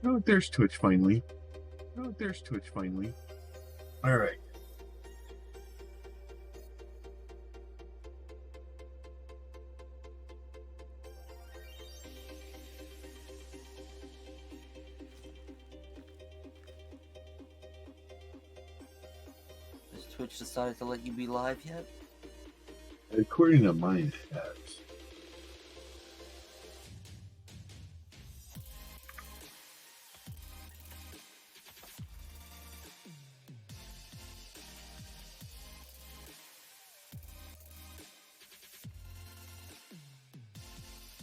Oh, there's Twitch finally. Oh, there's Twitch finally. All right. Has Twitch decided to let you be live yet? According to mine, it has.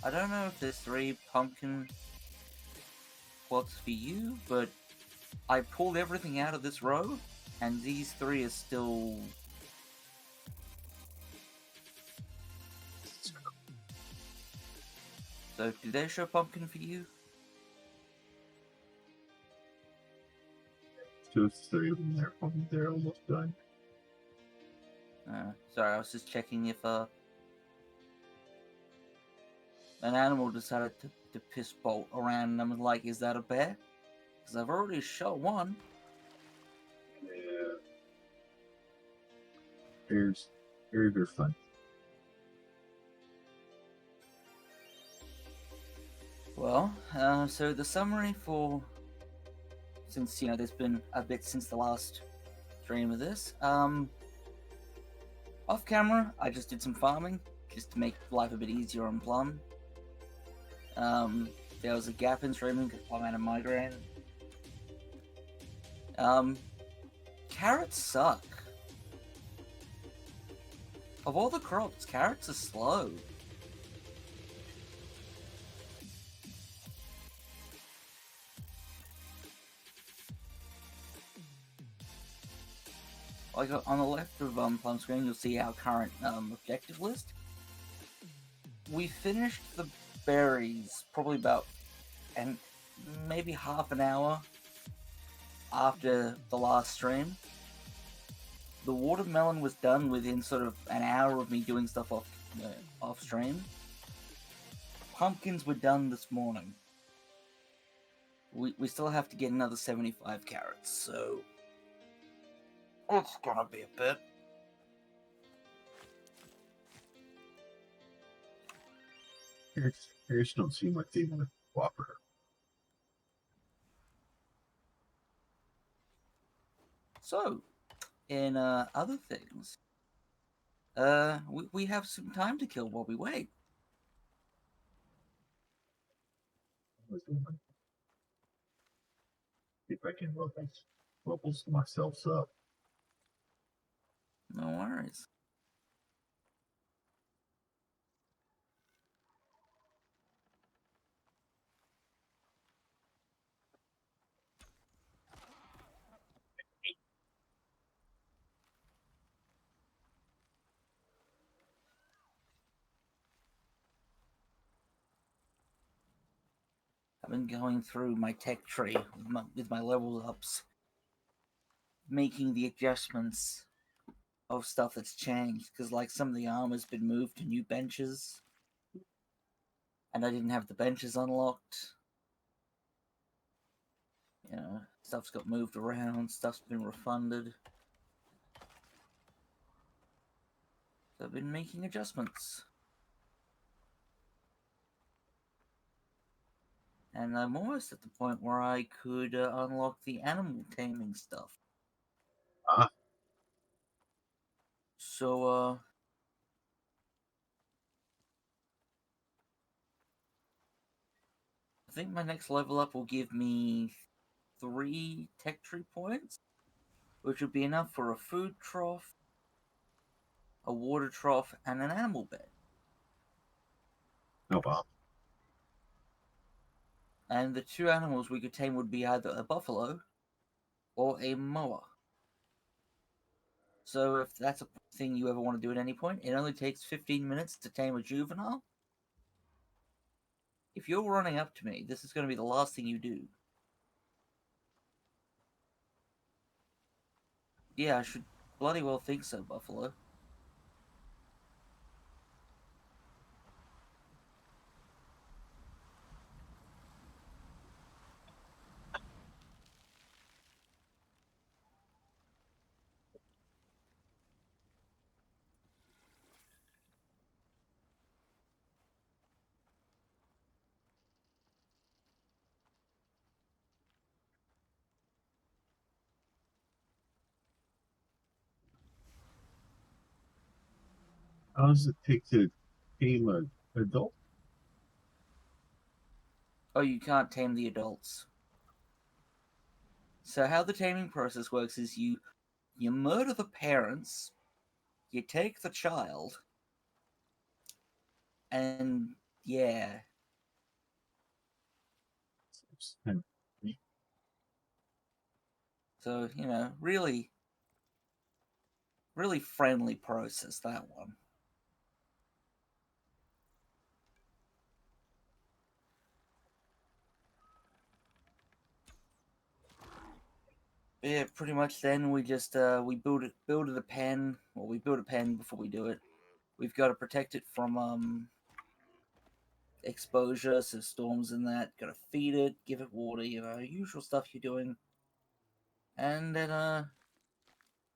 I don't know if there's 3 pumpkin plots for you, but I pulled everything out of this row, and these 3 are still... So, do they show pumpkin for you? Just 3 of them there. They're almost done. Sorry, I was just checking if an animal decided to piss bolt around, and I'm like, is that a bear? Because I've already shot one. Yeah. Bears are fun. Well, so the summary for... Since, there's been a bit since the last stream of this, off camera, I just did some farming, just to make life a bit easier on Plum. There was a gap in streaming because Plum had a migraine. Carrots suck. Of all the crops, carrots are slow. Like on the left of Plum screen, you'll see our current objective list. We finished the berries probably about maybe half an hour after the last stream. The watermelon was done within sort of an hour of me doing stuff off stream. Pumpkins were done this morning. We still have to get another 75 carrots, so it's gonna be a bit. Bears don't seem like they want to cooperate. So, in other things, we have some time to kill while we wait. If I can bubbles myself up. No worries. I've been going through my tech tree with my level ups, making the adjustments of stuff that's changed, because like some of the armor's been moved to new benches, and I didn't have the benches unlocked. Stuff's got moved around, stuff's been refunded. So I've been making adjustments. And I'm almost at the point where I could unlock the animal taming stuff. So, I think my next level up will give me 3 tech tree points, which would be enough for a food trough, a water trough, and an animal bed. Oh, wow. And the 2 animals we could tame would be either a buffalo or a moa. So if that's a thing you ever want to do at any point, it only takes 15 minutes to tame a juvenile. If you're running up to me, this is going to be the last thing you do. Yeah, I should bloody well think so, Buffalo. How does it take to tame an adult? Oh, you can't tame the adults. So how the taming process works is you murder the parents, you take the child, and yeah. It's kind of neat. So, really, really friendly process, that one. But yeah, pretty much then we just we build it a pen, well we build a pen before we do it. We've got to protect it from exposure, so storms and that. Got to feed it, give it water, usual stuff you're doing. And then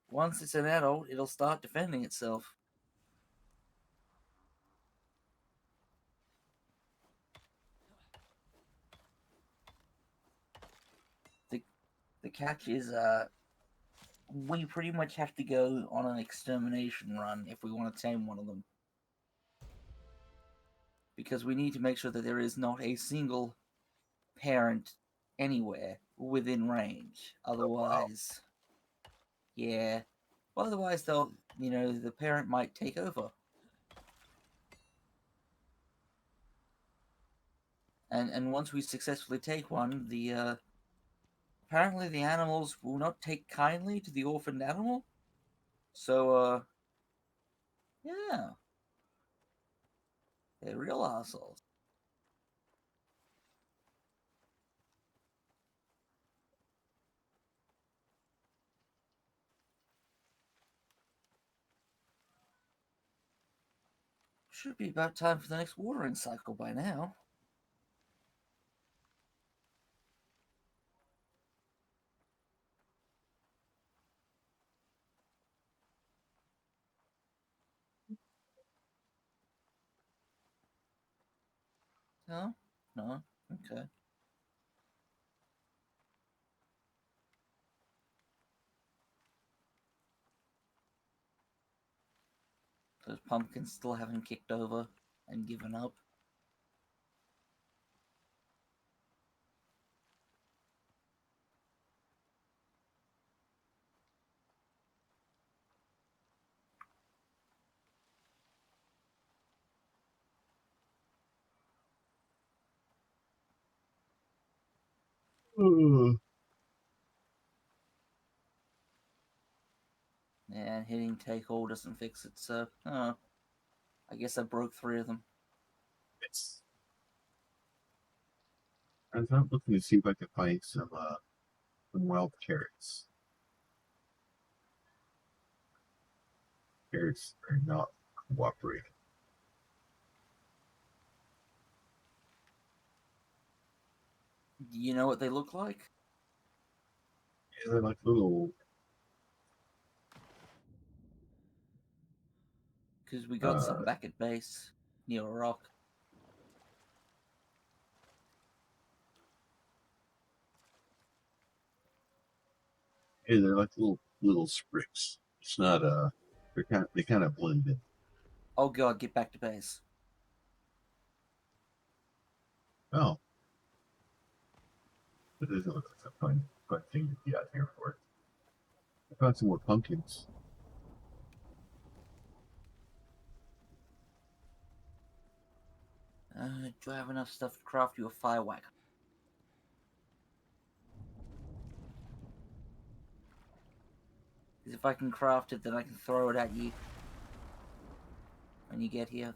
once it's an adult, it'll start defending itself. The the catch is we pretty much have to go on an extermination run if we want to tame one of them. Because we need to make sure that there is not a single parent anywhere within range. Oh, wow. Otherwise, yeah. Well, otherwise, the parent might take over. And once we successfully take one, the apparently the animals will not take kindly to the orphaned animal. So, yeah, they're real assholes. Should be about time for the next watering cycle by now. No? No? Okay. Those pumpkins still haven't kicked over and given up. Ugh. And hitting take all doesn't fix it, so, oh, I guess I broke 3 of them. It's. I'm looking to see if I can find some wild carrots. Carrots are not cooperating. Do you know what they look like? Yeah, they're like little. Because we got Uh, some back at base near a rock. yeah, they're like little sprigs. It's not they kind of blend in. Oh god, get back to base. Oh, it doesn't look like a fun thing to be out here for. I found some more pumpkins. Do I have enough stuff to craft you a fire whack? Because if I can craft it, then I can throw it at you when you get here.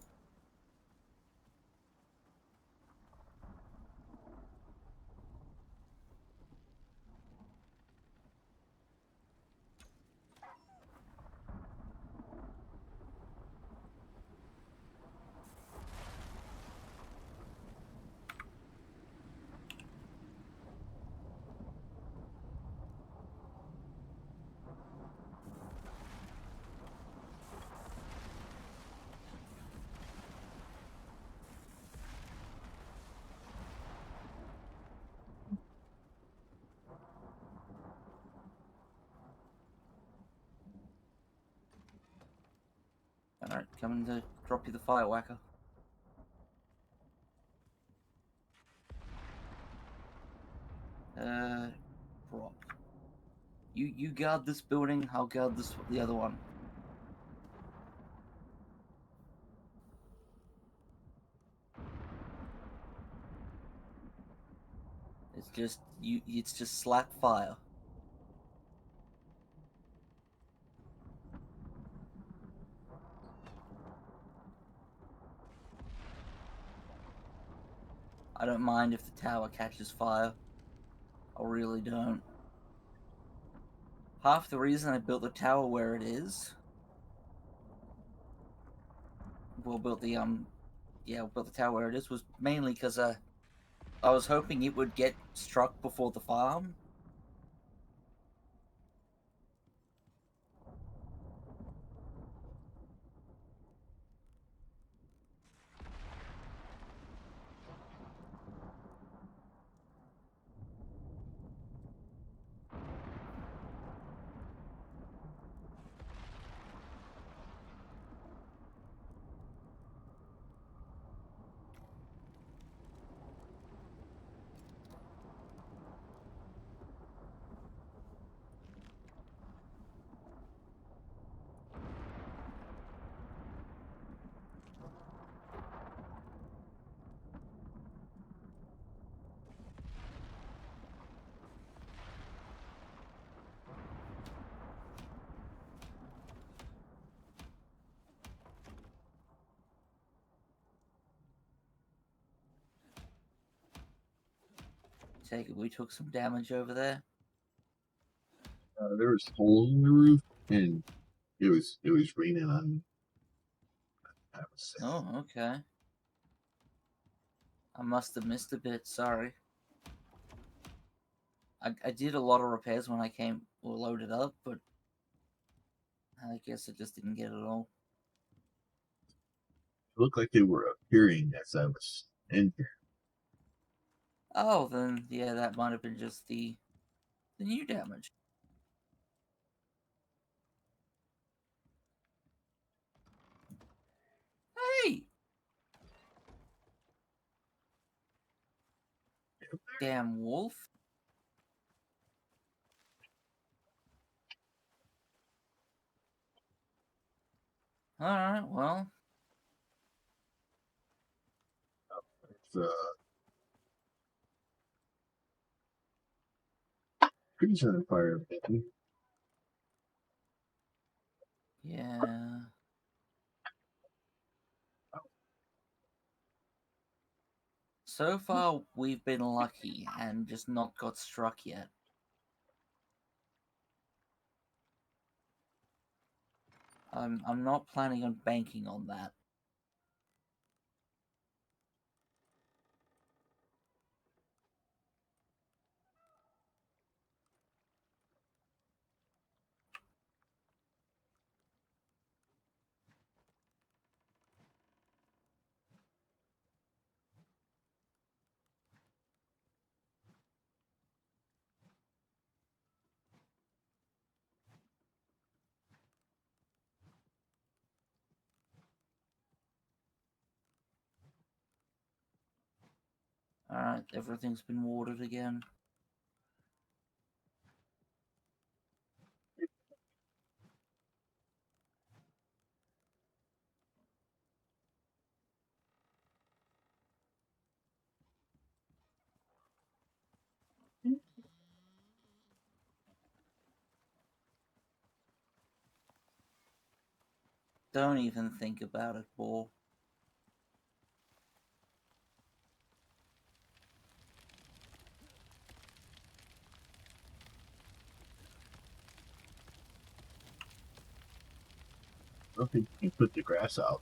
Alright, coming to drop you the fire whacker. Drop. You guard this building, I'll guard the other one. It's just slack fire. I don't mind if the tower catches fire. I really don't. Half the reason I built the tower where it is, built the tower where it is, was mainly because I was hoping it would get struck before the farm. Take it we took some damage over there. There was holes in the roof, and it was raining on me. I was sad. Oh, okay. I must have missed a bit, sorry. I did a lot of repairs when I came or loaded up, but I guess I just didn't get it all. It looked like they were appearing as I was in here. Oh, then yeah, that might have been just the new damage. Hey! Damn wolf. Alright, well. It's trees on fire, maybe. Yeah. So far, we've been lucky and just not got struck yet. I'm not planning on banking on that. Alright, everything's been watered again. Don't even think about it, Bull. I don't think you can put the grass out.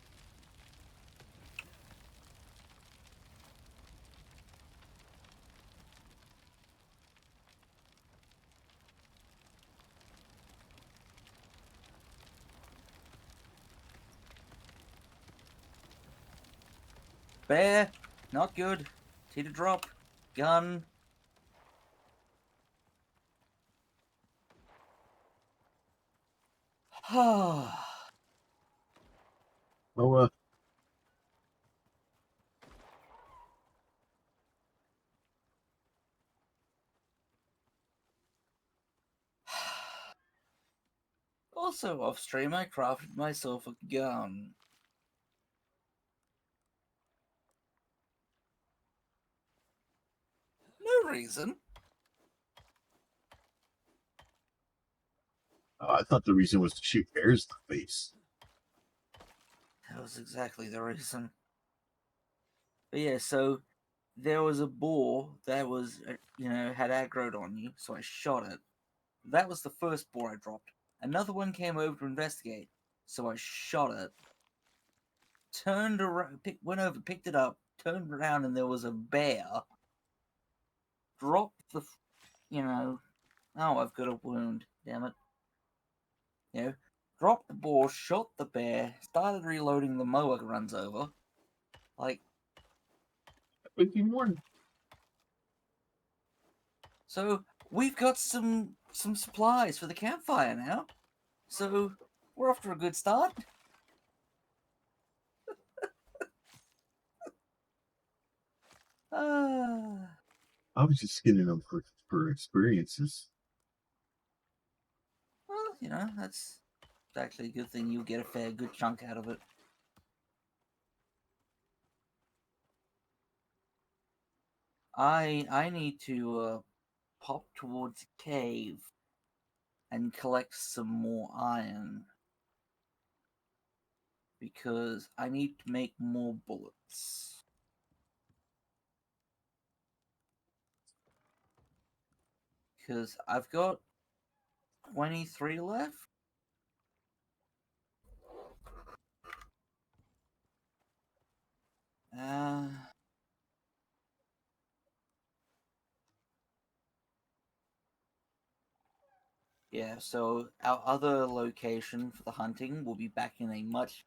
Bear! Not good. T to drop. Gun. Oh, Also, off stream, I crafted myself a gun. No reason. I thought the reason was to shoot bears in the face. That was exactly the reason. But yeah, so there was a boar that was, had aggroed on you, so I shot it. That was the first boar I dropped. Another one came over to investigate, so I shot it. Turned around, went over, picked it up, turned around, and there was a bear. Dropped the, oh, I've got a wound, damn it. Dropped the boar, shot the bear, started reloading, the mower runs over. Like, That would be more. so we've got some supplies for the campfire now. So we're off to a good start. Ah. I was just skinning them for experiences. Well, that's actually a good thing. You'll get a fair good chunk out of it. I need to pop towards a cave and collect some more iron because I need to make more bullets. Because I've got 23 left. Uh, yeah, so our other location for the hunting will be back in a much,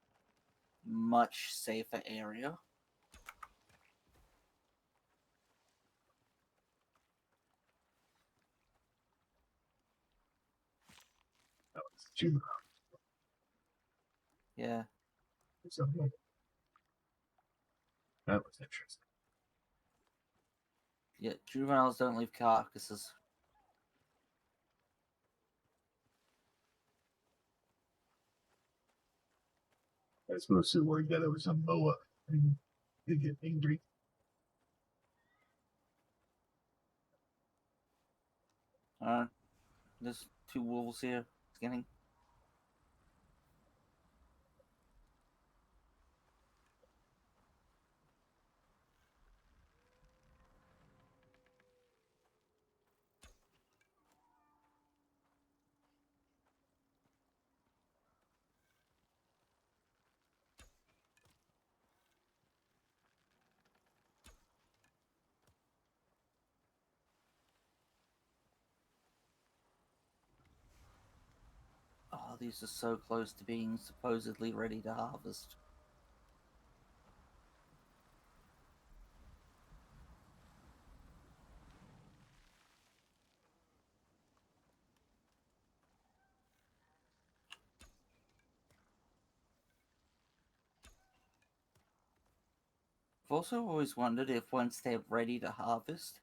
much safer area. That was juvenile. Yeah. That was interesting. Yeah, juveniles don't leave carcasses. I was mostly worried that it was a moa and they get angry. There's two wolves here skinning. Oh, these are so close to being supposedly ready to harvest. I've also always wondered if once they're ready to harvest,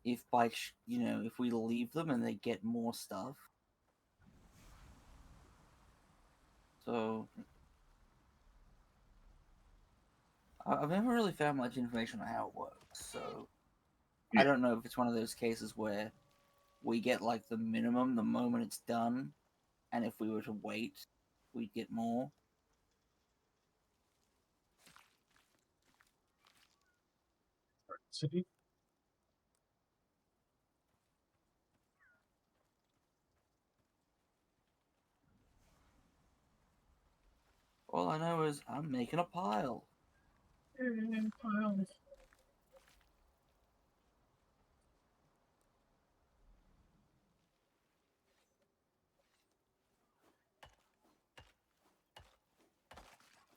if if we leave them and they get more stuff. So I've never really found much information on how it works. So I Yeah, don't know if it's one of those cases where we get like the minimum the moment it's done, and if we were to wait, we'd get more. city. All I know is I'm making a pile.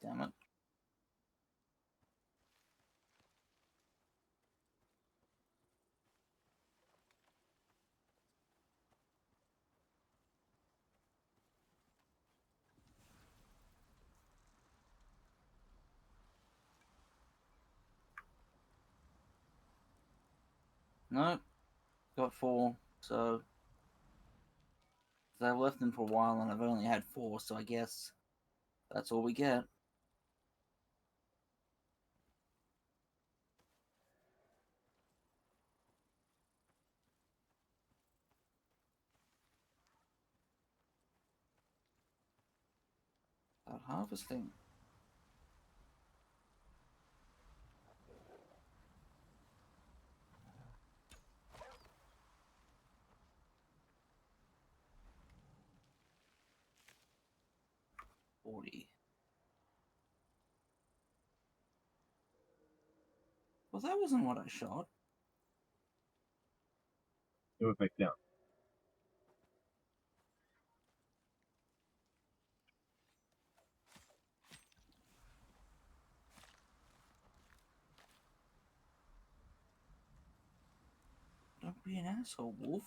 Damn it. Nope, got 4. So I've left them for a while and I've only had 4, so I guess that's all we get. About harvesting. $40. Well, that wasn't what I shot. Go back down. Don't be an asshole, Wolf.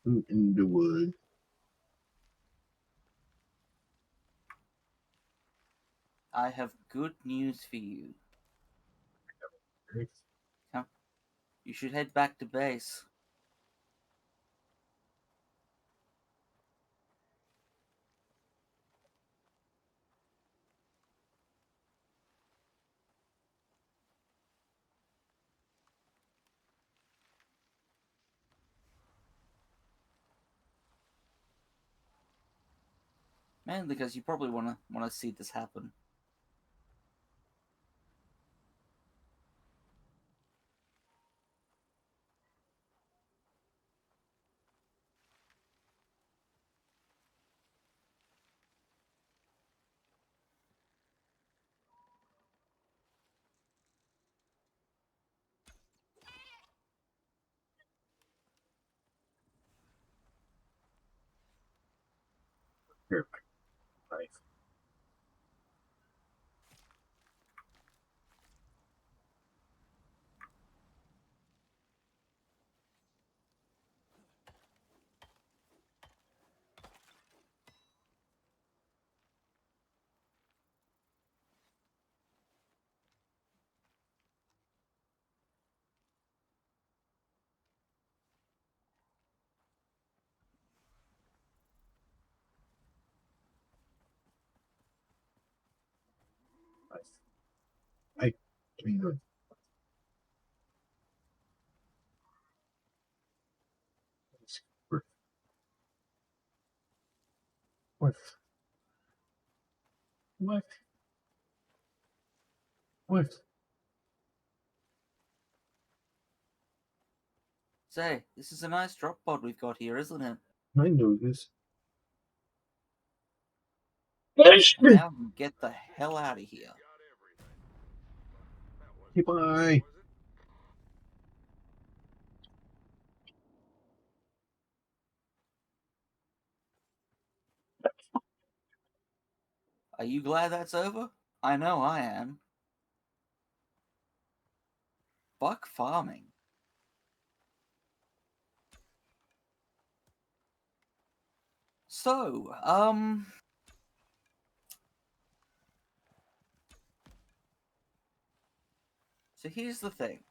In the wood. I have good news for you. Come, you should head back to base. Mainly because you probably wanna see this happen. Here, nice. Nice. I mean, what? What? What? Say, this is a nice drop pod we've got here, isn't it? I know this. Now we can get the hell out of here. Bye. Are you glad that's over? I know I am. Fuck farming. So, so here's the thing.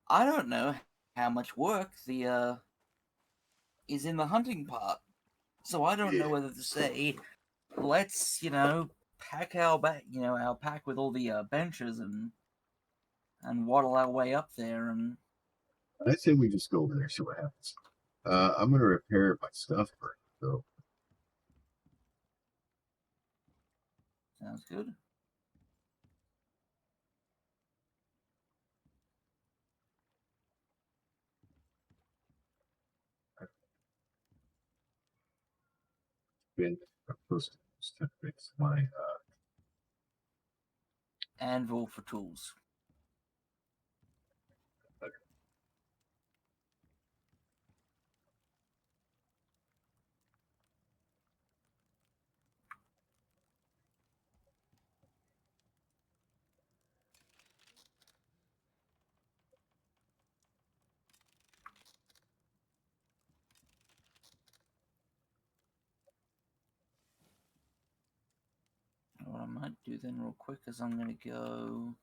I don't know how much work the is in the hunting part. So I don't know Yeah. whether to say, let's, pack our pack with all the benches and waddle our way up there and I say we just go over there, see what happens. I'm gonna repair my stuff first, so Sounds good. I've been supposed to fix my Anvil for tools. What I might do then, real quick, is I'm going to go.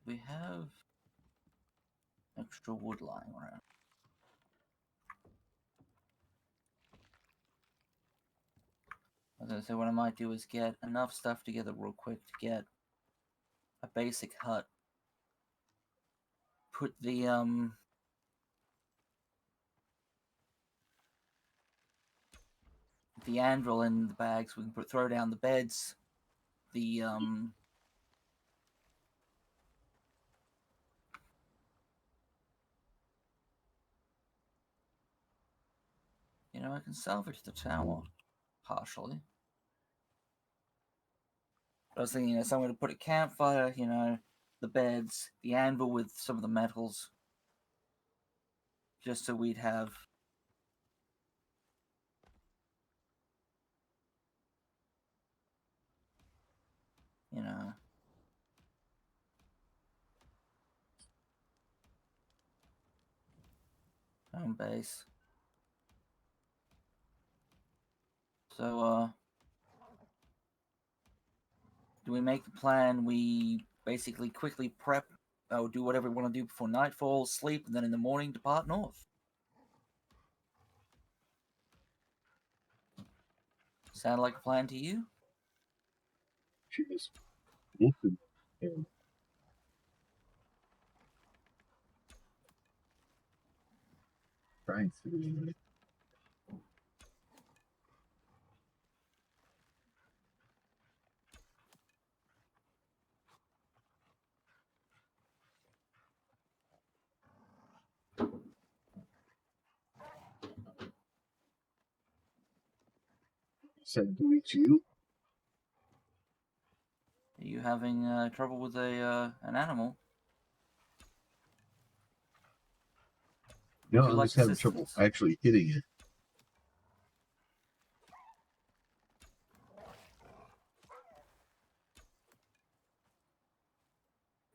We have extra wood lying around. As I say, what I might do is get enough stuff together real quick to get a basic hut. Put the anvil in the bags. We can throw down the beds. The I can salvage the tower partially. But I was thinking, somewhere to put a campfire. The beds, the anvil with some of the metals, just so we'd have. Home base. So, do we make the plan? We basically quickly prep, or do whatever we want to do before nightfall, sleep, and then in the morning depart north. Sound like a plan to you? she is looking and trying to do it. Said to reach you. Are you having trouble with an animal? No, Would you I'm like just having trouble assistance? actually hitting it.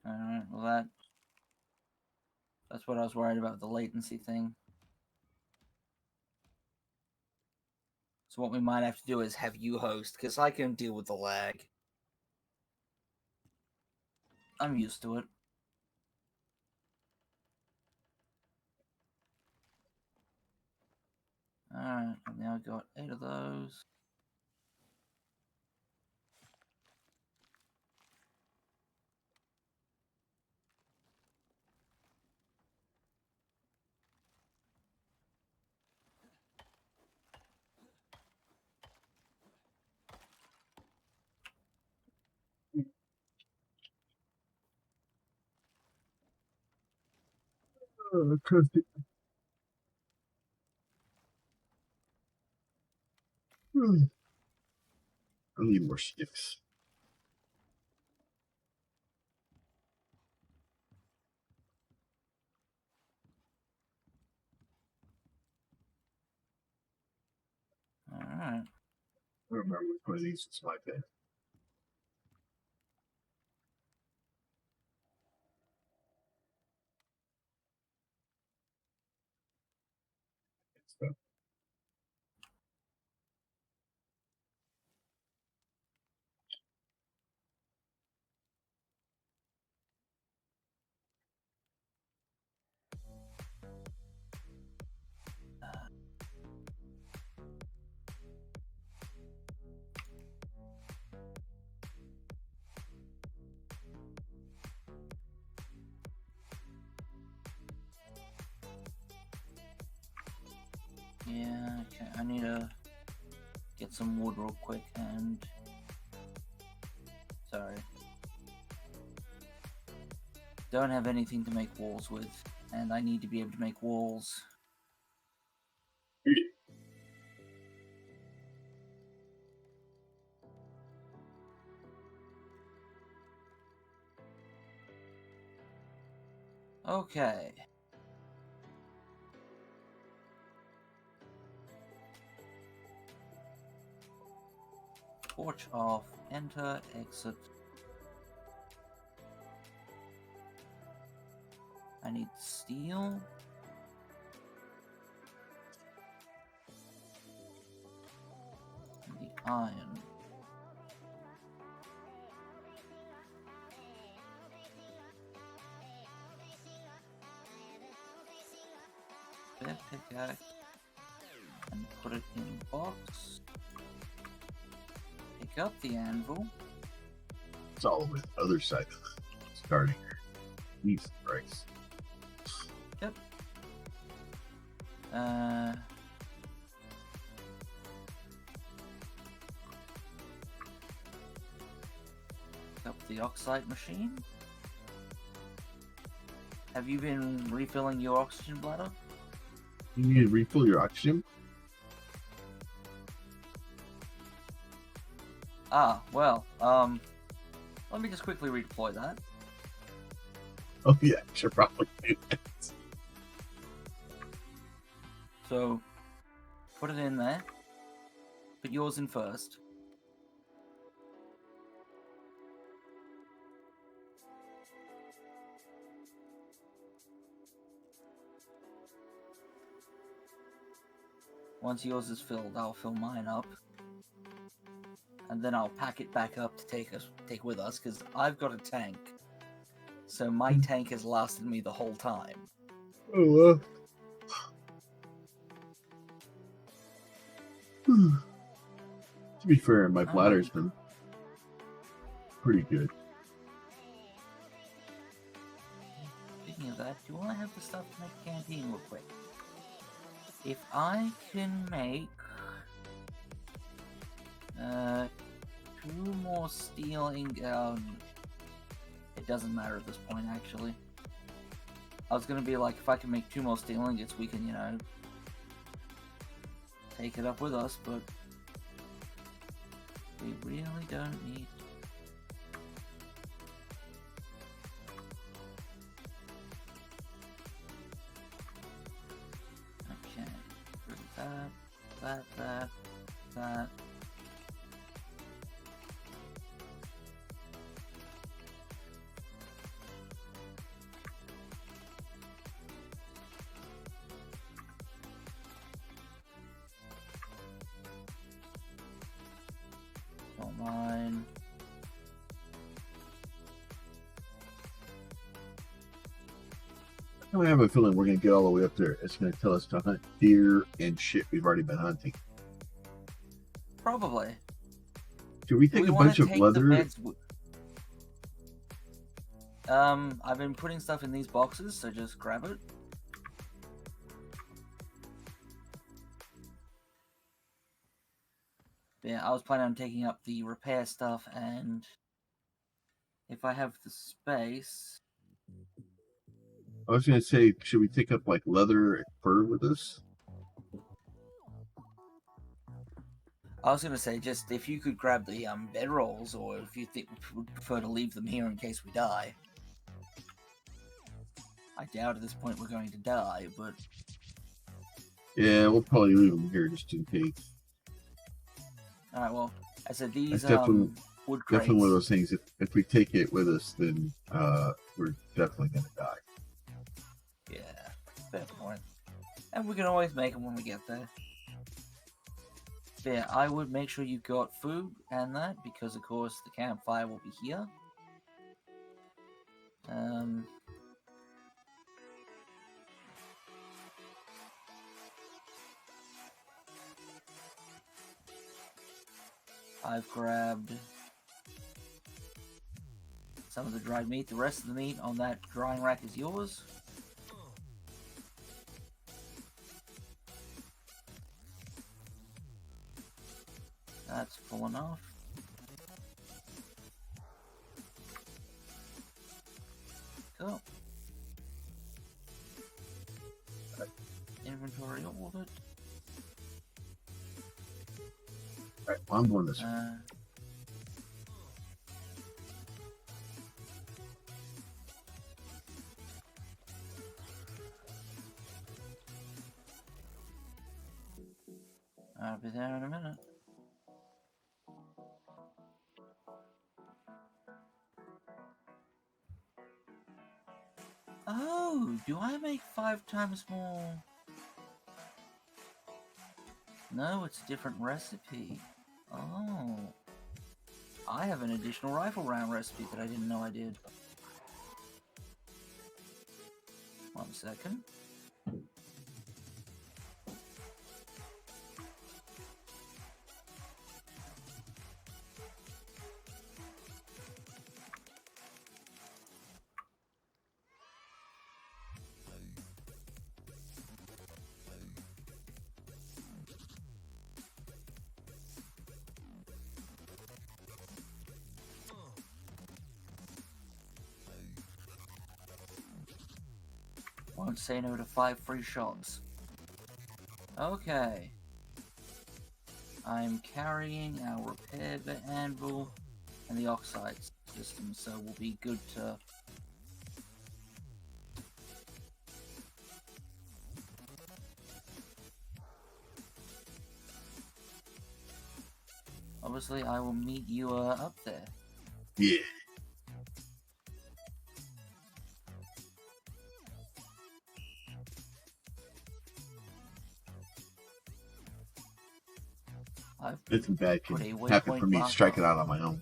Alright, well that's what I was worried about, the latency thing. So what we might have to do is have you host, because I can deal with the lag. I'm used to it. Alright, I've now got 8 of those. Trust it. I need more sticks. Alright. I remember which one of these is my bed. So, Yeah, okay, I need to get some wood real quick and... Sorry. Don't have anything to make walls with, and I need to be able to make walls. Okay. Torch off, enter, exit. I need steel. And the iron. Spare pickaxe. And put it in a box. Pick up the anvil. It's all over the other side of the starting here. Jesus Christ. Yep. Pick up the oxide machine. Have you been refilling your oxygen bladder? You need to refill your oxygen? Ah, well, let me just quickly redeploy that. Oh yeah, should probably do that. So, put it in there. Put yours in first. Once yours is filled, I'll fill mine up. And then I'll pack it back up to take with us, because I've got a tank. So my tank has lasted me the whole time. Oh, to be fair, my bladder's been pretty good. Speaking of that, do I have the stuff to make a canteen real quick? If I can make 2 more steel ingots, it doesn't matter at this point, actually. I was gonna be like, if I can make 2 more steel ingots, we can, you know, take it up with us, but we really don't need. Okay, that. Don't mind. I have a feeling we're going to get all the way up there. It's going to tell us to hunt deer and shit we've already been hunting. Probably. Should we take a bunch of leather? I've been putting stuff in these boxes, so just grab it. Yeah, I was planning on taking up the repair stuff, and if I have the space... I was going to say, should we take up like leather and fur with us? I was going to say, just if you could grab the bedrolls, or if you think we would prefer to leave them here in case we die. I doubt at this point we're going to die, but... Yeah, we'll probably leave them here just in case. Alright, well, I said these wood crates... Definitely one of those things, if we take it with us, then we're definitely going to die. Yeah, fair point. And we can always make them when we get there. Yeah, I would make sure you got food and that, because of course the campfire will be here. I've grabbed some of the dried meat. The rest of the meat on that drying rack is yours. That's full enough. Cool. Inventory ordered. Alright, well, I'm going this way. I'll be there in a minute. Oh, do I make 5 times more? No, it's a different recipe. Oh. I have an additional rifle round recipe that I didn't know I did. 1 second. Won't say no to 5 free shots. Okay. I'm carrying our repair anvil and the oxide system, so we'll be good to... Obviously, I will meet you up there. Yeah. Nothing bad can happen for me striking out on my own.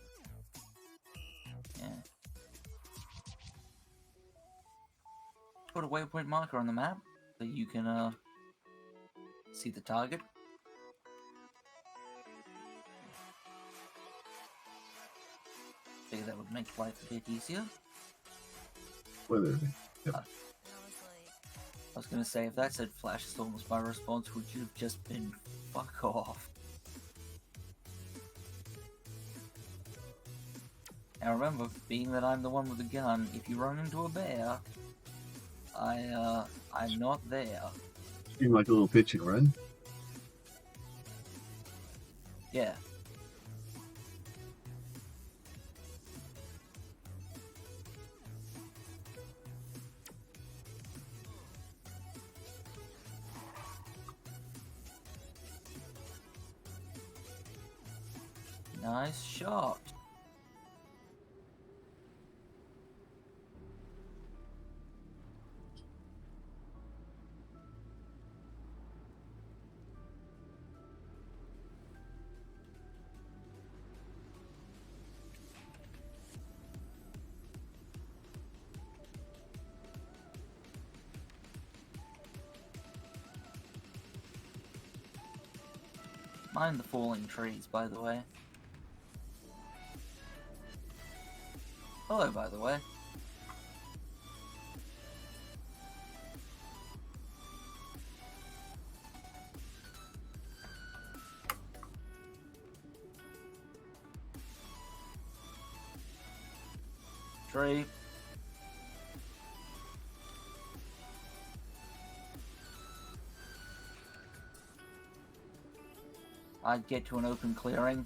Yeah. Put a waypoint marker on the map so you can see the target. Figure that would make life a bit easier. Whether yep. I was gonna say, if that said flash storm was my response, would you have just been fuck off? Now remember, being that I'm the one with the gun, if you run into a bear, I'm not there. Seem like a little pitch and run. Yeah. Nice shot. Mind the falling trees, by the way. Hello, by the way. Tree. I'd get to an open clearing.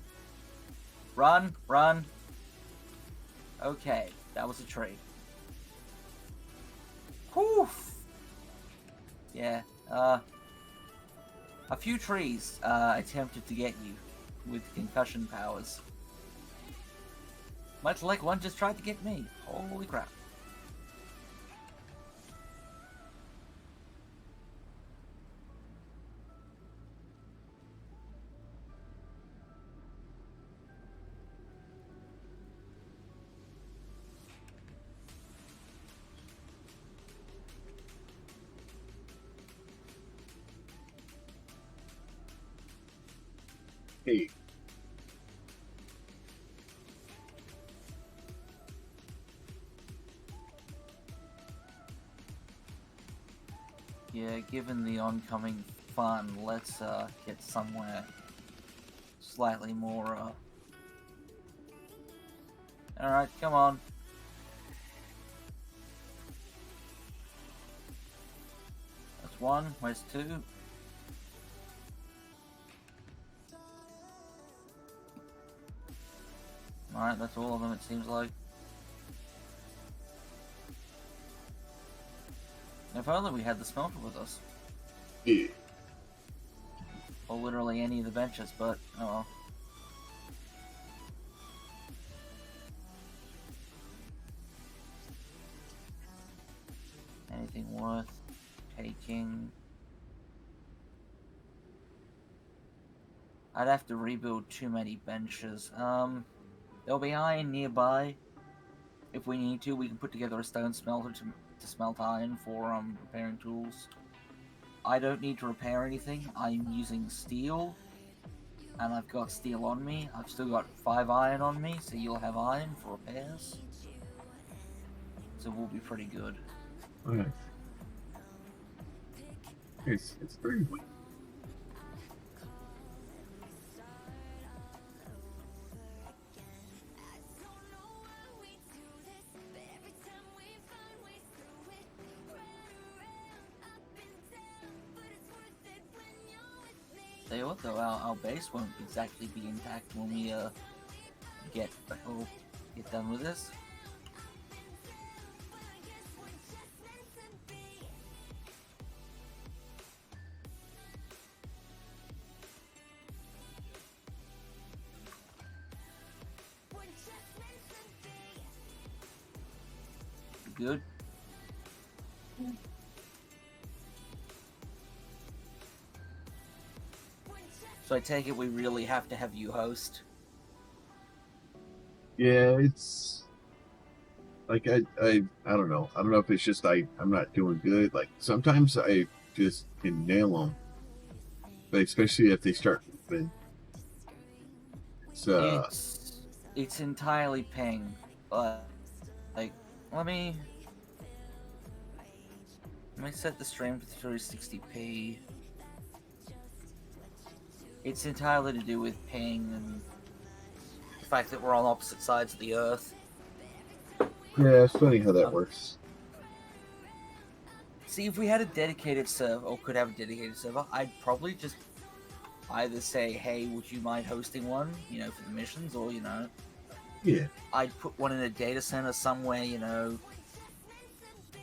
Run, run. Okay, that was a tree. Whew. Yeah, a few trees attempted to get you with concussion powers. Much like one just tried to get me. Holy crap. Hey. Yeah, given the oncoming fun, let's get somewhere slightly more, Alright, come on. That's one. Where's two? Alright, that's all of them, it seems like. If only we had the smelter with us. Yeah. Or literally any of the benches, but, oh well. Anything worth taking? I'd have to rebuild too many benches. There'll be iron nearby. If we need to, we can put together a stone smelter to smelt iron for repairing tools. I don't need to repair anything. I'm using steel, and I've got steel on me. I've still got 5 iron on me, so you'll have iron for repairs. So we'll be pretty good. Okay. It's very weak. Tell you what though, our base won't exactly be intact when we get done with this. Good. So I take it we really have to have you host. Yeah, it's like I don't know. I don't know if it's just I'm not doing good. Like sometimes I just can nail them, but especially if they start moving. It's entirely ping, but like let me set the stream to 360p. It's entirely to do with ping and the fact that we're on opposite sides of the Earth. Yeah, it's funny how that works. See, if we had a dedicated server, or could have a dedicated server, I'd probably just either say, hey, would you mind hosting one, you know, for the missions, or, you know, Yeah. I'd put one in a data center somewhere, you know,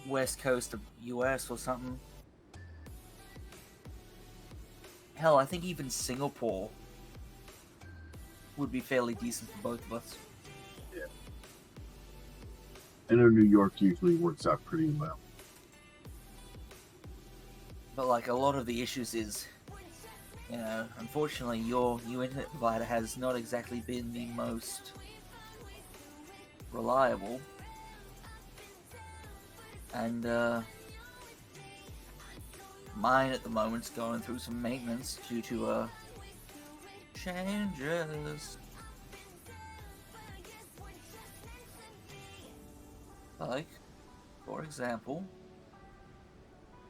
west coast of US or something. Hell, I think even Singapore would be fairly decent for both of us. Yeah. I know New York usually works out pretty well. But, like, a lot of the issues is, you know, unfortunately, your internet provider has not exactly been the most reliable. And, mine at the moment's going through some maintenance due to, changes. Like, for example,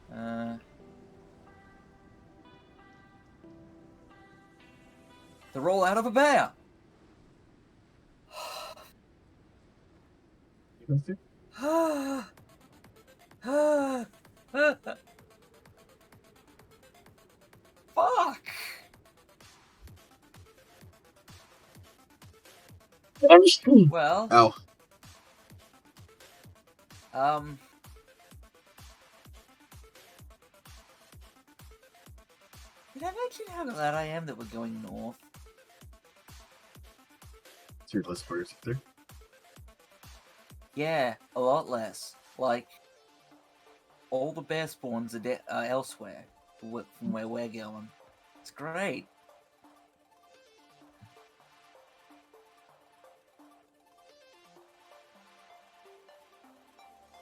the rollout of a bear. Fuck. Well, Ow. did I mention how glad I am that we're going north? Is there less birds up there? Yeah, a lot less. Like, all the bear spawns are elsewhere from where we're going. It's great.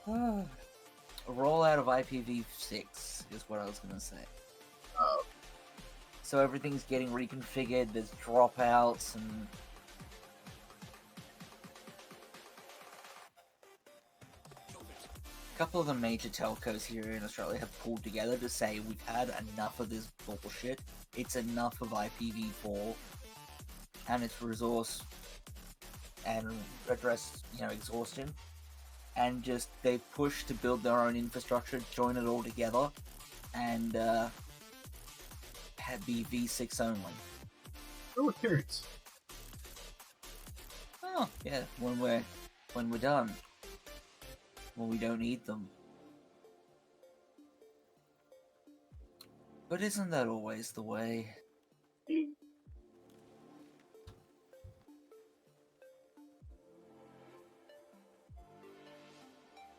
A rollout of IPv6 is what I was going to say. So everything's getting reconfigured, there's dropouts, and a couple of the major telcos here in Australia have pulled together to say we've had enough of this bullshit. It's enough of IPv4. and its resource and address, exhaustion, and just they push to build their own infrastructure, join it all together, and be V6 only. Oh, carrots. Oh yeah, when we're done, when we don't need them. But isn't that always the way?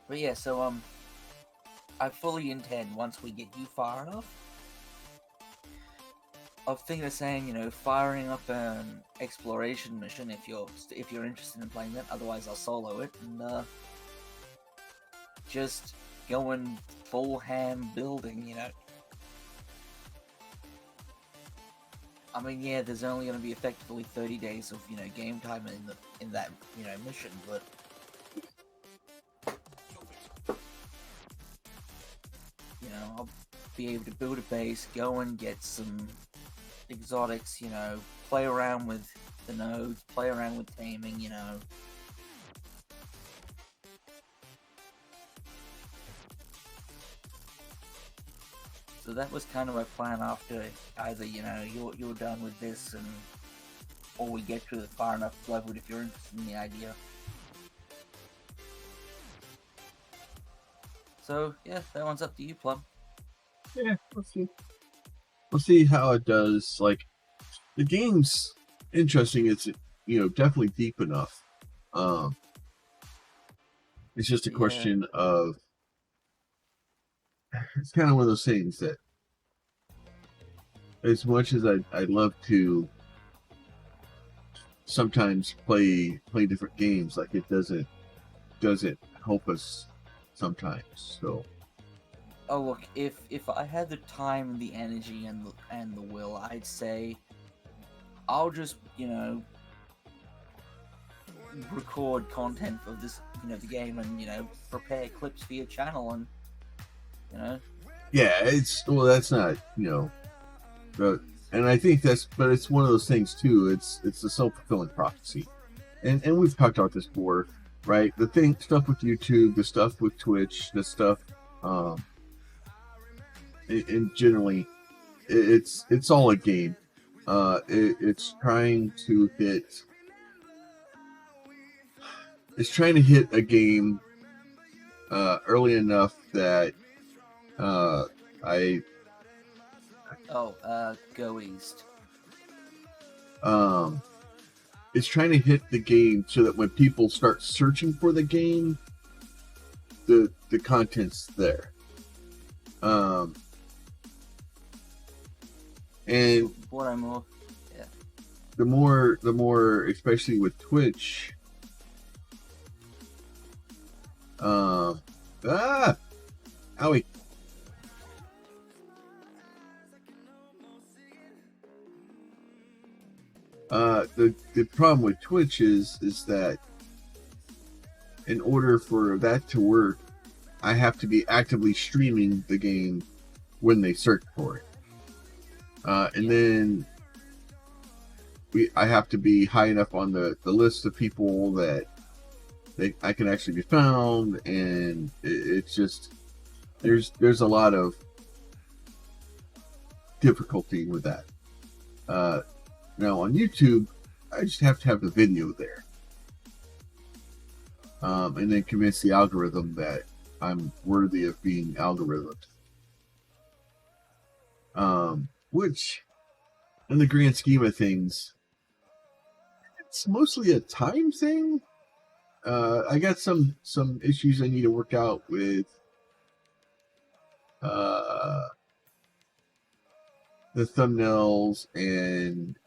But yeah, so I fully intend, once we get you far enough, I was thinking of saying, firing up an exploration mission if you're interested in playing that. Otherwise, I'll solo it and just going full ham building. I mean, yeah, there's only going to be effectively 30 days of game time in that mission, but I'll be able to build a base, go and get some exotics, play around with the nodes, play around with taming, So that was kind of my plan after either, you're done with this or we get to the far enough level if you're interested in the idea. So yeah, that one's up to you, Plum. Yeah, let's see. We'll see how it does. Like, the game's interesting. It's definitely deep enough. It's just a question of, it's kind of one of those things that, as much as I'd love to sometimes play different games, like, it doesn't help us sometimes. So oh look, if I had the time, the energy, and the will, I'd say I'll just record content of this the game and prepare clips for your channel and yeah, that's not but, and I think but it's one of those things too. It's a self-fulfilling prophecy, and we've talked about this before, right? The stuff with YouTube, the stuff with Twitch, the stuff, and generally, it's all a game. It's trying to hit. It's trying to hit a game early enough that go east. It's trying to hit the game so that when people start searching for the game, the content's there. And what I'm more, yeah. The more, especially with Twitch. Owie. The problem with Twitch is that in order for that to work, I have to be actively streaming the game when they search for it. And then I have to be high enough on the list of people that I can actually be found, and it's just there's a lot of difficulty with that. Now on YouTube, I just have to have the video there, and then convince the algorithm that I'm worthy of being algorithmed. Which, in the grand scheme of things, it's mostly a time thing. I got some issues I need to work out with the thumbnails and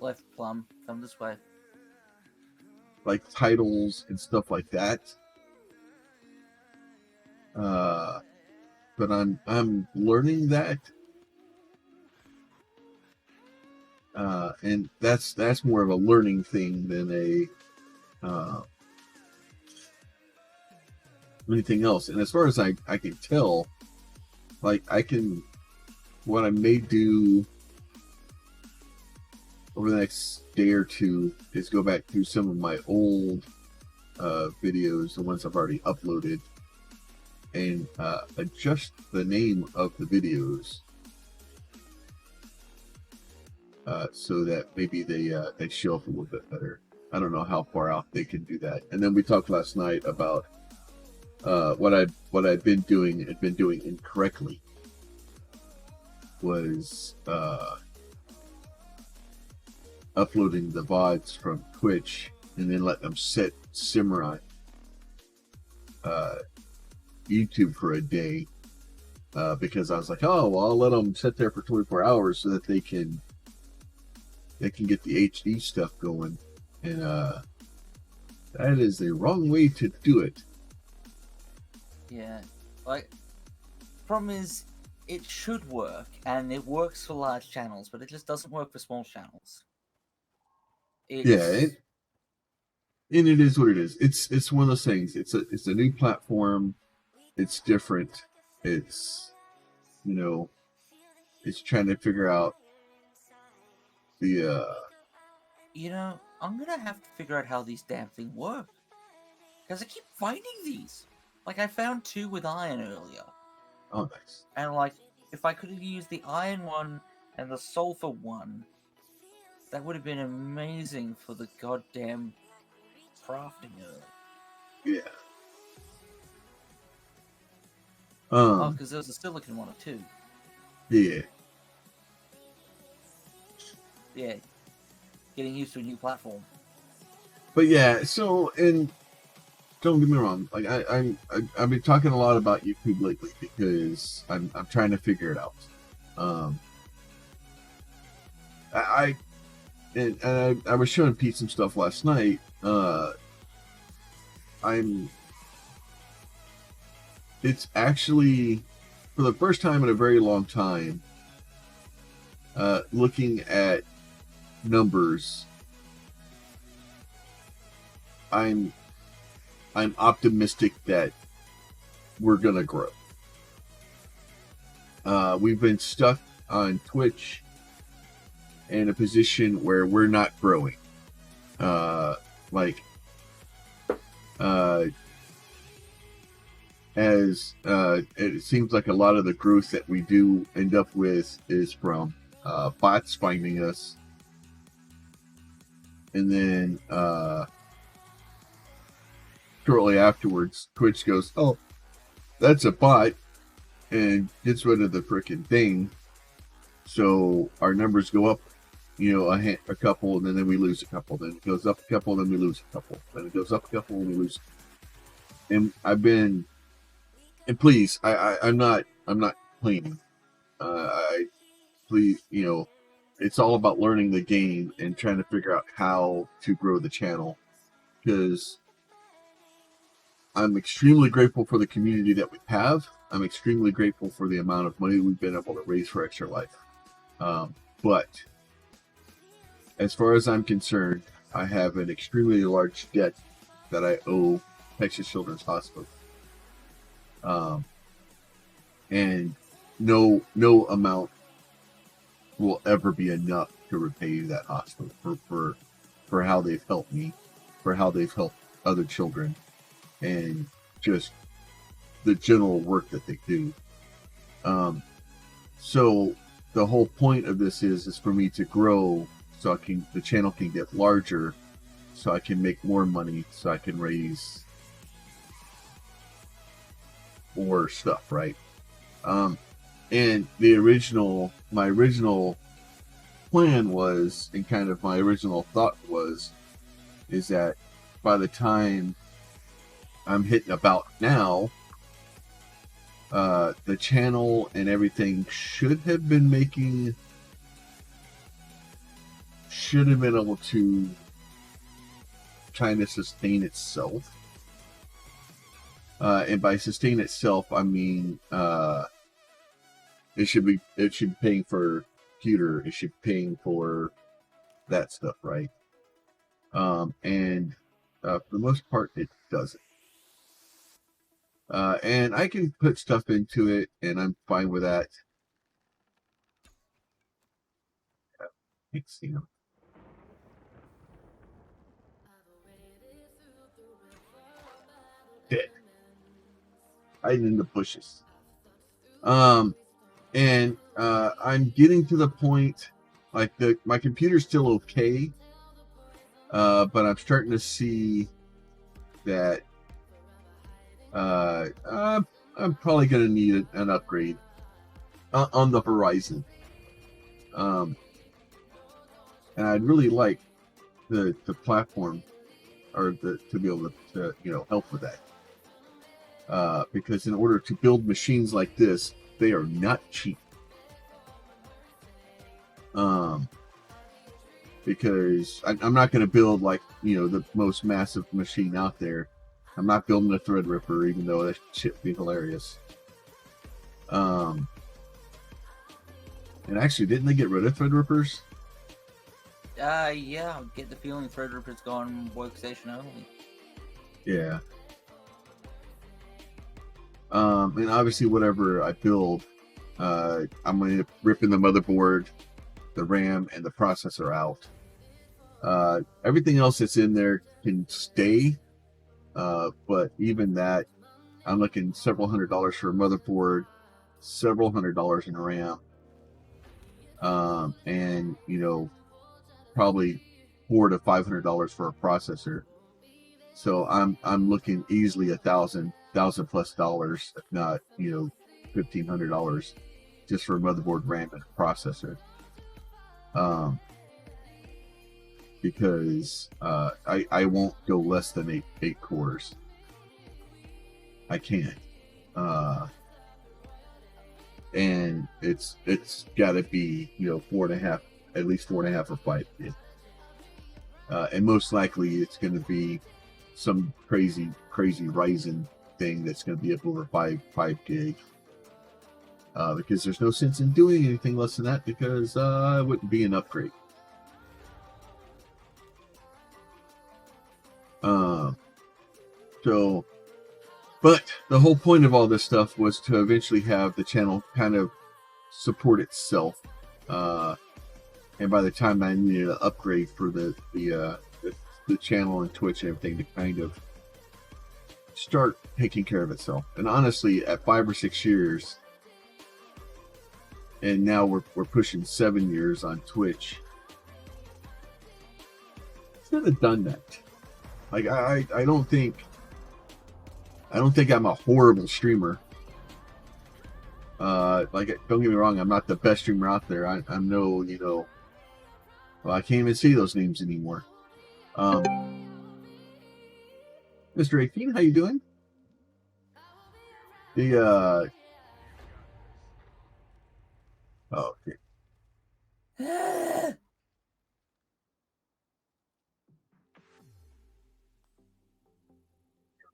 left, Plum, come this way. Like titles and stuff like that. But I'm learning that. And that's more of a learning thing than anything else. And as far as I can tell, like what I may do over the next day or two is go back through some of my old videos, the ones I've already uploaded, and adjust the name of the videos so that maybe they show up a little bit better. I don't know how far out they can do that. And then we talked last night about what I've been doing and been doing incorrectly was uploading the VODs from Twitch and then let them simmer on YouTube for a day because I was like, oh, well, I'll let them sit there for 24 hours so that they can get the HD stuff going, and that is the wrong way to do it. Yeah, like, problem is, it should work, and it works for large channels, but it just doesn't work for small channels. Yeah, and it is what it is. It's one of those things. It's a new platform. It's different. It's, you know, it's trying to figure out the You know, I'm gonna have to figure out how these damn things work. Because I keep finding these. Like, I found 2 with iron earlier. oh, nice. And, like, if I could have used the iron one and the sulfur one, that would have been amazing for the goddamn crafting earlier. Yeah. Oh, because there was a silicon one too. Yeah. Yeah. Getting used to a new platform. But yeah, so, and don't get me wrong, like I've been talking a lot about YouTube lately because I'm trying to figure it out. I was showing Pete some stuff last night. It's actually for the first time in a very long time, looking at numbers. I'm optimistic that we're gonna grow. We've been stuck on Twitch in a position where we're not growing. As it seems like a lot of the growth that we do end up with is from bots finding us, and then shortly afterwards, Twitch goes, "Oh, that's a bot," and gets rid of the freaking thing. So our numbers go up, a couple, and then we lose a couple. Then it goes up a couple, then we lose a couple. Then it goes up a couple, and we lose. And and please, I'm not complaining. Please, it's all about learning the game and trying to figure out how to grow the channel, because I'm extremely grateful for the community that we have. I'm extremely grateful for the amount of money we've been able to raise for Extra Life. But as far as I'm concerned, I have an extremely large debt that I owe Texas Children's Hospital. And no amount will ever be enough to repay that hospital for how they've helped me, for how they've helped other children, and just the general work that they do. So the whole point of this is for me to grow, so the channel can get larger, so I can make more money, so I can raise more stuff, right? And my original plan was, and kind of my original thought is that by the time I'm hitting about now, the channel and everything should have been able to kind of sustain itself. And by sustain itself, I mean, it should be paying for computer, it should be paying for that stuff, right? And for the most part, it doesn't. And I can put stuff into it, and I'm fine with that. Thanks, dead, hiding in the bushes. And I'm getting to the point, like my computer's still okay, but I'm starting to see that I'm probably going to need an upgrade on the horizon. And I'd really like the platform or to be able to help with that. Because in order to build machines like this, they are not cheap. Because I'm not going to build like the most massive machine out there. I'm not building a Threadripper, even though that shit would be hilarious. And actually, didn't they get rid of Threadrippers? Yeah, I get the feeling Threadripper's gone workstation only. Yeah. And obviously, whatever I build, I'm going to rip in the motherboard, the RAM, and the processor out. Everything else that's in there can stay, but even that, I'm looking several $100s for a motherboard, several $100s in RAM, and probably $400 to $500 for a processor. So I'm looking easily $1,000 plus dollars, if not $1,500, just for a motherboard, RAM, and a processor. Because I won't go less than eight cores. I can't. And it's got to be 4.5, at least 4.5 or 5 gig. And most likely it's going to be some crazy Ryzen thing that's going to be up over 5 gig. Because there's no sense in doing anything less than that, because it wouldn't be an upgrade. But the whole point of all this stuff was to eventually have the channel kind of support itself. And by the time I needed an upgrade for the channel and Twitch and everything to kind of start taking care of itself. And honestly, at 5 or 6 years, and now we're pushing 7 years on Twitch, should have done that. Like I don't think I'm a horrible streamer. Don't get me wrong, I'm not the best streamer out there. I'm no, well, I can't even see those names anymore. Mr. 18, how you doing? Oh, okay.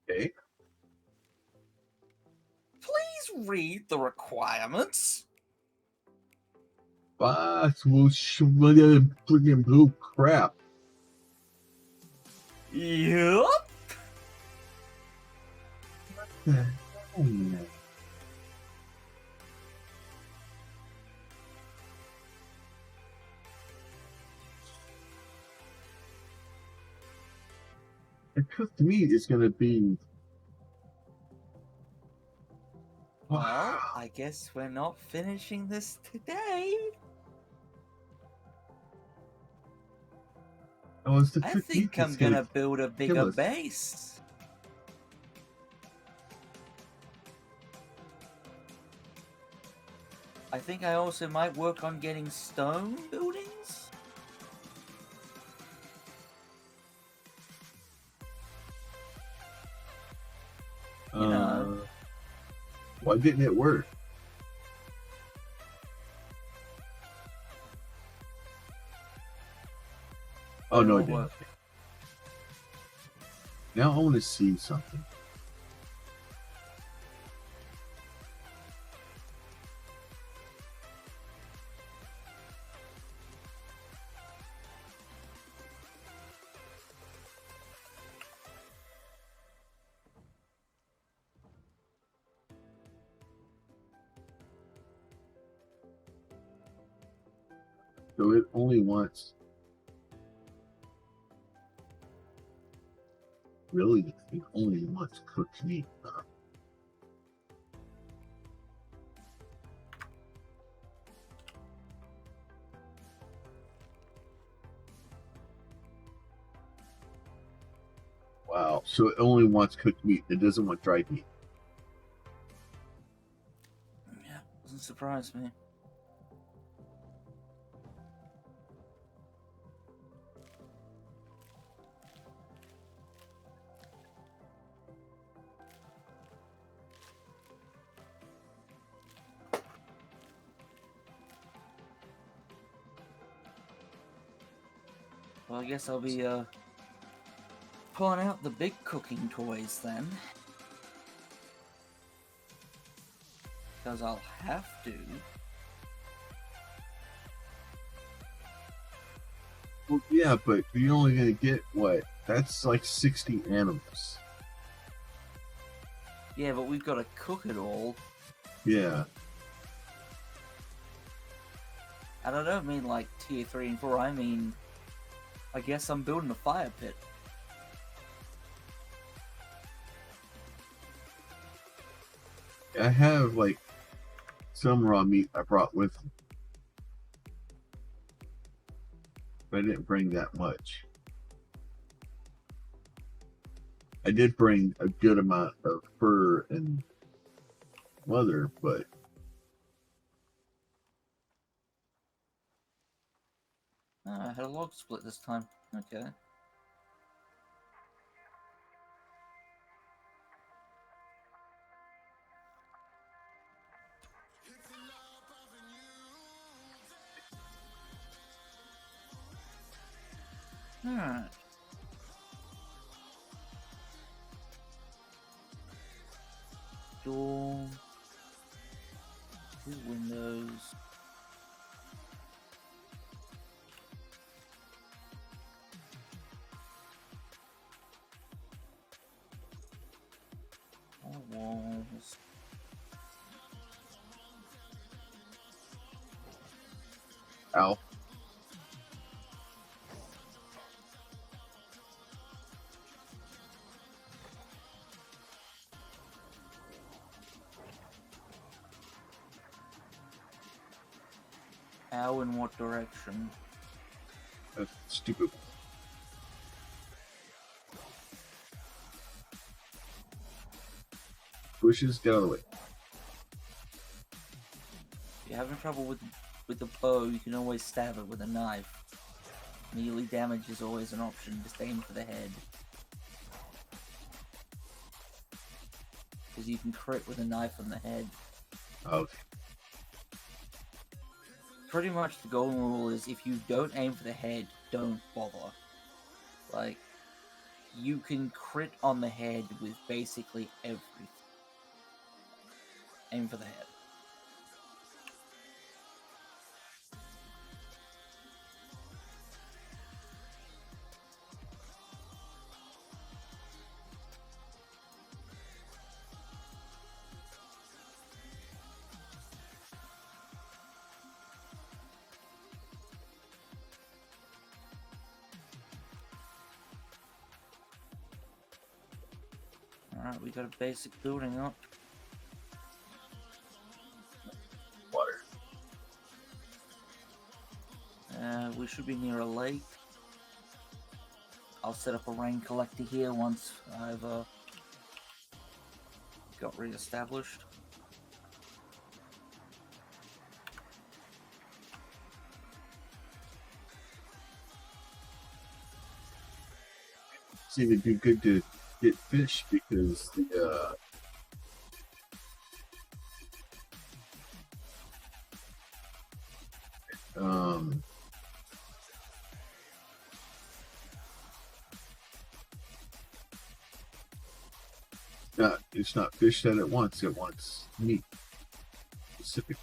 Okay. Please read the requirements. Freaking blue crap. Yup. Because to me, it's going to be. Well, I guess we're not finishing this today. Oh, it's the I trick. think I'm gonna build a bigger base. I think I also might work on getting stone buildings. You know. Why didn't it work? Oh, no, it didn't. Now I want to see something. So it only wants. Really, it only wants cooked meat. Wow. So it only wants cooked meat. It doesn't want dried meat. Yeah, doesn't surprise me. Well, I guess I'll be pulling out the big cooking toys then. Because I'll have to. Well, yeah, but you're only going to get what? That's like 60 animals. Yeah, but we've got to cook it all. Yeah. And I don't mean like tier 3 and 4, I mean, I guess I'm building a fire pit. I have like some raw meat I brought with me, but I didn't bring that much. I did bring a good amount of fur and leather, but Oh, I had a log split this time. Okay. Alright. Door. 2 windows.4 walls. ow. How in what direction? That's stupid. Bushes, get out of the way. If you're having trouble with the bow, you can always stab it with a knife. Melee damage is always an option, just aim for the head. Because you can crit with a knife on the head. Okay. Pretty much the golden rule is if you don't aim for the head, don't bother. Like, you can crit on the head with basically everything. Aim for the head. Alright, we got a basic building up. Water. We should be near a lake. I'll set up a rain collector here once I've got re-established. See, it'd be good to get fish because the it's not fish that it wants meat specific.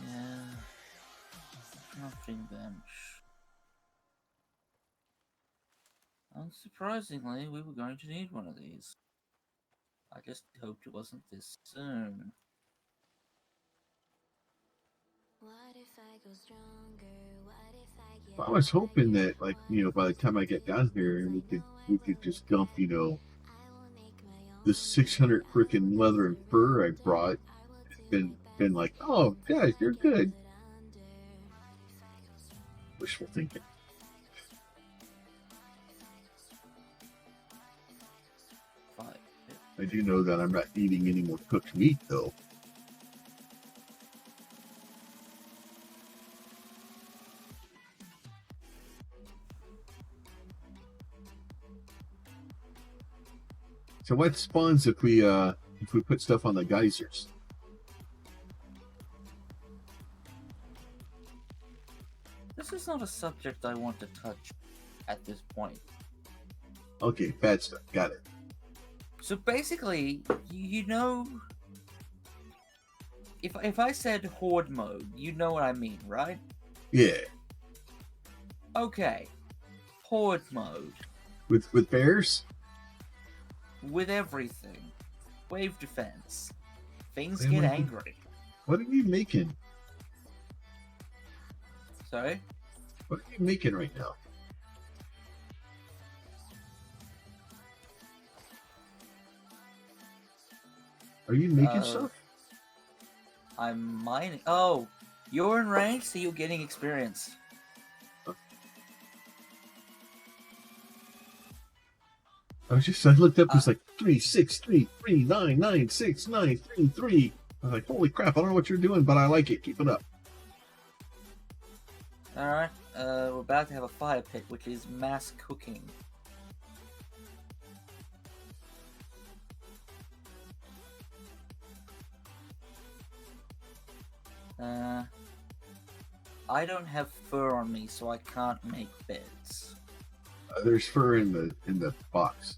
Yeah. Crafting bench. Unsurprisingly, we were going to need one of these. I just hoped it wasn't this soon. I was hoping that, like, by the time I get down here, we could just dump, the 600 freaking leather and fur I brought. Been like, oh, guys, you're good. Wishful thinking. I do know that I'm not eating any more cooked meat, though. So what spawns if we put stuff on the geysers? This is not a subject I want to touch at this point. Okay, bad stuff. Got it. So basically, if I said horde mode, you know what I mean, right? Yeah. Okay. Horde mode. With bears? With everything. Wave defense. Things Man, get like, angry. What are you making? Sorry? What are you making right now? Are you making stuff? I'm mining. Oh, you're in range, so you're getting experience. I looked up, it's like 363399693. I was like, holy crap, I don't know what you're doing, but I like it. Keep it up. Alright, we're about to have a fire pit, which is mass cooking. I don't have fur on me, so I can't make beds. There's fur in the box.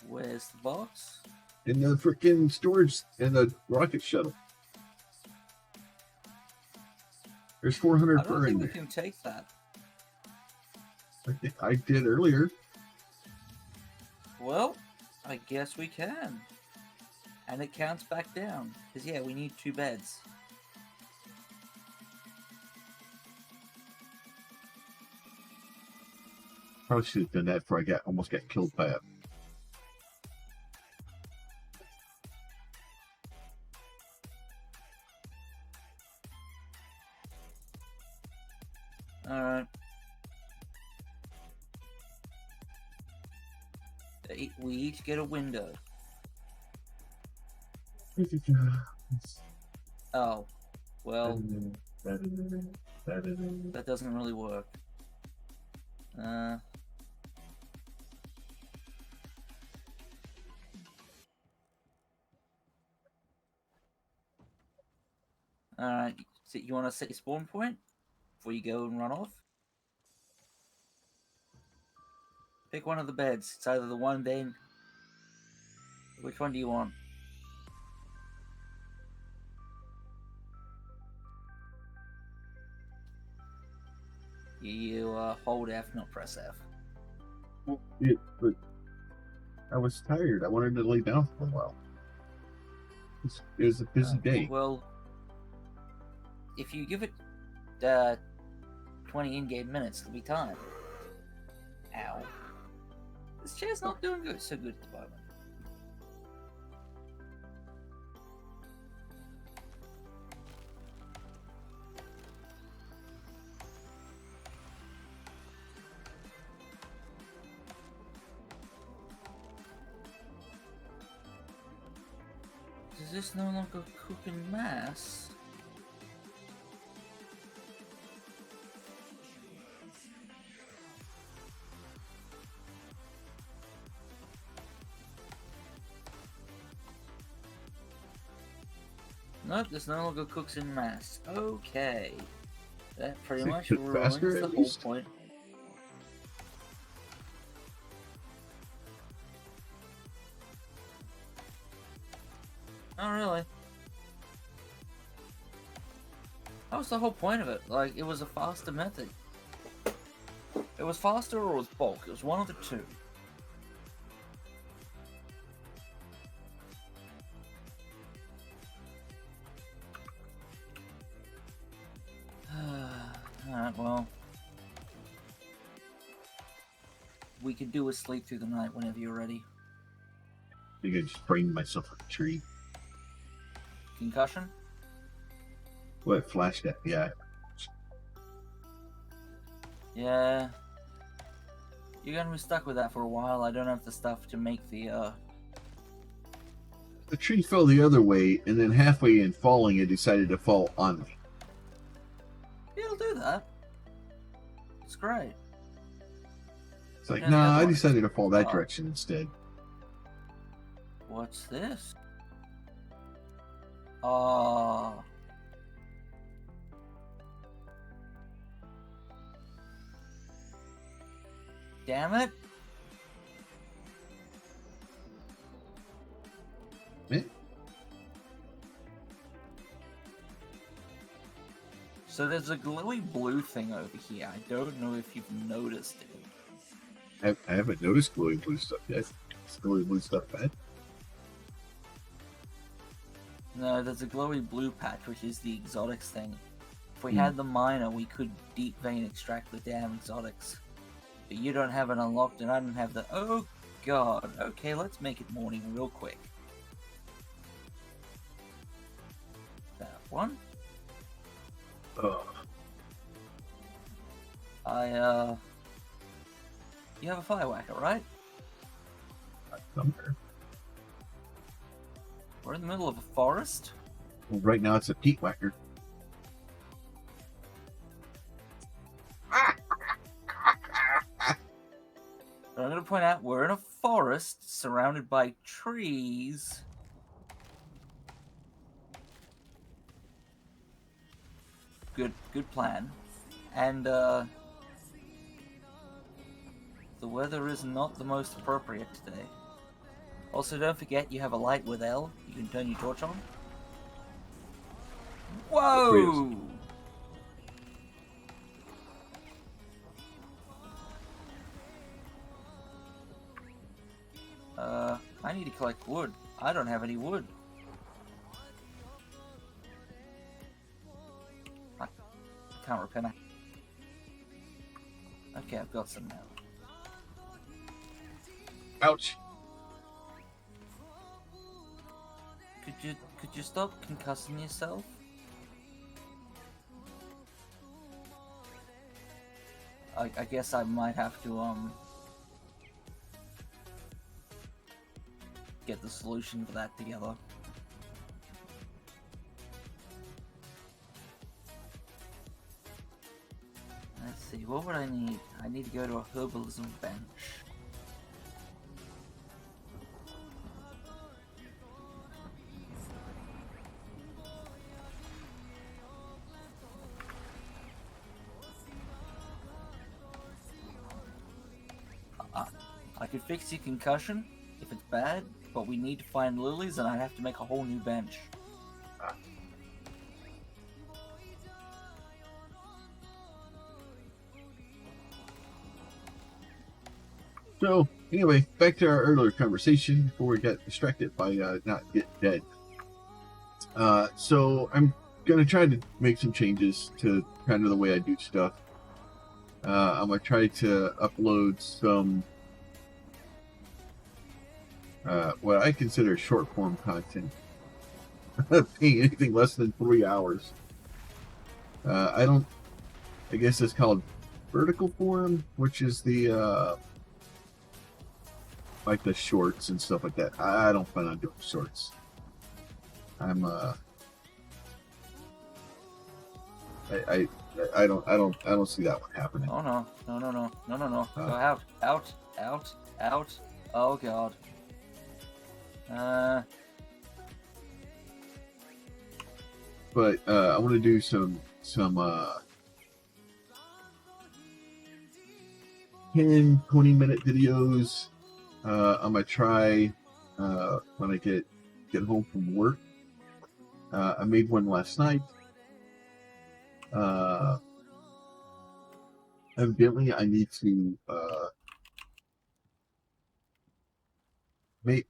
Where's the box? In the freaking storage in the rocket shuttle. There's 400 fur in there. I don't think we can take that. I did earlier. Well, I guess we can. And it counts back down. Because, yeah, we need 2 beds. Probably should have done that before I almost got killed by it. Alright. We each get a window. Oh. Well. That doesn't really work. Alright, so you want to set your spawn point before you go and run off? Pick one of the beds. It's either the one then. Which one do you want? You hold F, not press F. Well, but I was tired. I wanted to lay down for a while. It was a busy day. Well, if you give it 20 in-game minutes, it'll be time. Ow. This chair's not doing so good at the moment. Does this no longer cook in mass? Nope, this no longer cooks in mass. Okay. That pretty much ruins the whole point. Not really. That was the whole point of it. Like, it was a faster method. It was faster or it was bulk. It was one of the two. Alright, well. We could do a sleep through the night whenever you're ready. I think I just framed myself on a tree. Concussion? What flashed at? Yeah. Yeah. You're gonna be stuck with that for a while. I don't have the stuff to make the, The tree fell the other way, and then halfway in falling, it decided to fall on me. It'll do that. It's great. It's like, Yeah, the nah, other I one. decided to fall that Oh. direction instead. What's this? Oh. Damn it. Eh? So there's a glowy blue thing over here. I don't know if you've noticed it. I haven't noticed glowing blue stuff yet. Is glowing blue stuff bad? No, there's a glowy blue patch, which is the exotics thing. If we had the miner, we could deep vein extract the damn exotics. But you don't have it unlocked, and I don't have the... Oh, God. Okay, let's make it morning real quick. That one. You have a firewhacker, right? Somewhere. We're in the middle of a forest. Well, right now it's a peat whacker. But I'm going to point out we're in a forest surrounded by trees. Good plan. And the weather is not the most appropriate today. Also, don't forget you have a light with L. You can turn your torch on. Whoa! I need to collect wood. I don't have any wood. I can't repair my... Okay, I've got some now. Ouch! Could you stop concussing yourself? I guess I might have to get the solution for that together. Let's see, what would I need? I need to go to a herbalism bench. I could fix your concussion if it's bad, but we need to find lilies and I'd have to make a whole new bench. So, anyway, back to our earlier conversation before we got distracted by not getting dead. So, I'm going to try to make some changes to kind of the way I do stuff. I'm going to try to upload some what I consider short form content. Being anything less than 3 hours. I guess it's called vertical form, which is the like the shorts and stuff like that. I don't plan on doing shorts. I don't see that one happening. Oh no. Go out. Oh god. But I want to do some 10-20 minute videos. I'm gonna try when I get home from work. I made one last night. Evidently, I need to make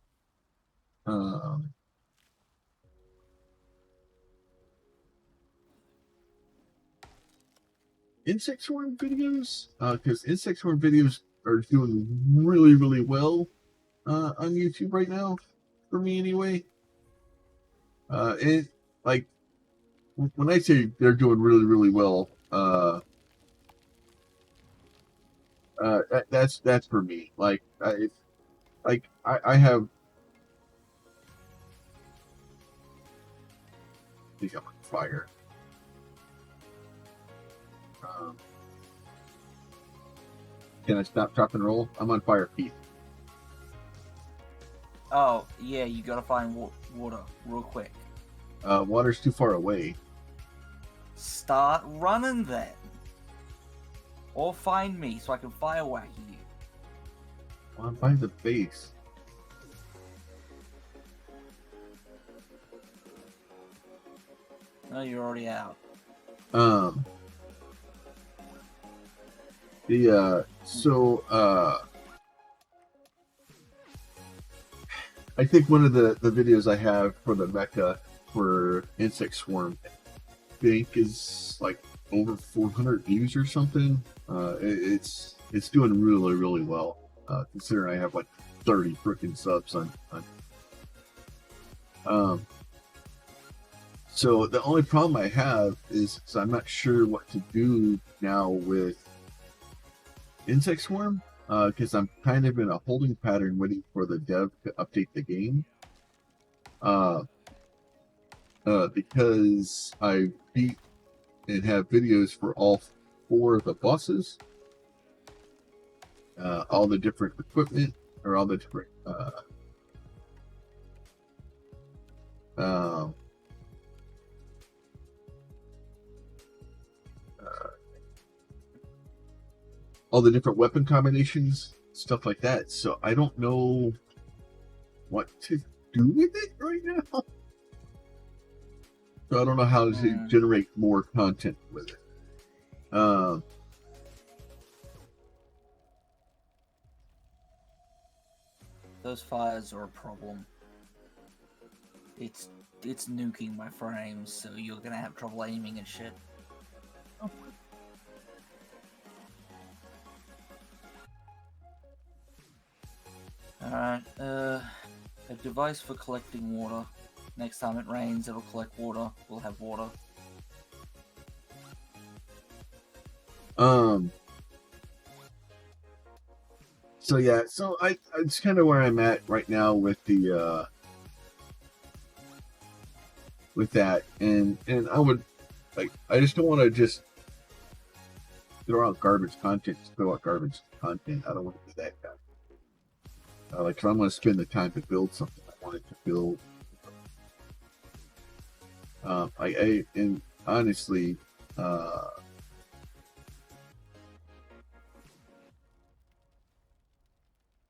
insect swarm videos, because insect swarm videos are doing really, really well on YouTube right now, for me anyway. It like when I say they're doing really, really well, that's for me. I have. I think I'm on fire. Um, can I stop, drop, and roll? I'm on fire, Pete. Oh, yeah, you gotta find water real quick. Water's too far away. Start running then. Or find me so I can fire whack you. Well, I'm by the base. No, you're already out. Um. I think one of the videos I have for the mecha for insect swarm, I think is like over 400 views or something. It's doing really, really well. Considering I have like 30 freaking subs on. Um, so the only problem I have is I'm not sure what to do now with insect swarm, because I'm kind of in a holding pattern waiting for the dev to update the game. Because I beat and have videos for all 4 of the bosses, all the different equipment, or all the different um, all the different weapon combinations, stuff like that. So I don't know what to do with it right now. So I don't know how to generate more content with it. Those fires are a problem. It's nuking my frames, so you're gonna have trouble aiming and shit. Alright, a device for collecting water. Next time it rains, it'll collect water. We'll have water. So yeah, so it's kind of where I'm at right now with the with that, and I would like, I just don't want to just throw out garbage content. Just throw out garbage content. I don't want to be that guy. Like if I'm going to spend the time to build something, I want it to build. And honestly,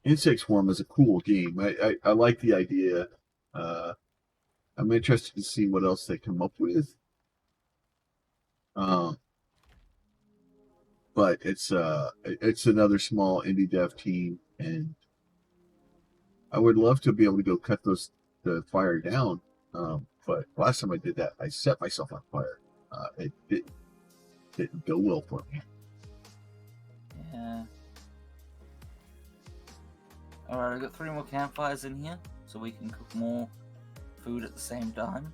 Insect Swarm is a cool game. I like the idea. I'm interested to see what else they come up with. But it's another small indie dev team, and I would love to be able to go cut the fire down. But last time I did that, I set myself on fire. It didn't go well for me. Yeah. Alright, I've got 3 more campfires in here, so we can cook more food at the same time.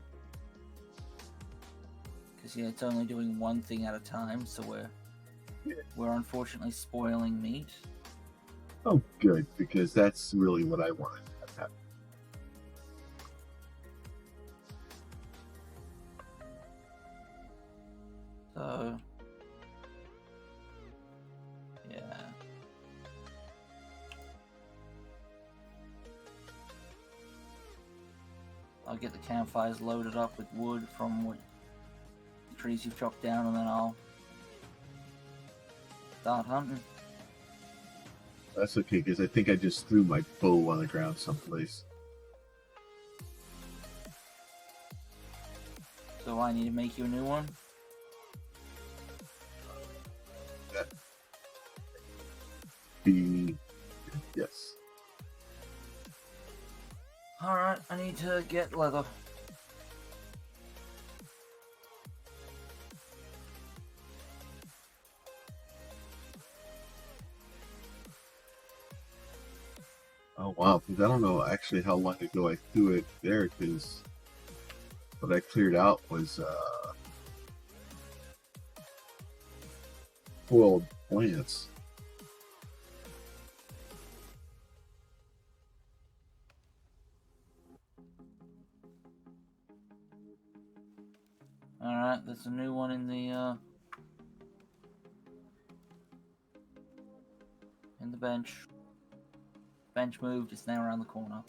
Because yeah, it's only doing one thing at a time, so we're unfortunately spoiling meat. Oh, good, because that's really what I wanted to happen. So yeah. I'll get the campfires loaded up with wood from what trees you've chopped down, and then I'll start hunting. That's okay, because I think I just threw my bow on the ground someplace. So I need to make you a new one? Yes. Alright, I need to get leather. because I don't know actually how long ago I threw it there, because what I cleared out was spoiled plants. Alright, there's a new one in the bench. Bench moved, it's now around the corner.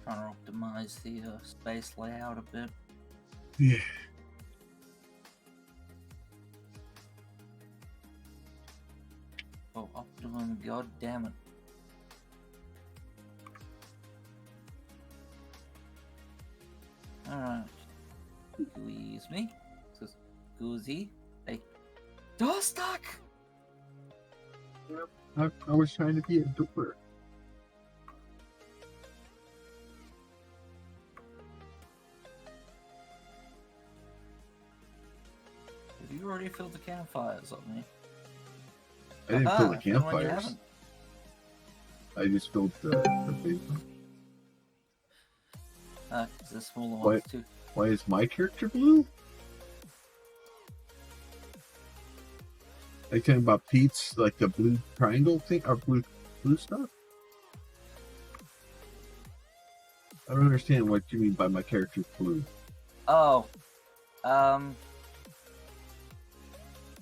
Trying to optimize the space layout a bit. Yeah. Oh, optimum, god damn it. Alright. Squeeze me. Goozy. Hey. Door stuck! I was trying to be a doer. Have you already filled the campfires on me? I didn't fill the Then when you campfires. haven't. I just filled the basement. It's the smaller ones too. Why is my character blue? Are you talking about Pete's, like the blue triangle thing, or blue stuff? I don't understand what you mean by my character's blue. Oh.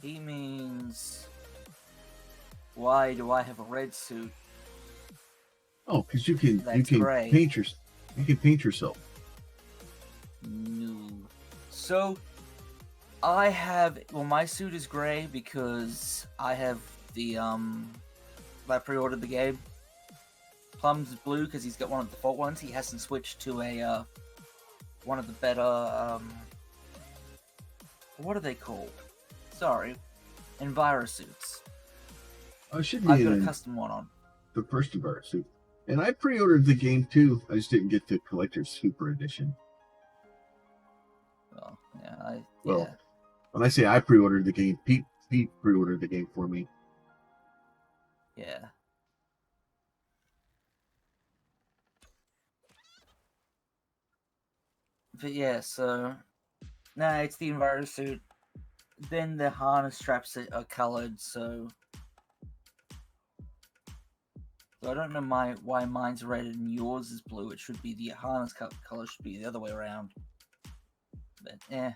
He means, why do I have a red suit? Oh, because you can Gray. paint yourself. No. So, I have, well, my suit is gray because I have the, I pre-ordered the game. Plum's blue because he's got one of the default ones. He hasn't switched to a, one of the better, what are they called? Sorry. Enviro suits. I should be I've got a custom one on. The first Enviro suit. And I pre-ordered the game too. I just didn't get the collector's super edition. Well, yeah, Well, when I say I pre-ordered the game, Pete pre-ordered the game for me. Yeah. But yeah, so nah, it's the Enviro suit. Then the harness straps are colored, so I don't know why mine's red and yours is blue. It should be the harness color should be the other way around. But eh.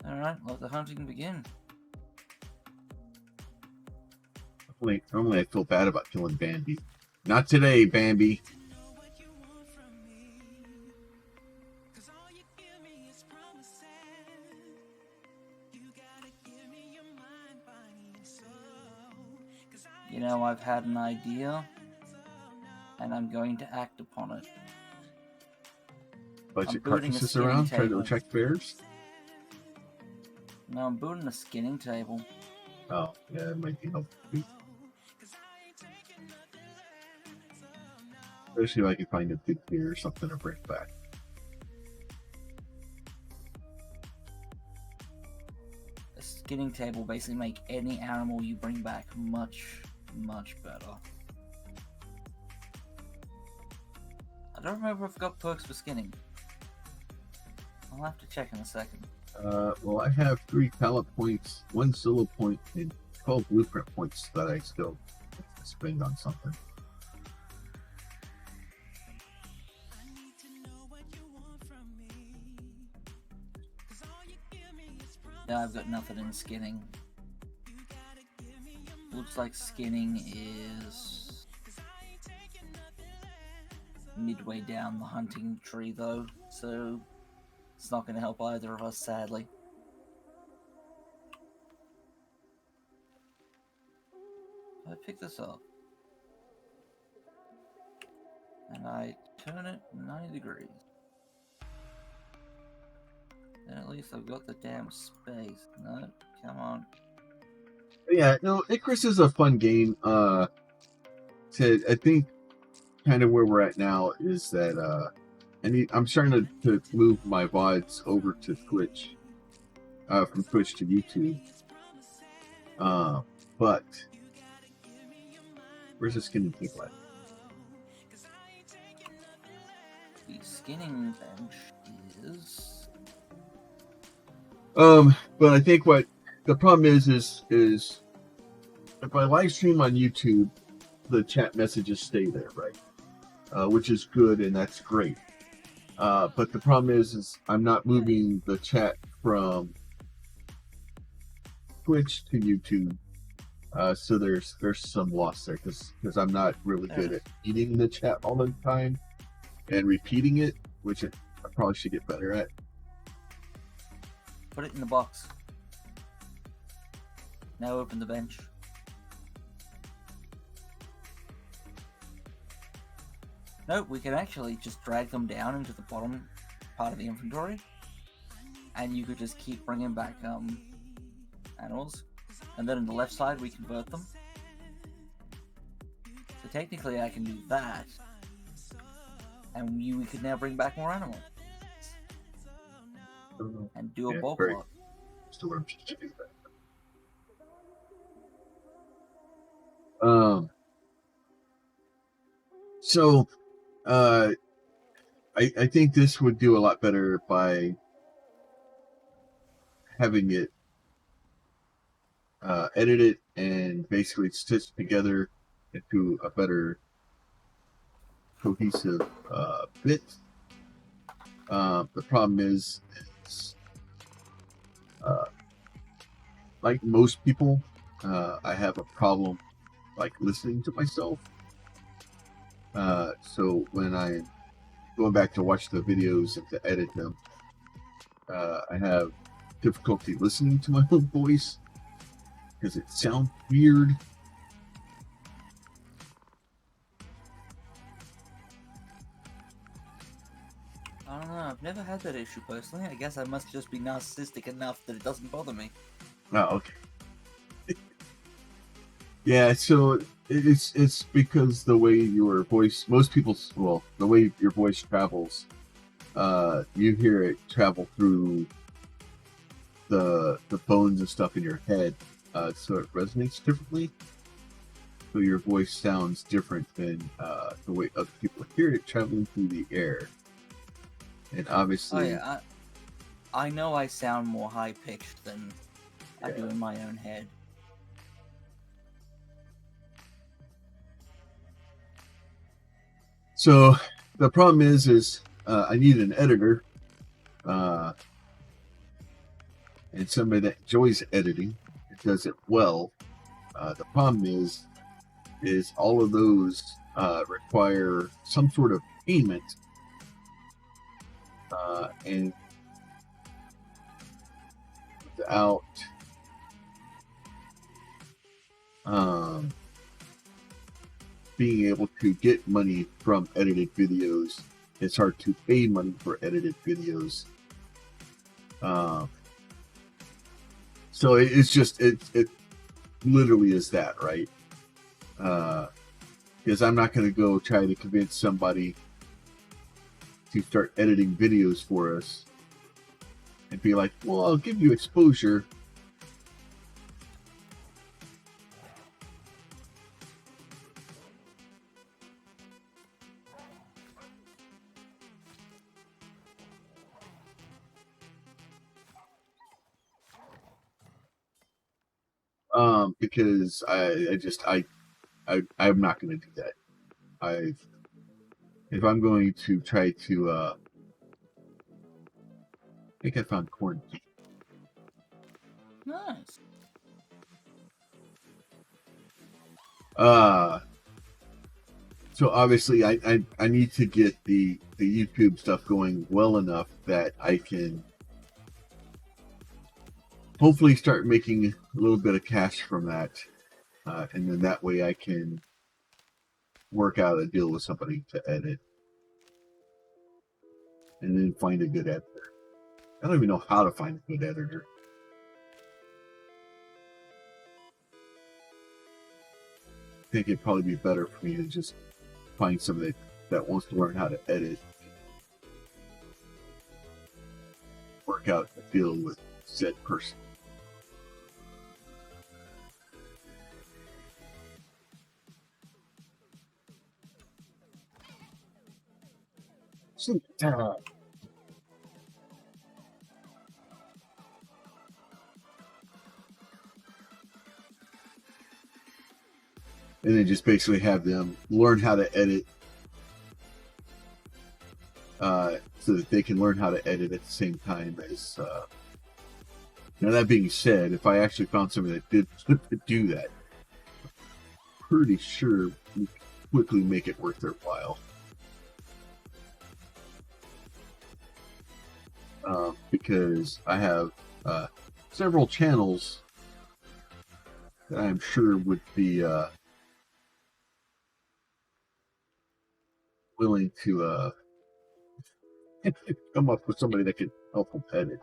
Alright, let the hunting begin. Normally I feel bad about killing Bambi. Not today, Bambi. You know, I've had an idea, and I'm going to act upon it. Bunch carcasses around, trying to attract bears? No, I'm building a skinning table. Oh, yeah, it might be helpful. Especially if I can find a big bear or something to bring back. A skinning table basically make any animal you bring back much, much better. I don't remember if I've got perks for skinning. I'll have to check in a second. Well, I have 3 palette points, 1 solo point, and 12 blueprint points that I still spend on something. Yeah, I've got nothing in skinning. Looks like skinning is midway down the hunting tree though, so it's not going to help either of us, sadly. I pick this up and I turn it 90 degrees. Then at least I've got the damn space. No, come on. Yeah, no, Icarus is a fun game. I think kind of where we're at now is that I'm starting to move my VODs over to Twitch, from Twitch to YouTube. But where's the skinning table at? The skinning bench is. But I think what the problem is if I live stream on YouTube, the chat messages stay there, right? Which is good and that's great. But the problem is I'm not moving the chat from Twitch to YouTube. So there's some loss there because I'm not really good at eating the chat all the time and repeating it, which I probably should get better at. Put it in the box. Now open the bench. No, we can actually just drag them down into the bottom part of the inventory, and you could just keep bringing back animals, and then on the left side we convert them. So technically I can do that, and we could now bring back more animals and do a bulk lot. So I think this would do a lot better by having it edited and basically stitched together into a better cohesive bit. The problem is like most people, I have a problem like listening to myself. So when I'm going back to watch the videos and to edit them, I have difficulty listening to my own voice because it sounds weird. I don't know, I've never had that issue personally. I guess I must just be narcissistic enough that it doesn't bother me. Oh, okay. Yeah, so it's because the way your voice, the way your voice travels, you hear it travel through the bones and stuff in your head, so it resonates differently. So your voice sounds different than the way other people hear it traveling through the air. And obviously, oh yeah, I know I sound more high pitched than I do in my own head. So the problem is I need an editor, and somebody that enjoys editing, it does it well. The problem is all of those require some sort of payment, and without being able to get money from edited videos, it's hard to pay money for edited videos. So it's just it literally is that, right? Because I'm not going to go try to convince somebody to start editing videos for us and be like, well, I'll give you exposure. Because I'm not going to do that. If I'm going to try to, I think I found corn. Nice. So obviously I need to get the YouTube stuff going well enough that I can hopefully start making a little bit of cash from that, and then that way I can work out a deal with somebody to edit, and then find a good editor. I don't even know how to find a good editor. I think it'd probably be better for me to just find somebody that wants to learn how to edit, work out the deal with said person. And then just basically have them learn how to edit, so that they can learn how to edit at the same time as. Now that being said, if I actually found somebody that did do that, I'm pretty sure we could quickly make it worth their while. Because I have several channels that I'm sure would be willing to come up with somebody that could help them edit.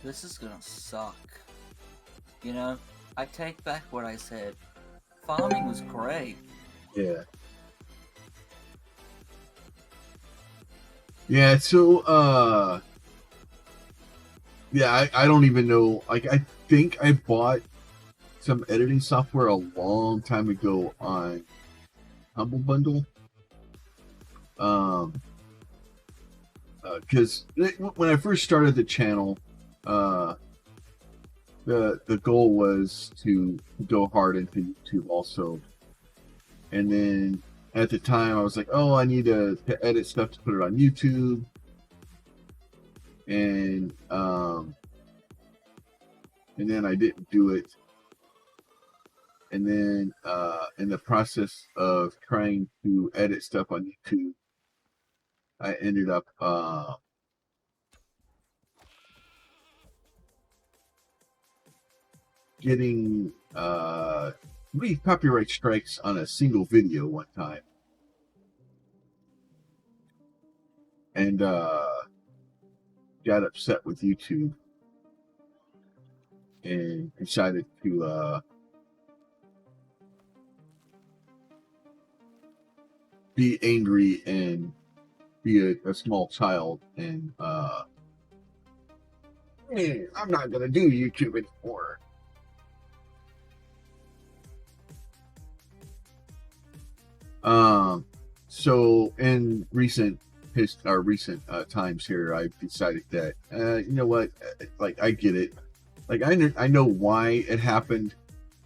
This is gonna suck. You know, I take back what I said. Farming was great. Yeah. Yeah, so yeah, I don't even know. Like, I think I bought some editing software a long time ago on Humble Bundle. Because when I first started the channel, the goal was to go hard into YouTube also. And then at the time I was like, oh, I need to edit stuff to put it on YouTube. And then I didn't do it. And then in the process of trying to edit stuff on YouTube, I ended up getting 3 copyright strikes on a single video one time. And got upset with YouTube and decided to be angry and be a small child and I'm not gonna do YouTube anymore. So in recent times here, I've decided that you know what, like, I get it. Like, I know why it happened.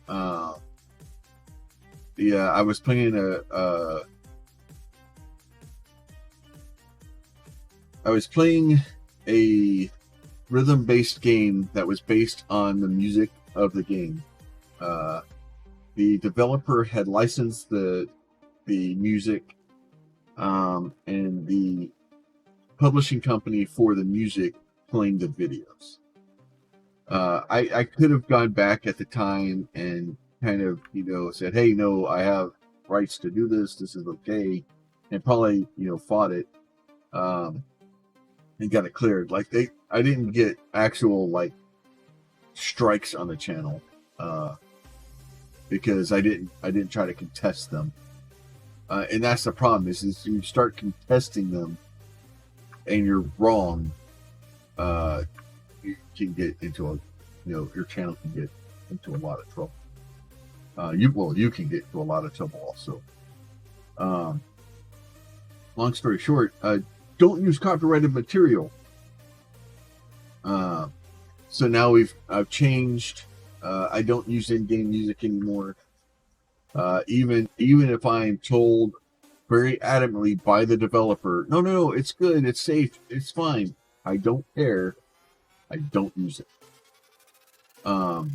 I was playing a rhythm-based game that was based on the music of the game. The developer had licensed the music, and the publishing company for the music playing the videos. I could have gone back at the time and kind of, said, hey, no, I have rights to do this. This is okay. And probably, fought it, and got it cleared. Like, I didn't get actual, like, strikes on the channel, because I didn't try to contest them. And that's the problem is you start contesting them and you're wrong, you can get into your channel can get into a lot of trouble. You can get into a lot of trouble also. Long story short, don't use copyrighted material. So now I've changed. I don't use in-game music anymore. Even if I'm told very adamantly by the developer. No, no, no, it's good, it's safe, it's fine. I don't care. I don't use it. I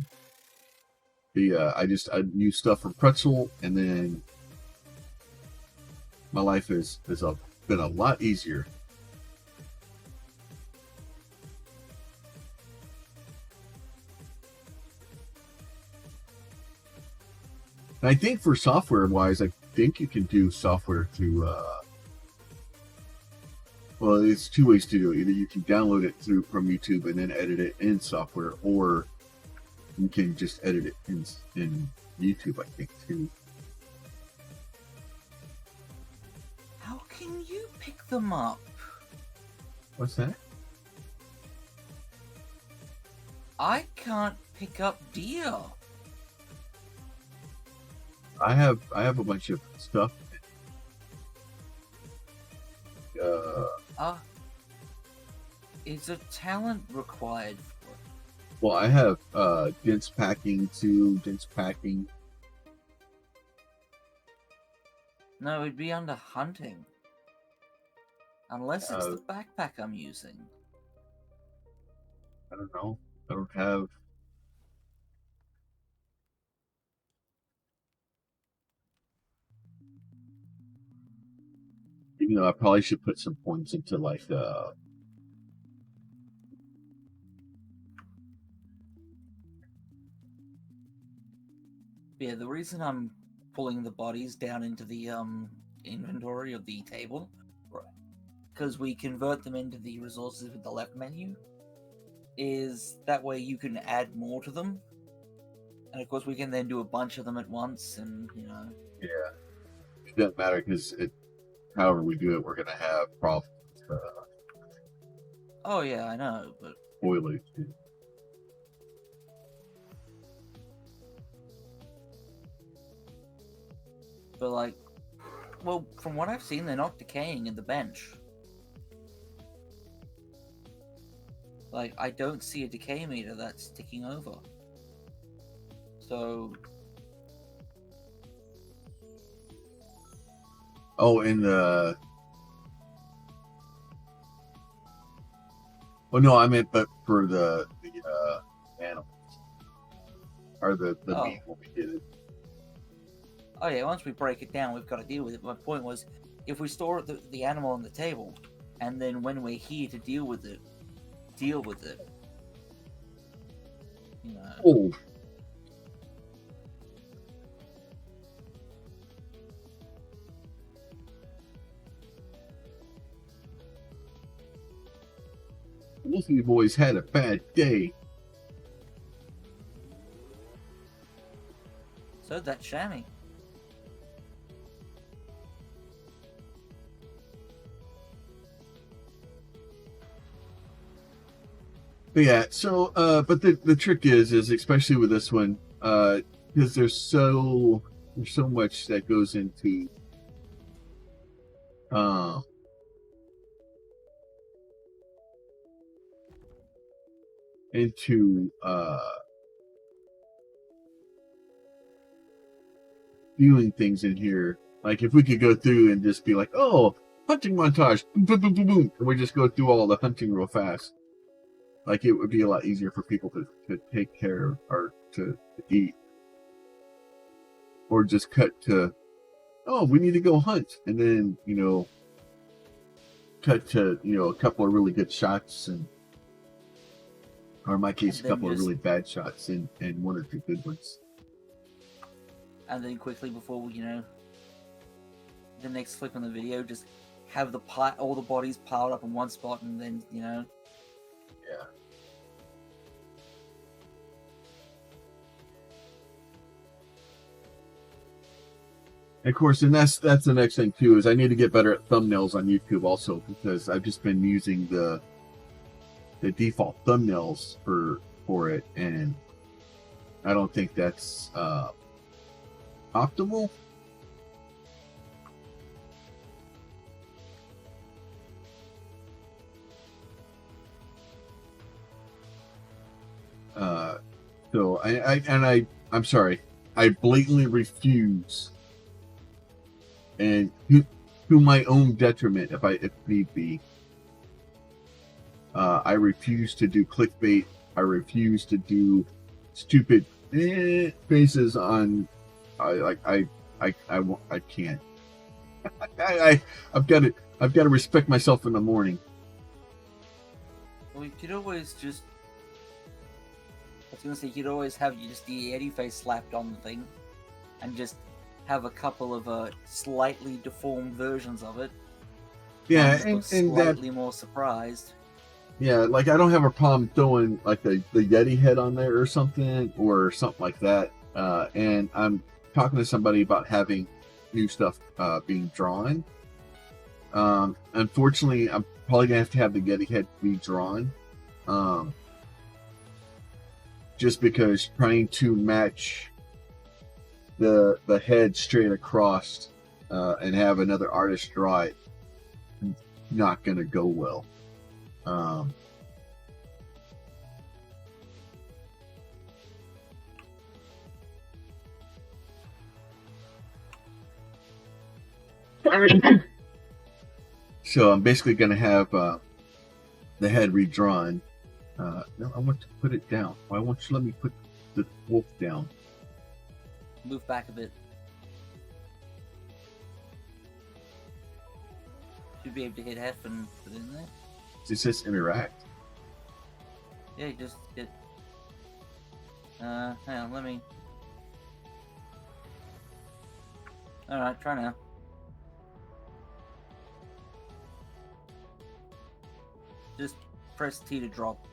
use stuff from Pretzel, and then my life been a lot easier. And I think for software wise, I think you can do software through. Well, there's two ways to do it. Either you can download it from YouTube and then edit it in software, or you can just edit it in YouTube, I think, too. How can you pick them up? What's that? I can't pick up deer. I have a bunch of stuff. Is a talent required for it? Well, I have dense packing too. Dense packing. No, it'd be under hunting. Unless it's the backpack I'm using. I don't know. I don't have. Even though I probably should put some points into like Yeah, the reason I'm pulling the bodies down into the inventory of the table, because we convert them into the resources with the left menu, is that way you can add more to them, and of course we can then do a bunch of them at once, and Yeah, it doesn't matter because however we do it, we're gonna have problems. Oh yeah, I know, but Spoilers. But like, well, from what I've seen, they're not decaying in the bench. Like, I don't see a decay meter that's ticking over. So... Oh, in the... Well, no, I meant, but for the animals. Or the meat when we did it. Oh yeah, once we break it down, we've got to deal with it. My point was, if we store the animal on the table, and then when we're here to deal with it, you know. Oh. Wolfie boys had a bad day. So that's Shammy. But yeah, so but the trick is especially with this one, because there's so much that goes into viewing things in here. Like if we could go through and just be like, oh, hunting montage, boom, boom, boom, boom, boom, and we just go through all the hunting real fast. Like it would be a lot easier for people to take care of or to eat. Or just cut to, oh, we need to go hunt. And then, cut to, a couple of really good shots or in my case, a couple of really bad shots and one or two good ones. And then quickly before, the next clip in the video, just have all the bodies piled up in one spot and then, Yeah. Of course, and that's the next thing too, is I need to get better at thumbnails on YouTube also, because I've just been using the default thumbnails for it, and I don't think that's optimal. So I'm sorry, I blatantly refuse. And to my own detriment if need be. I refuse to do clickbait. I refuse to do stupid faces on. I can't. I've got to respect myself in the morning. Well, you could always just. I was gonna say you could always have just the Yeti face slapped on the thing, and just have a couple of slightly deformed versions of it. Yeah, and slightly more surprised. Yeah, like I don't have a problem throwing like the Yeti head on there or something like that. And I'm talking to somebody about having new stuff being drawn. Unfortunately, I'm probably gonna have the Yeti head redrawn. Just because trying to match the head straight across and have another artist draw it, not gonna go well. So I'm basically going to have the head redrawn. No, I want to put it down. Why won't you let me put the wolf down? Move back a bit. Should be able to hit F and put it in there. It says interact. Yeah, just get. Hang on, let me. Alright, try now. Just press T to drop.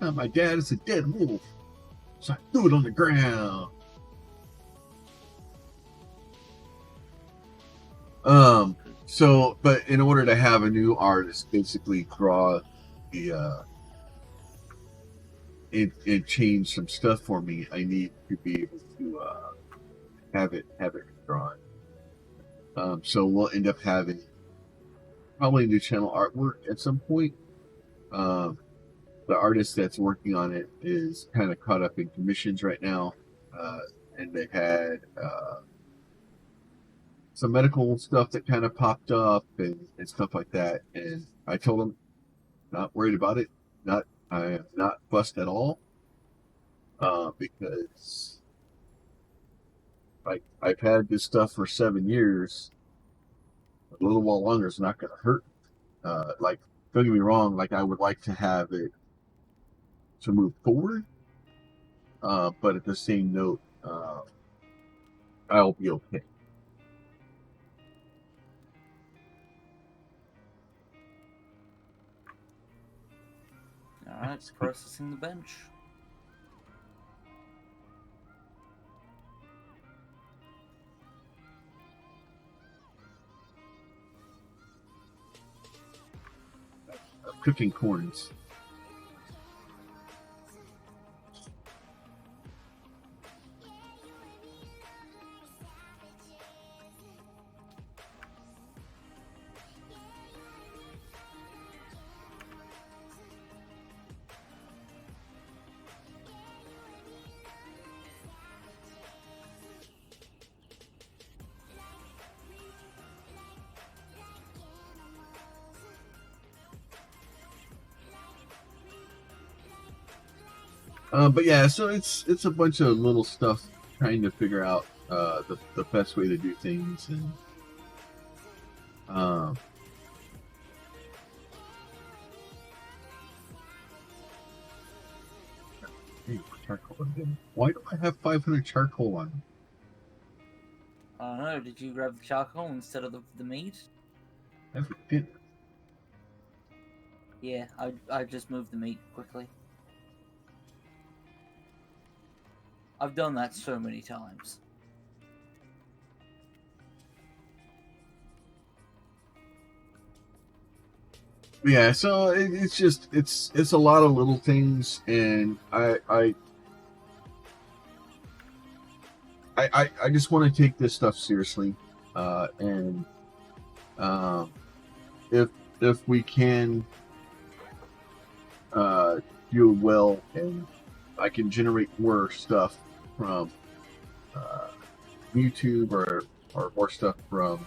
Oh, my dad is a dead wolf, so I threw it on the ground. So, but in order to have a new artist basically draw the and change some stuff for me, I need to be able to have it drawn. So we'll end up having probably new channel artwork at some point. The artist that's working on it is kind of caught up in commissions right now, and they've had some medical stuff that kind of popped up and stuff like that. And I told him, not worried about it. I am not fussed at all, because I've had this stuff for 7 years. A little while longer is not going to hurt. Like, don't get me wrong. Like, I would like to have it to move forward, but at the same note, I'll be okay. Alright, it's processing the bench. Cooking corns. But yeah, so it's a bunch of little stuff trying to figure out the best way to do things, and hey, charcoal again. Why do I have 500 charcoal on me? I don't know, did you grab the charcoal instead of the meat? I forget. Yeah, I just moved the meat quickly. I've done that so many times. Yeah, so it's just it's a lot of little things, and I just want to take this stuff seriously, and if we can do well and I can generate more stuff from YouTube or more stuff from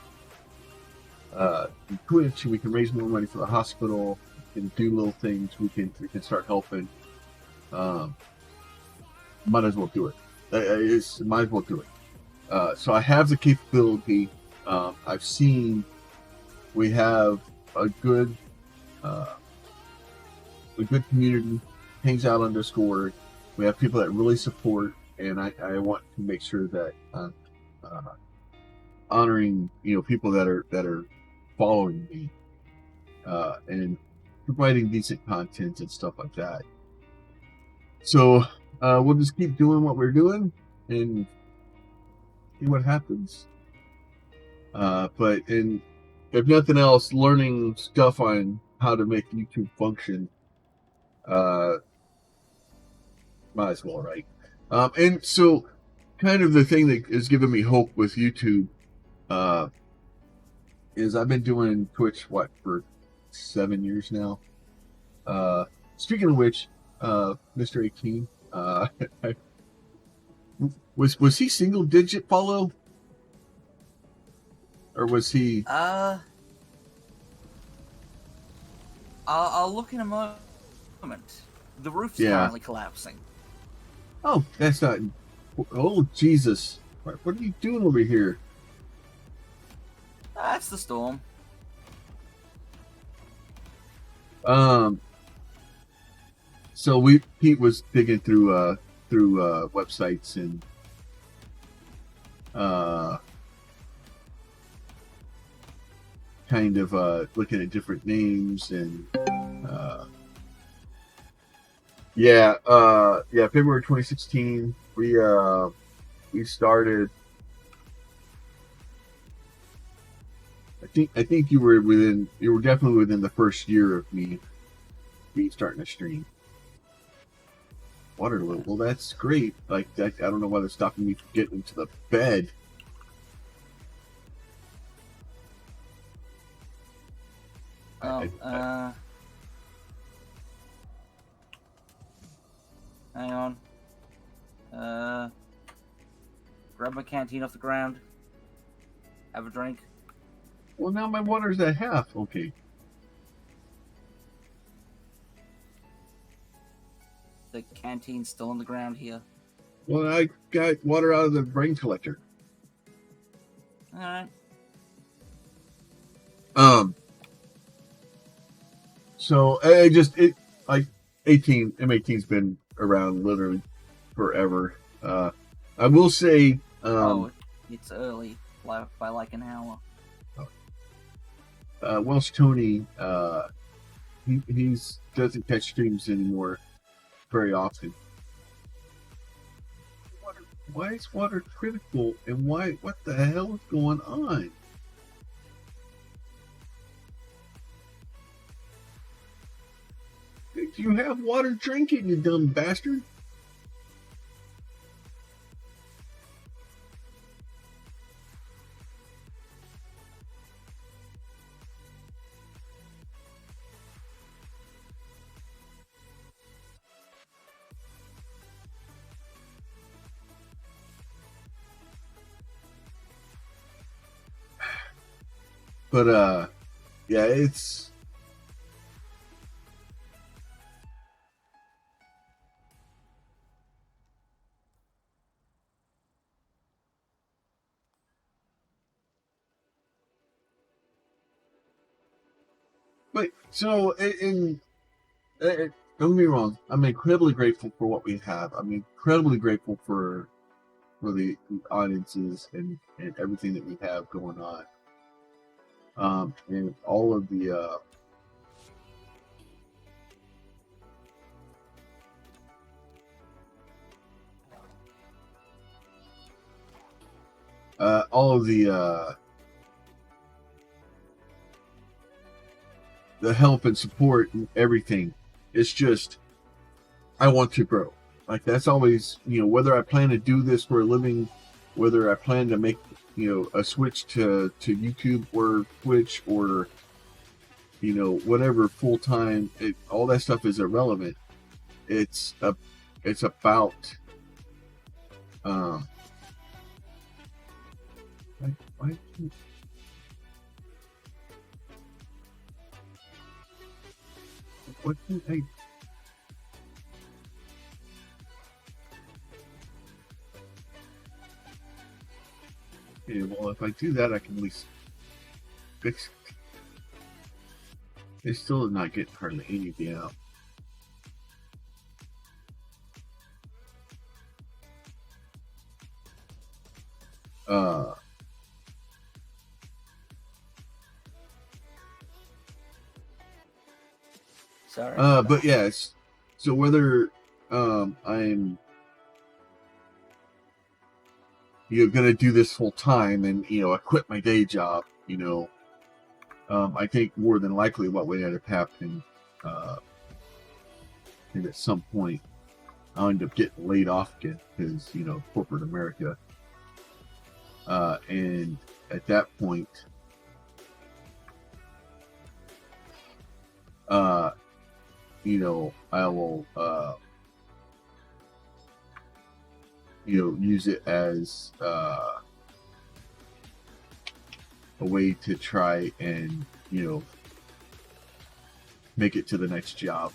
Twitch, and we can raise more money for the hospital. We can do little things. We can start helping. Might as well do it. Might as well do it. So I have the capability. I've seen we have a good community, hangs out on Discord. We have people that really support, and I want to make sure that honoring people that are following me and providing decent content and stuff like that. So we'll just keep doing what we're doing and see what happens. But if nothing else, learning stuff on how to make YouTube function, might as well, right? And so, kind of the thing that is giving me hope with YouTube is I've been doing Twitch for 7 years now. Speaking of which, Mr. 18, was he single digit follow? Or was he? I'll look in a moment. The roof's currently collapsing. Oh, that's not. Oh, Jesus! What are you doing over here? That's the storm. So Pete was digging through websites and kind of looking at different names and February 2016 we started. I think you were definitely within the first year of me starting to stream. Waterloo. Well, that's great. Like that, I don't know why they're stopping me from getting into the bed. Hang on. Grab my canteen off the ground. Have a drink. Well, now my water's at half. Okay. The canteen's still on the ground here. Well, I got water out of the rain collector. All right. So M18's been around literally forever. I will say. It's early by like an hour. Welsh Tony, he's doesn't catch streams anymore very often. Why is water critical, and what the hell is going on? Do you have water drinking, you dumb bastard? But yeah, it's but so don't get me wrong. I'm incredibly grateful for what we have. I'm incredibly grateful for the audiences and everything that we have going on. And all of the help and support and everything. It's just I want to grow. Like that's always, whether I plan to do this for a living, whether I plan to make a switch to YouTube or Twitch or whatever full time, all that stuff is irrelevant. It's it's about um. Why what did I? Okay, well, if I do that, I can at least fix. They still did not get hardly anything out. Uh, Sorry. but yes. So whether I'm gonna do this full time and I quit my day job, I think more than likely what would end up happening, and at some point I'll end up getting laid off again because corporate America, and at that point, I will use it as a way to try and make it to the next job.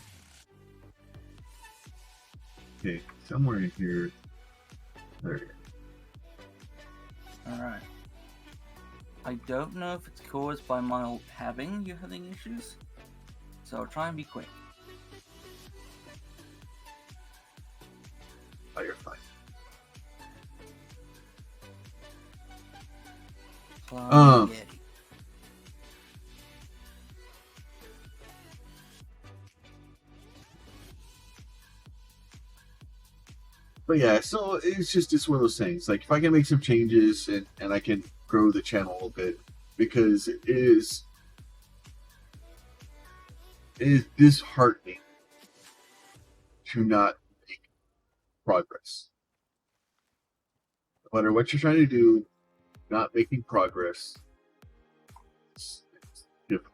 Okay, somewhere in here. There you go. Alright. I don't know if it's caused by my alt tabbing you're having issues, so I'll try and be quick. Oh, you're fine. But yeah, so it's one of those things. Like if I can make some changes and I can grow the channel a little bit, because it is disheartening to not make progress. No matter what you're trying to do, not making progress. It's difficult.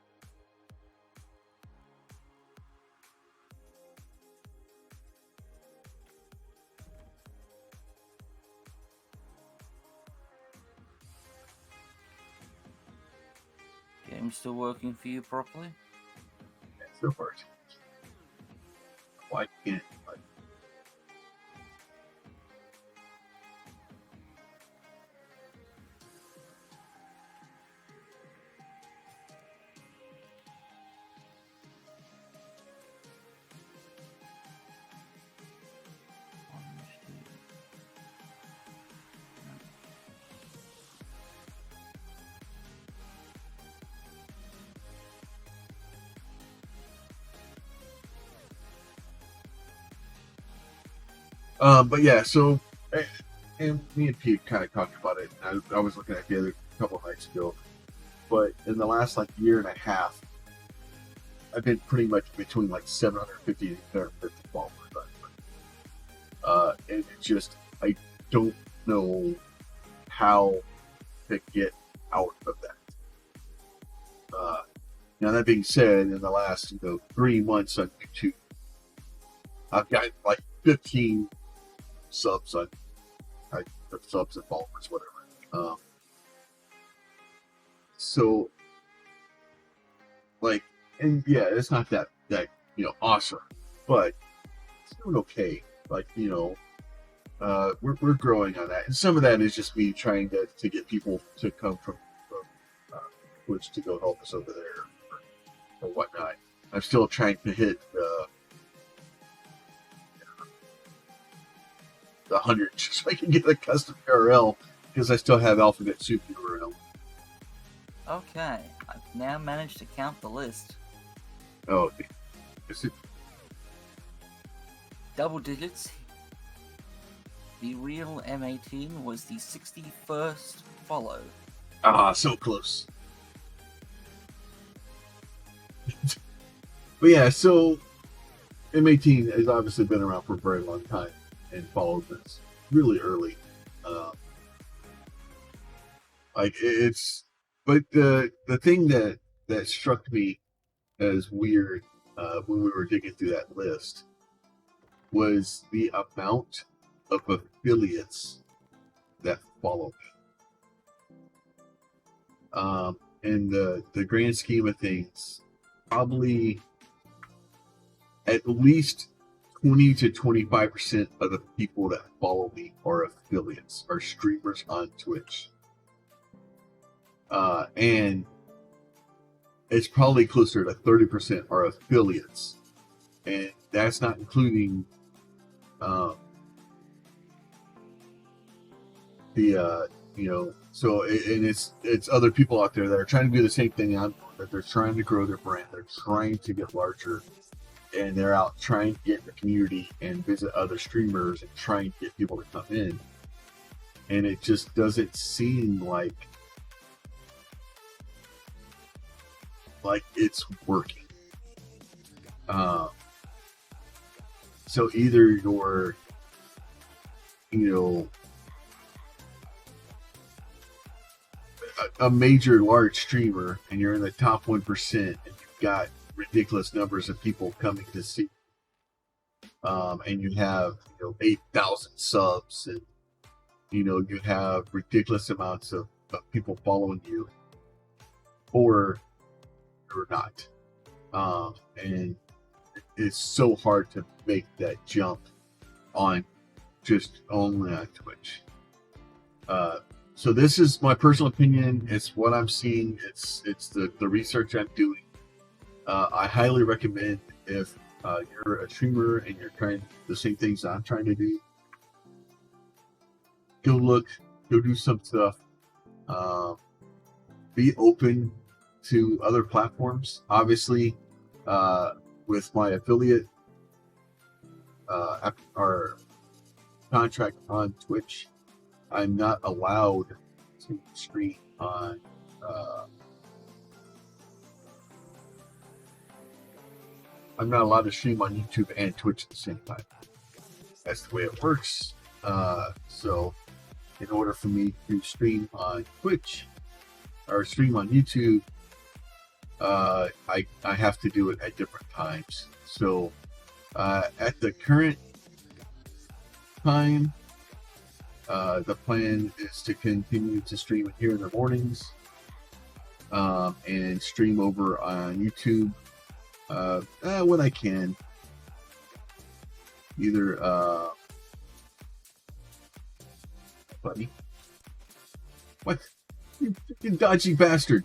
Game still working for you properly? Yeah, so far. Why can't I? But yeah, so and me and Pete kind of talked about it. I was looking at the other couple of nights ago, but in the last year and a half, I've been pretty much between 750 and 750 followers. And it's just I don't know how to get out of that. Now that being said, in the last 3 months on YouTube, I've got 15 subs on subs and followers, whatever. So and yeah, it's not that awesome, but it's doing okay. We're growing on that, and some of that is just me trying to get people to come from Twitch to go help us over there or whatnot. I'm still trying to hit the 100 so I can get a custom URL because I still have Alphabet Soup URL. Okay, I've now managed to count the list. Oh, is it? Double digits. The real M18 was the 61st follow. Ah, so close. But yeah, so M18 has obviously been around for a very long time and followed this really early. But the thing that struck me as weird when we were digging through that list was the amount of affiliates that followed me. In the grand scheme of things, probably at least 20 to 25% of the people that follow me are affiliates, are streamers on Twitch. And it's probably closer to 30% are affiliates. And that's not including so it's other people out there that are trying to do the same thing that they're trying to grow their brand, they're trying to get larger, and they're out trying to get in the community and visit other streamers and trying to get people to come in, and it just doesn't seem like it's working. So either you're a major large streamer and you're in the top 1% and you've got ridiculous numbers of people coming to see, and you have 8,000 subs, and you have ridiculous amounts of people following you, or you're not, and it's so hard to make that jump on just only on Twitch. So this is my personal opinion. It's what I'm seeing. It's the research I'm doing. I highly recommend, if you're a streamer and you're trying the same things I'm trying to do, go do some stuff. Be open to other platforms. Obviously, with my affiliate our contract on Twitch, I'm not allowed to stream on I'm not allowed to stream on YouTube and Twitch at the same time. That's the way it works. So in order for me to stream on Twitch or stream on YouTube, I have to do it at different times. So at the current time, the plan is to continue to stream here in the mornings, and stream over on YouTube when I can. Either buddy, what, you freaking dodgy bastard!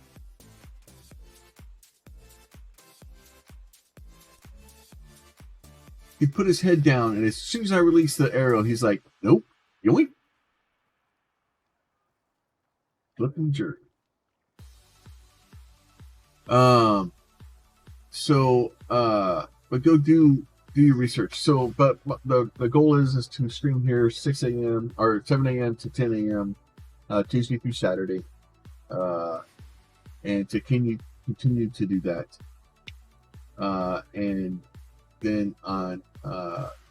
He put his head down, and as soon as I released the arrow, he's like, "Nope, yoink." Flipping jerk. But go do your research. So, but the goal is to stream here 6 a.m. or 7 a.m. to 10 a.m. Tuesday through Saturday, and to continue to do that. And then on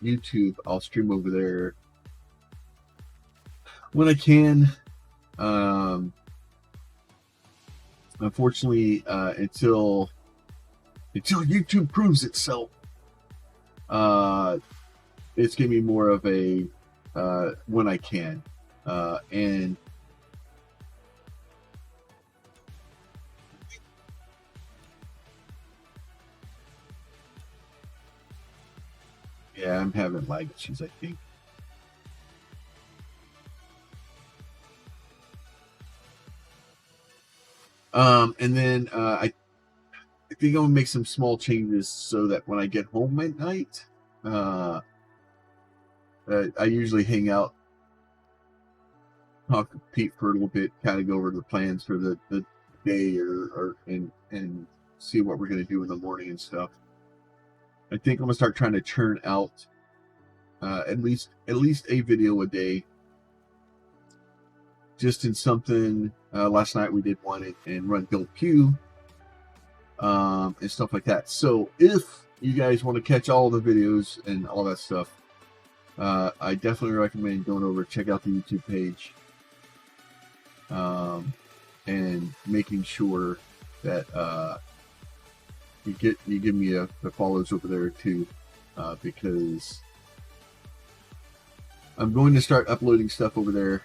YouTube, I'll stream over there when I can. Unfortunately, until YouTube proves itself, it's gonna be more of a when I can, and yeah, I'm having lag issues, I think. And then I think I'm gonna make some small changes so that when I get home at night, I usually hang out, talk to Pete for a little bit, kind of go over the plans for the day, and see what we're gonna do in the morning and stuff. I think I'm gonna start trying to churn out at least a video a day. Just in something. Last night we did one and run Build Q, and stuff like that. So if you guys want to catch all the videos and all that stuff, I definitely recommend going over, check out the YouTube page, and making sure that you give me the follows over there too, because I'm going to start uploading stuff over there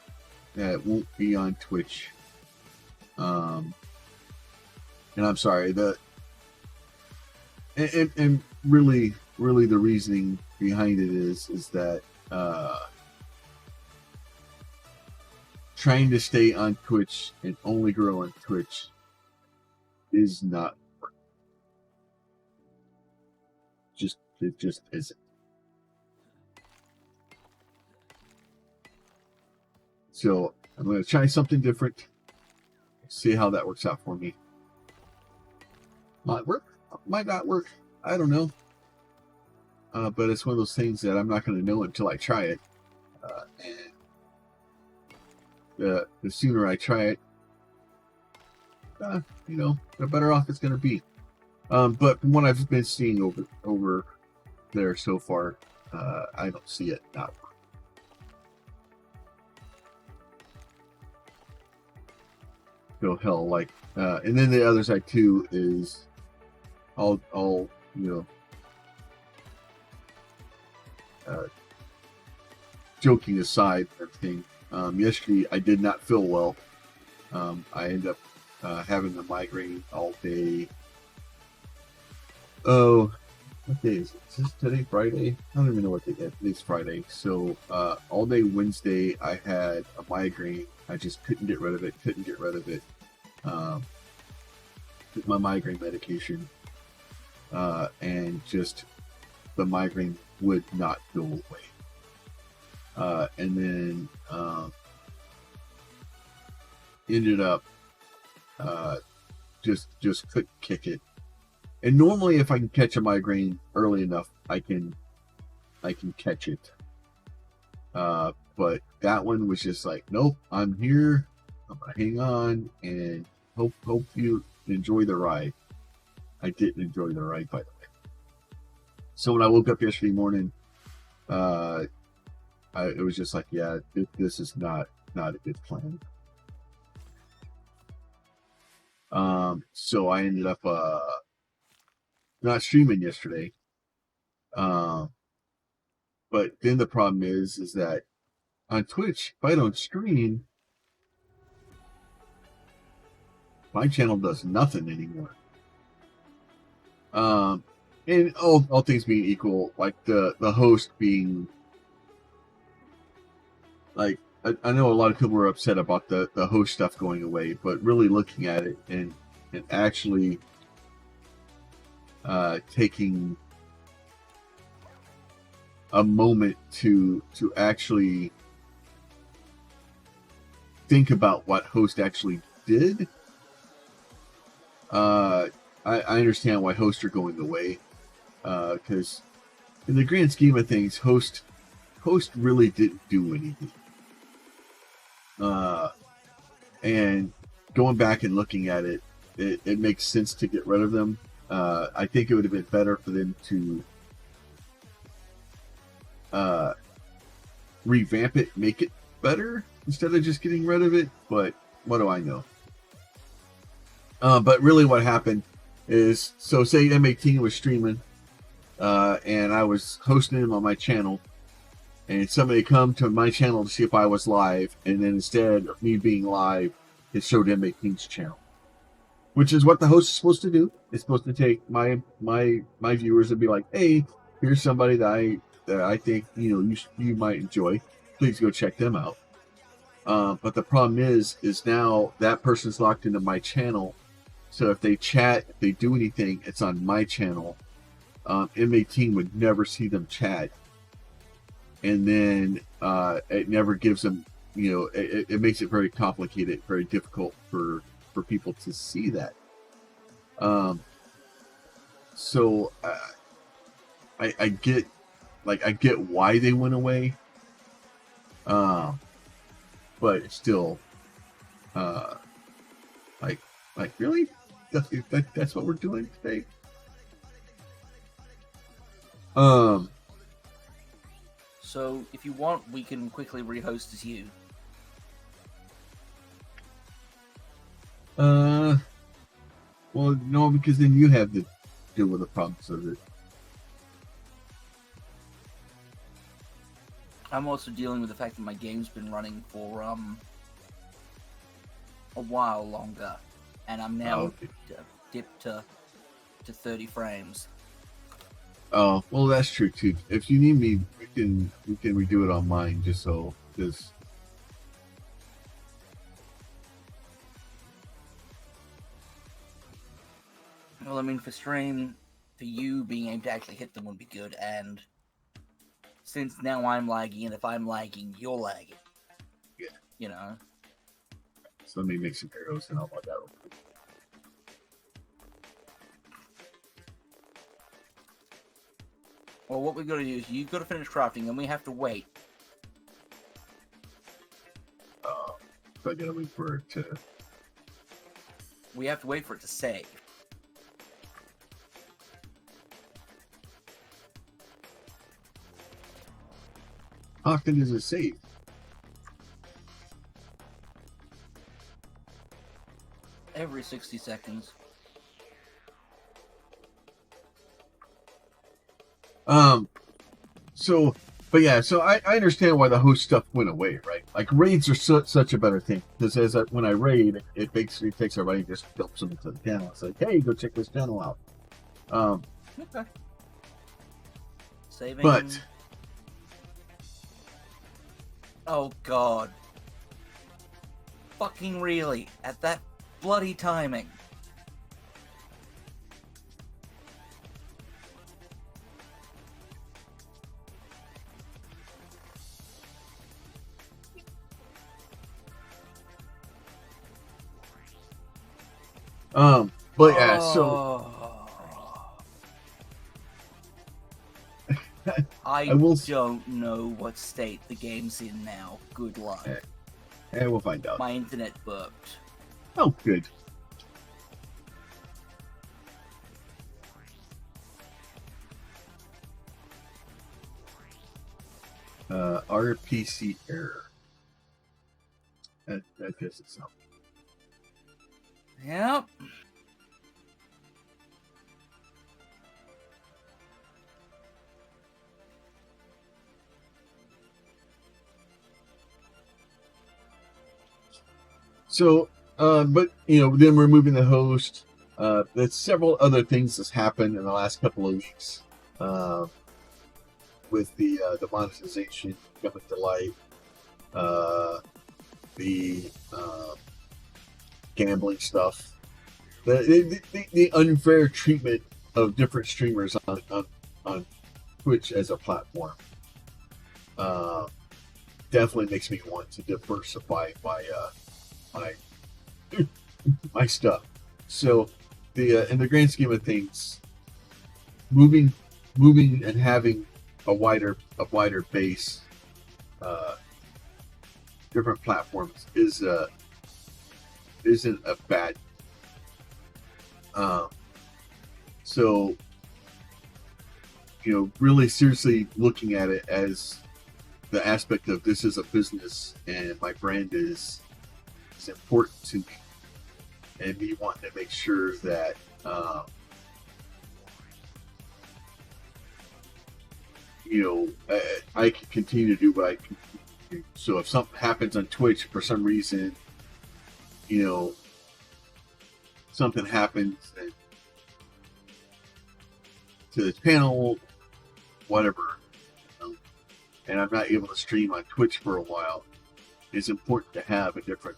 that won't be on Twitch. And I'm sorry, and really the reasoning behind it is that trying to stay on Twitch and only grow on Twitch is not it just isn't. So I'm going to try something different, see how that works out for me. Might work, might not work, I don't know. But it's one of those things that I'm not going to know until I try it. And the sooner I try it, the better off it's going to be. But from what I've been seeing over there so far, I don't see it not working. So hell, like, and then the other side too is, I'll joking aside, everything. Yesterday I did not feel well. I ended up having a migraine all day. Oh, what day is it? Is this today Friday? I don't even know what day it is. It's Friday. So all day Wednesday I had a migraine. I just couldn't get rid of it. Took my migraine medication. And just the migraine would not go away. And then ended up just couldn't kick it. And normally, if I can catch a migraine early enough, I can catch it. But that one was just like, nope, I'm here. I'm gonna hang on and hope you enjoy the ride. I didn't enjoy the ride, by the way. So when I woke up yesterday morning, it was just like, yeah, this is not a good plan. So I ended up not streaming yesterday. But then the problem is that on Twitch, if I don't stream, my channel does nothing anymore. And all things being equal, like the host being like, I know a lot of people were upset about the host stuff going away, but really looking at it and actually taking a moment to actually think about what host actually did. I understand why hosts are going away, because in the grand scheme of things, host really didn't do anything. And going back and looking at it, it makes sense to get rid of them. I think it would have been better for them to revamp it, make it better instead of just getting rid of it. But what do I know? But really what happened is, so say M18 was streaming, and I was hosting him on my channel, and somebody come to my channel to see if I was live, and then instead of me being live, it showed M18's channel, which is what the host is supposed to do. It's supposed to take my viewers and be like, hey, here's somebody that I think you might enjoy. Please go check them out. But the problem is now that person's locked into my channel. So if they chat, if they do anything, it's on my channel. M18 would never see them chat. And then it never gives them, it makes it very complicated, very difficult for people to see that. So I get why they went away. But it's still, like really? That's what we're doing today? So, if you want, we can quickly rehost as you. Well, no, because then you have to deal with the problems of it. I'm also dealing with the fact that my game's been running for a while longer, and I'm now okay. dipped to 30 frames. Oh, well, that's true too. If you need me, we can redo it on mine just so because. Well, I mean, for stream, for you being able to actually hit them would be good, and since now I'm lagging, and if I'm lagging, you're lagging. Yeah. You know? So let me make some arrows and I'll log out. Well, what we've got to do is you've got to finish crafting, and we have to wait. So I gotta wait for it to. We have to wait for it to save. How often does it save? Every 60 seconds. So, but yeah, so I understand why the host stuff went away, right? Like raids are such a better thing because as when I raid, it basically takes everybody and just dumps them into the channel. It's like, hey, go check this channel out. Okay. Saving. But oh god. Fucking really? At that bloody timing. but yeah, so I will. don't know what state the game's in now. Good luck. And we'll find out. My internet burped. Oh, good. RPC error. That pisses itself. Yep. So, but then removing the host. There's several other things that's happened in the last couple of weeks. With the monetization coming to light, the gambling stuff, the unfair treatment of different streamers on Twitch as a platform, definitely makes me want to diversify my my stuff. So, in the grand scheme of things, moving and having a wider base, different platforms isn't a bad. So really seriously looking at it as the aspect of this is a business and my brand is important to me, and me wanting to make sure that I can continue to do what I can do. So if something happens on Twitch for some reason, something happens to the channel, whatever, and I'm not able to stream on Twitch for a while, it's important to have a different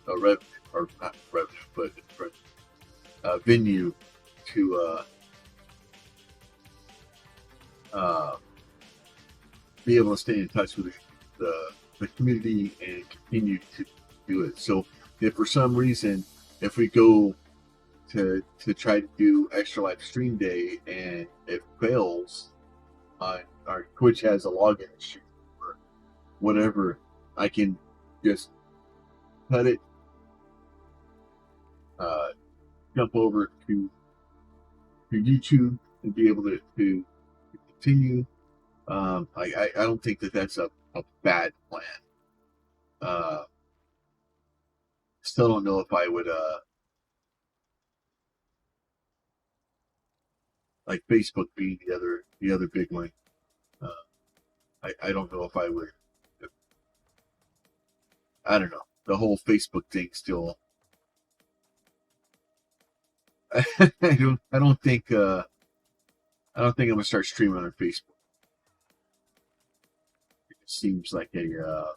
revenue, or not revenue, but a different venue to be able to stay in touch with the community and continue to do it. So if for some reason, if we go to try to do extra live stream day and it fails, our Twitch has a login issue or whatever, I can just cut it, jump over to YouTube and be able to continue. I don't think that's a bad plan. Still don't know if I would like Facebook being the other big one. I don't know if I would. I don't know. The whole Facebook thing still. I don't think. I don't think I'm gonna start streaming on Facebook. It seems like a.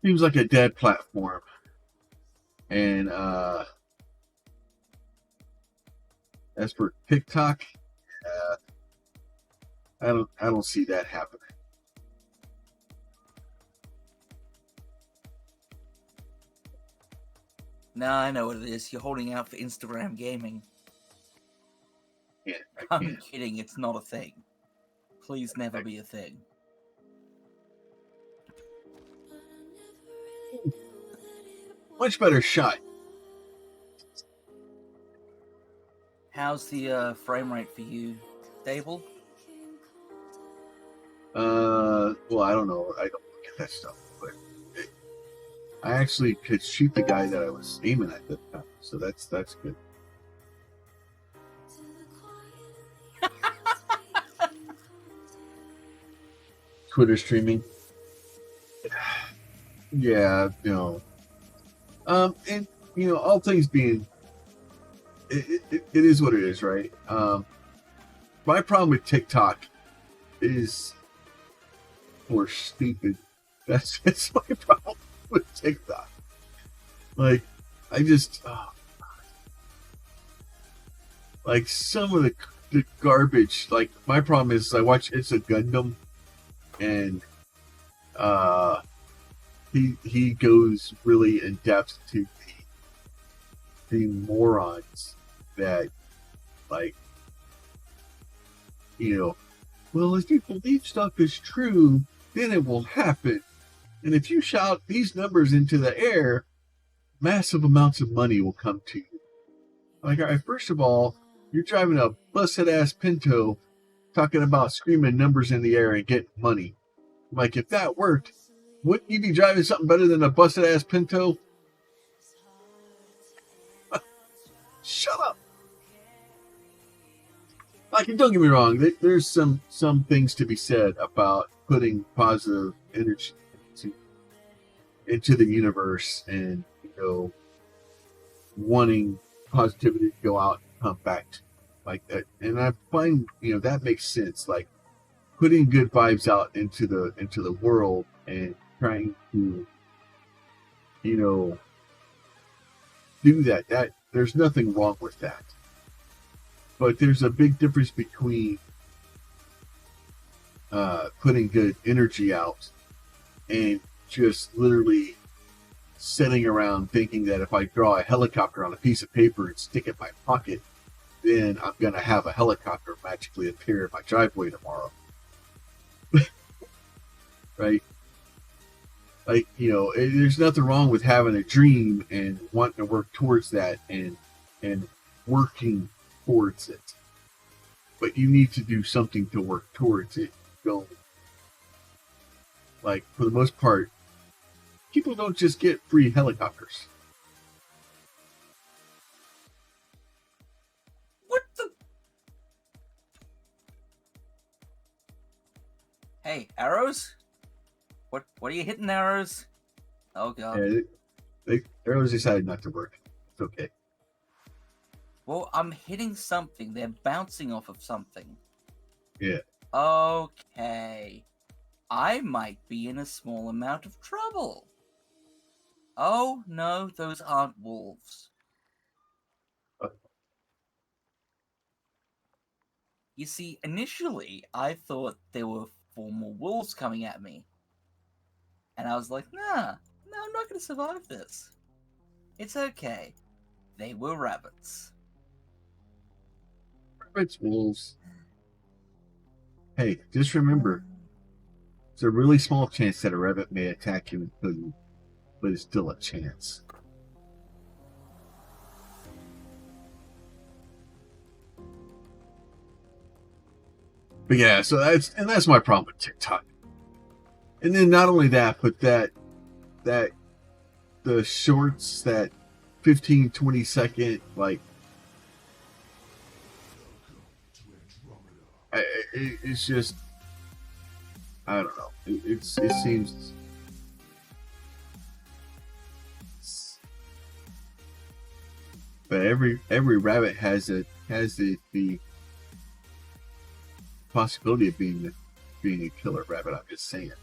Seems like a dead platform, and as for TikTok, I don't see that happening. No, I know what it is. You're holding out for Instagram gaming. I I'm can't. kidding. It's not a thing. Please never be a thing. Much better shot. How's the frame rate for you? Stable? Well, I don't know. I don't look at that stuff, but I actually could shoot the guy that I was aiming at that time, so that's good. Twitter streaming. Yeah, and all things being, it is what it is, right? My problem with TikTok is we're stupid. That's my problem with TikTok. Like, I just like some of the garbage. Like, my problem is I watch It's a Gundam, and he goes really in depth to the morons that, like, well, if you believe stuff is true, then it will happen. And if you shout these numbers into the air, massive amounts of money will come to you. Like, all right, first of all, you're driving a busted ass Pinto talking about screaming numbers in the air and getting money. Like, if that worked, wouldn't you be driving something better than a busted ass Pinto? Shut up. Like, don't get me wrong, there's some things to be said about putting positive energy into the universe, and wanting positivity to go out and come back like that. And I find that makes sense. Like, putting good vibes out into the world and trying to do that there's nothing wrong with that. But there's a big difference between putting good energy out and just literally sitting around thinking that if I draw a helicopter on a piece of paper and stick it in my pocket, then I'm going to have a helicopter magically appear in my driveway tomorrow. Right? Like, there's nothing wrong with having a dream and wanting to work towards that and working towards it. But you need to do something to work towards it. Like, for the most part, people don't just get free helicopters. What the? Hey, arrows? What are you hitting, arrows? Oh, God. Yeah, arrows decided not to work. It's okay. Well, I'm hitting something. They're bouncing off of something. Yeah. Okay. I might be in a small amount of trouble. Oh, no, those aren't wolves. You see, initially, I thought there were 4 more wolves coming at me. And I was like, no, I'm not going to survive this. It's okay. They were rabbits. Rabbits, wolves. Hey, just remember, it's a really small chance that a rabbit may attack you and kill you, but it's still a chance. But yeah, so that's my problem with TikTok. And then not only that, but that the shorts, that 15, 20 second, like, it's just, I don't know. It seems, but every rabbit has the possibility of being a killer rabbit. I'm just saying.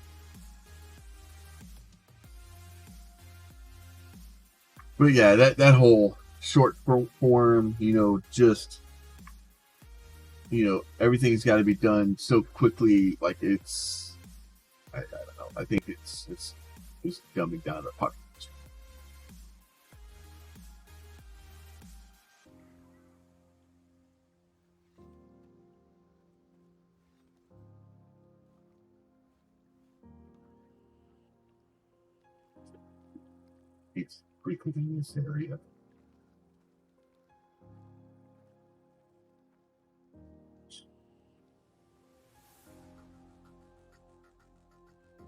But yeah, that whole short form, just everything's got to be done so quickly. Like I don't know. I think it's dumbing down the population. It's frequenting this area.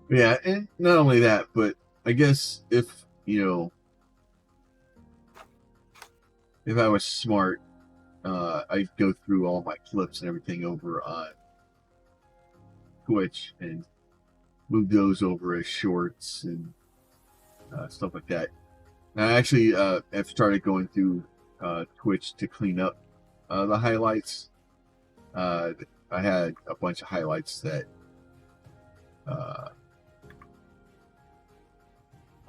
Yeah, and not only that, but I guess if I was smart, I'd go through all my clips and everything over on Twitch and move those over as shorts and stuff like that. I actually have started going through Twitch to clean up the highlights. I had a bunch of highlights that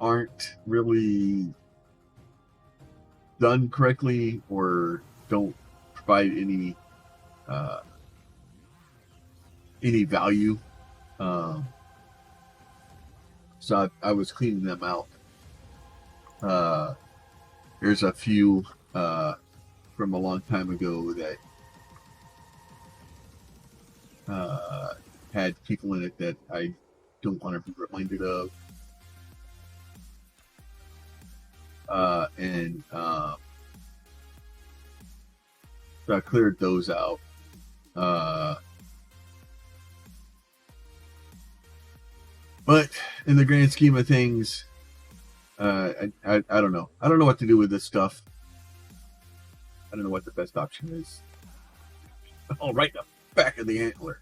aren't really done correctly or don't provide any value. So I was cleaning them out. There's a few from a long time ago that had people in it that I don't want to be reminded of. And so I cleared those out. But in the grand scheme of things, I don't know. I don't know what to do with this stuff. I don't know what the best option is. Oh, right in the back of the antler.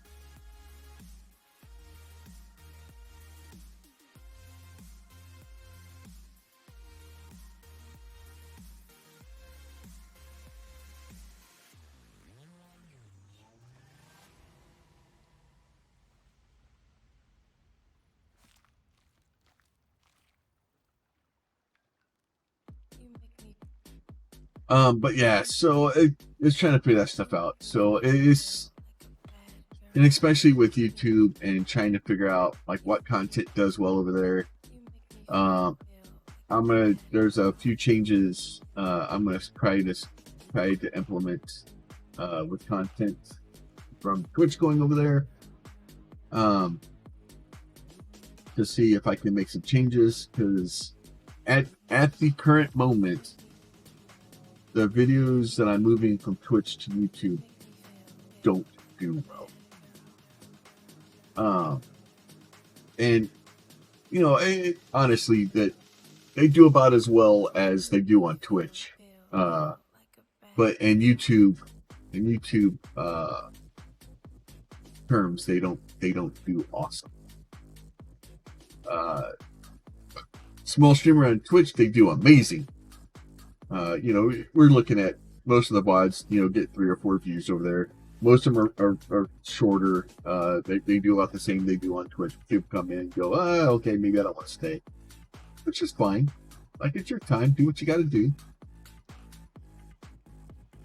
But yeah, so it's trying to figure that stuff out. So it's, and especially with YouTube and trying to figure out like what content does well over there. There's a few changes I'm gonna try to implement with content from Twitch going over there. To see if I can make some changes, because at the current moment, the videos that I'm moving from Twitch to YouTube don't do well. And honestly, that they do about as well as they do on Twitch. But in YouTube terms, they don't do awesome. Small streamer on Twitch, they do amazing. We're looking at most of the VODs, get 3 or 4 views over there. Most of them are shorter. They do about the same they do on Twitch. People come in and go, okay, maybe I don't want to stay. Which is fine. Like, it's your time. Do what you got to do.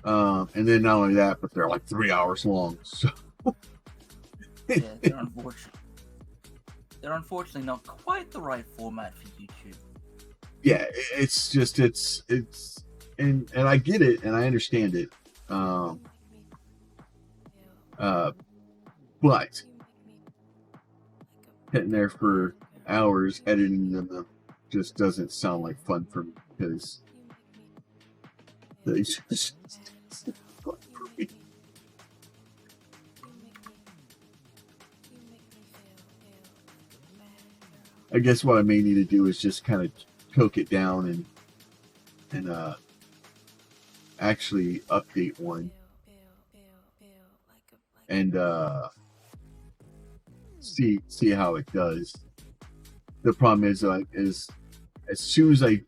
And then not only that, but they're like 3 hours long. So yeah, they're unfortunately not quite the right format for YouTube. Yeah, it's just and I get it and I understand it. But sitting there for hours editing them just doesn't sound like fun for me, because they just fun for me. I guess what I may need to do is just kind of choke it down and actually update one and see how it does. The problem is as soon as I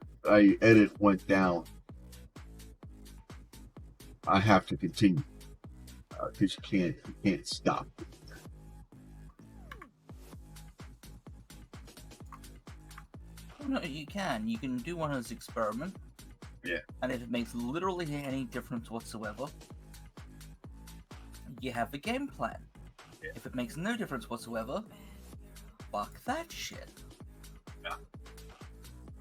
edit went down, I have to continue because you can't stop. No, you can. You can do one as experiment. Yeah. And if it makes literally any difference whatsoever, you have the game plan. Yeah. If it makes no difference whatsoever, fuck that shit. Yeah.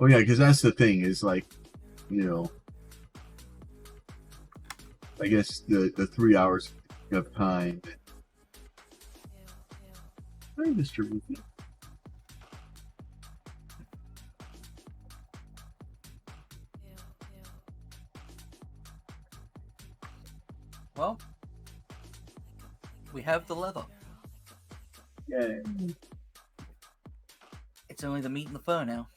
Oh yeah, because that's the thing is like, you know, I guess the 3 hours of time. Hi, Mr. Rufy. Well, we have the leather. Yay. It's only the meat and the fur now.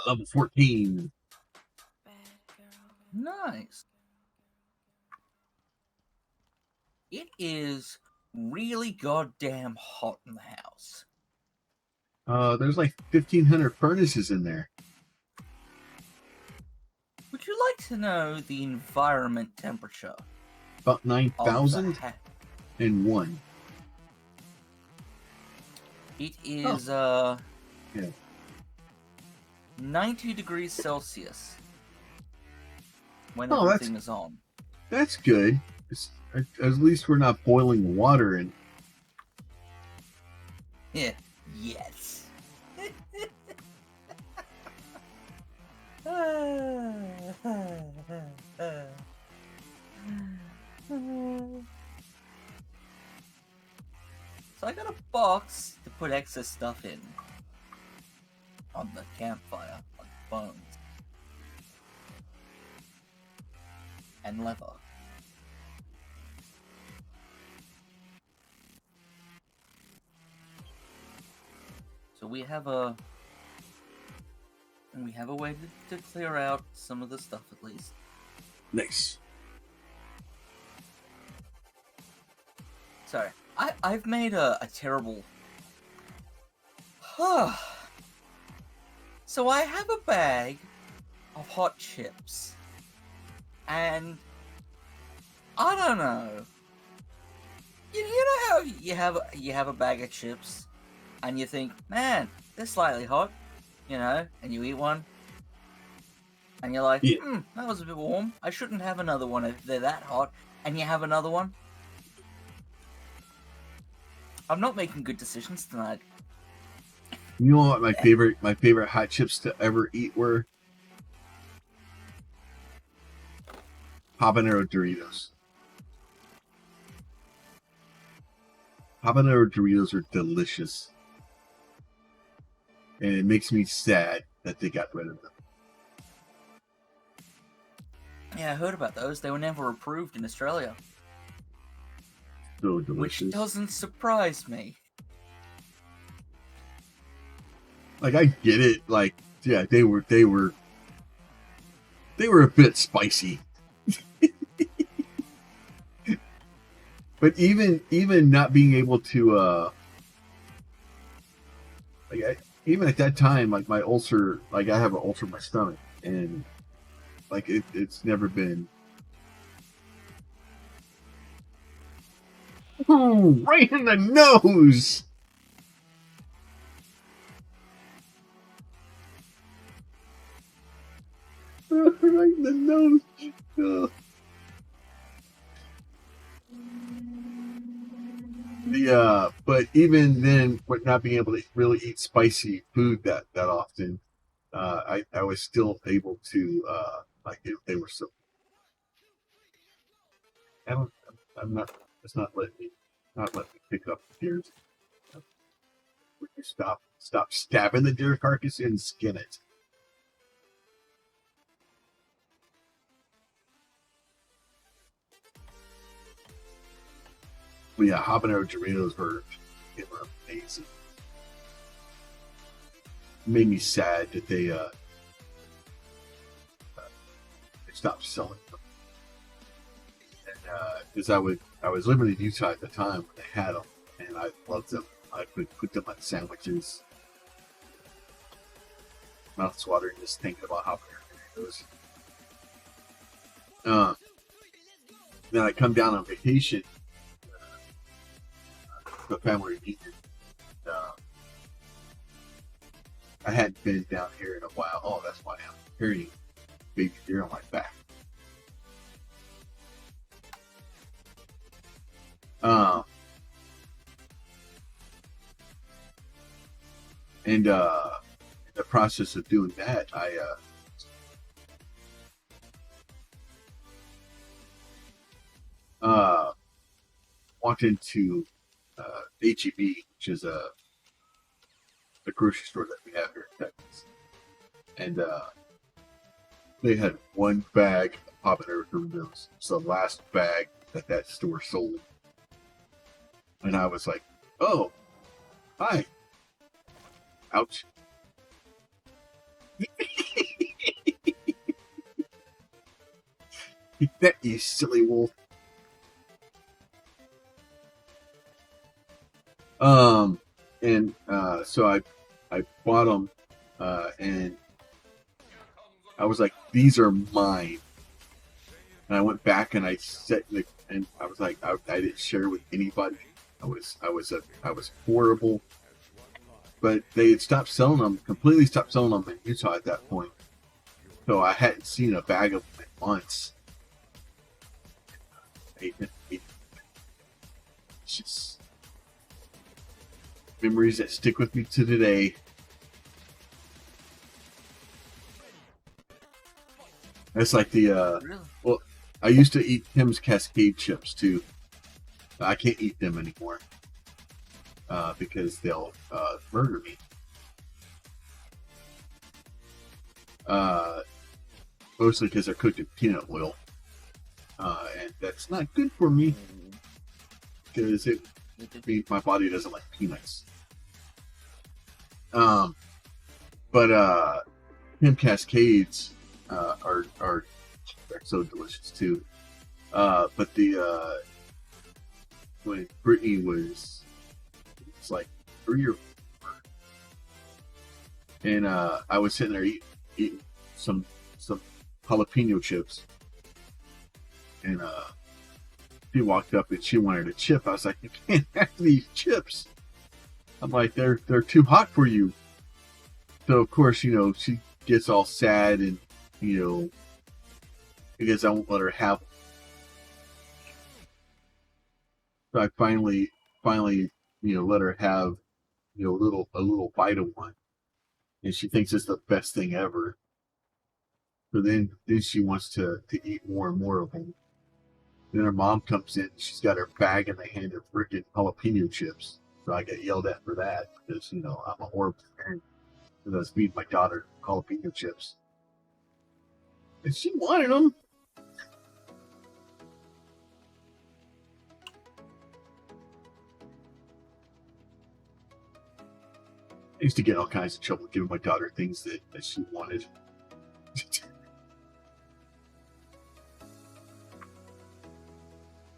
Level 14. Nice. It is really goddamn hot in the house. There's like 1,500 furnaces in there. Would you like to know the environment temperature? About 9,001. It is, yeah. 90 degrees Celsius when Oh, everything is on. That's good. At least we're not boiling water and. Yeah. Yes. So I got a box to put excess stuff in on the campfire, like bones and leather. So we have a way to clear out some of the stuff at least. Nice. Sorry, I've made a terrible. So I have a bag of hot chips, and I don't know. You know how you have a bag of chips, and you think, man, they're slightly hot, you know, and you eat one, and you're like, that was a bit warm. I shouldn't have another one if they're that hot, and you have another one. I'm not making good decisions tonight. You know what my favorite hot chips to ever eat were? Habanero Doritos. Habanero Doritos are delicious. And it makes me sad that they got rid of them. Yeah, I heard about those. They were never approved in Australia. So delicious. Which doesn't surprise me. Like, I get it. Like, yeah, they were a bit spicy. But even not being able to even at that time, like my ulcer, like I have an ulcer in my stomach, and like it's never been. Ooh, right in the nose. Right in the nose. Oh. But even then, with not being able to really eat spicy food that often, I was still able to like they were so. I'm not. It's not letting me pick up the deers. Would you stop stabbing the deer carcass and skin it? But yeah, habanero Doritos were amazing. Made me sad that they stopped selling them. And because I was living in Utah at the time when they had them, and I loved them. I could put them on sandwiches. Mouth's watering just thinking about how good it was. Then I come down on vacation, the family reunion. I hadn't been down here in a while. Oh, that's why I'm carrying baby deer on my back. And in the process of doing that, I walked into HEB, which is a grocery store that we have here in Texas, and they had one bag of habanero Doritos. It's the last bag that store sold, and I was like, "Oh, hi, ouch." That you silly wolf. And so I bought them, and I was like, "These are mine." And I went back and I set and I was like, I didn't share with anybody. I was horrible. But they had stopped selling them, completely stopped selling them in Utah at that point. So I hadn't seen a bag of them in months. It's just memories that stick with me to today. That's like the Really? well, I used to eat Tim's Cascade chips too. I can't eat them anymore because they'll murder me. Mostly because they're cooked in peanut oil, and that's not good for me because it means my body doesn't like peanuts. But Tim Cascades are so delicious too. But the when Brittany was like 3 or 4, and I was sitting there eating some jalapeno chips, and she walked up and she wanted a chip. I was like, "You can't have these chips." I'm like, they're too hot for you. So of course, she gets all sad, and because I won't let her have them. So I finally let her have a little bite of one, and she thinks it's the best thing ever. So then she wants to eat more and more of them. Then her mom comes in. She's got her bag in the hand of freaking jalapeno chips. So I get yelled at for that because I'm a horrible parent because I was feeding my daughter jalapeno chips, and she wanted them. I used to get all kinds of trouble giving my daughter things that she wanted.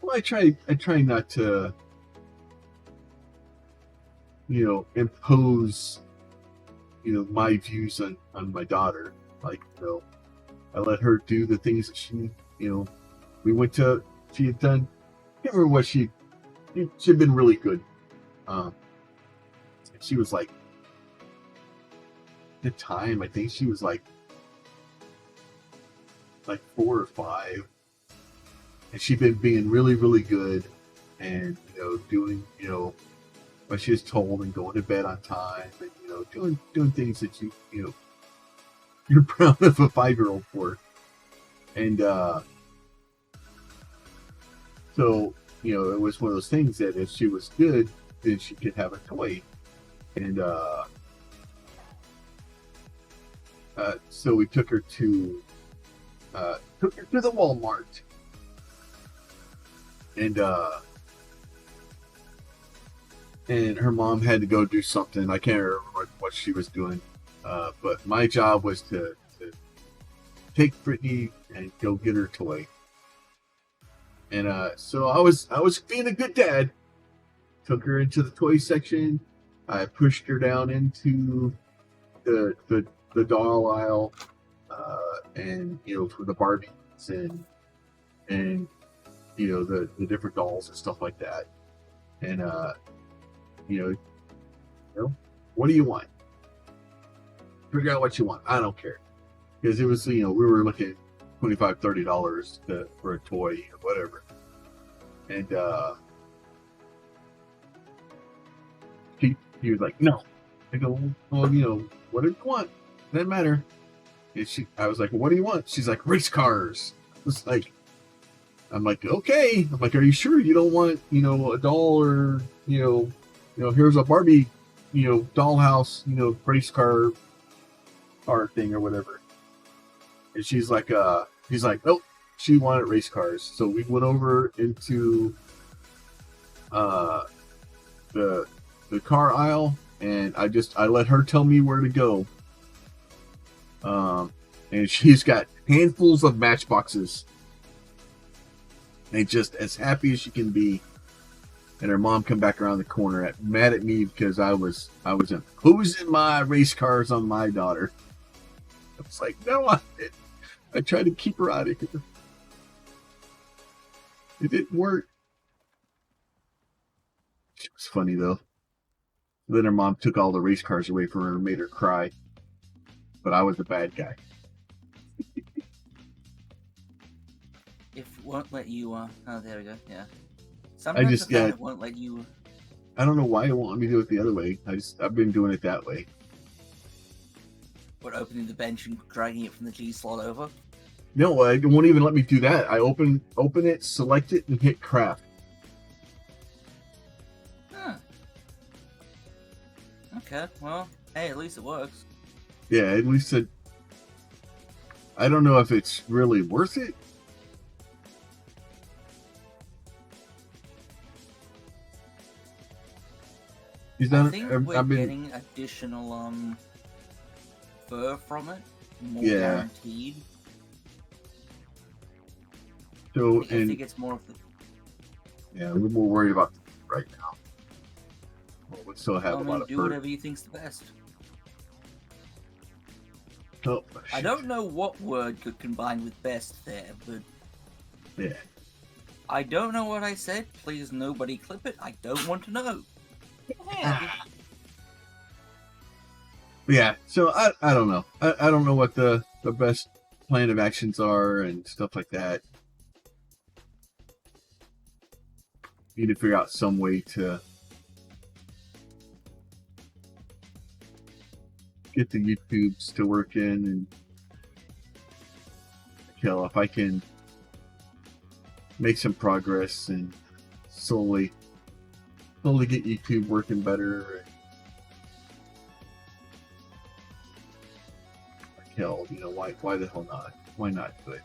Well, I try not to, impose, my views on my daughter. Like, I let her do the things that she had done. I can't remember what she'd been really good. She was like, at the time, I think she was like 4 or 5. And she'd been being really, really good, and doing what she was told, and going to bed on time, and doing things that you're proud of a 5-year-old for. And so it was one of those things that if she was good, then she could have a toy. And so we took her to the Walmart. And her mom had to go do something. I can't remember what she was doing. But my job was to take Brittany and go get her toy. And so I was being a good dad. Took her into the toy section. I pushed her down into the doll aisle, and for the Barbies and the different dolls and stuff like that. And you what do you want? Figure out what you want. I don't care, because it was we were looking $25-$30 for a toy or whatever, and he was like, no. I go, well, what do you want? Doesn't matter. And I was like, well, what do you want? She's like, race cars. It's like, I'm like, okay. I'm like, are you sure you don't want, a doll or, here's a Barbie, dollhouse, race car thing or whatever. And she's like, he's like, nope. She wanted race cars. So we went over into the car aisle, and I let her tell me where to go. And she's got handfuls of matchboxes. And just as happy as she can be. And her mom come back around the corner mad at me because I was imposing my race cars on my daughter. I was like, no, I tried to keep her out of here. It didn't work. It was funny though. Then her mom took all the race cars away from her and made her cry. But I was the bad guy. If it won't let you, oh, there we go, yeah. Sometimes it won't let you... I don't know why it won't let me do it the other way. I've been doing it that way. What, opening the bench and dragging it from the G slot over? No, it won't even let me do that. I open it, select it, and hit craft. Huh. Okay, well, hey, at least it works. Yeah, at least it... I don't know if it's really worth it. I think we're getting additional fur from it, more guaranteed. So I think it's more of the... Yeah, we're more worried about right now. Well, we still have a lot of do fur. Whatever you think's the best. Oh, I don't know what word could combine with best there, but... Yeah. I don't know what I said. Please, nobody clip it. I don't want to know. Yeah, so I don't know. I don't know what the best plan of actions are and stuff like that. Need to figure out some way to get the YouTubes to work in, and hell, if I can make some progress and slowly get YouTube working better. Hell, why the hell not? Why not do it?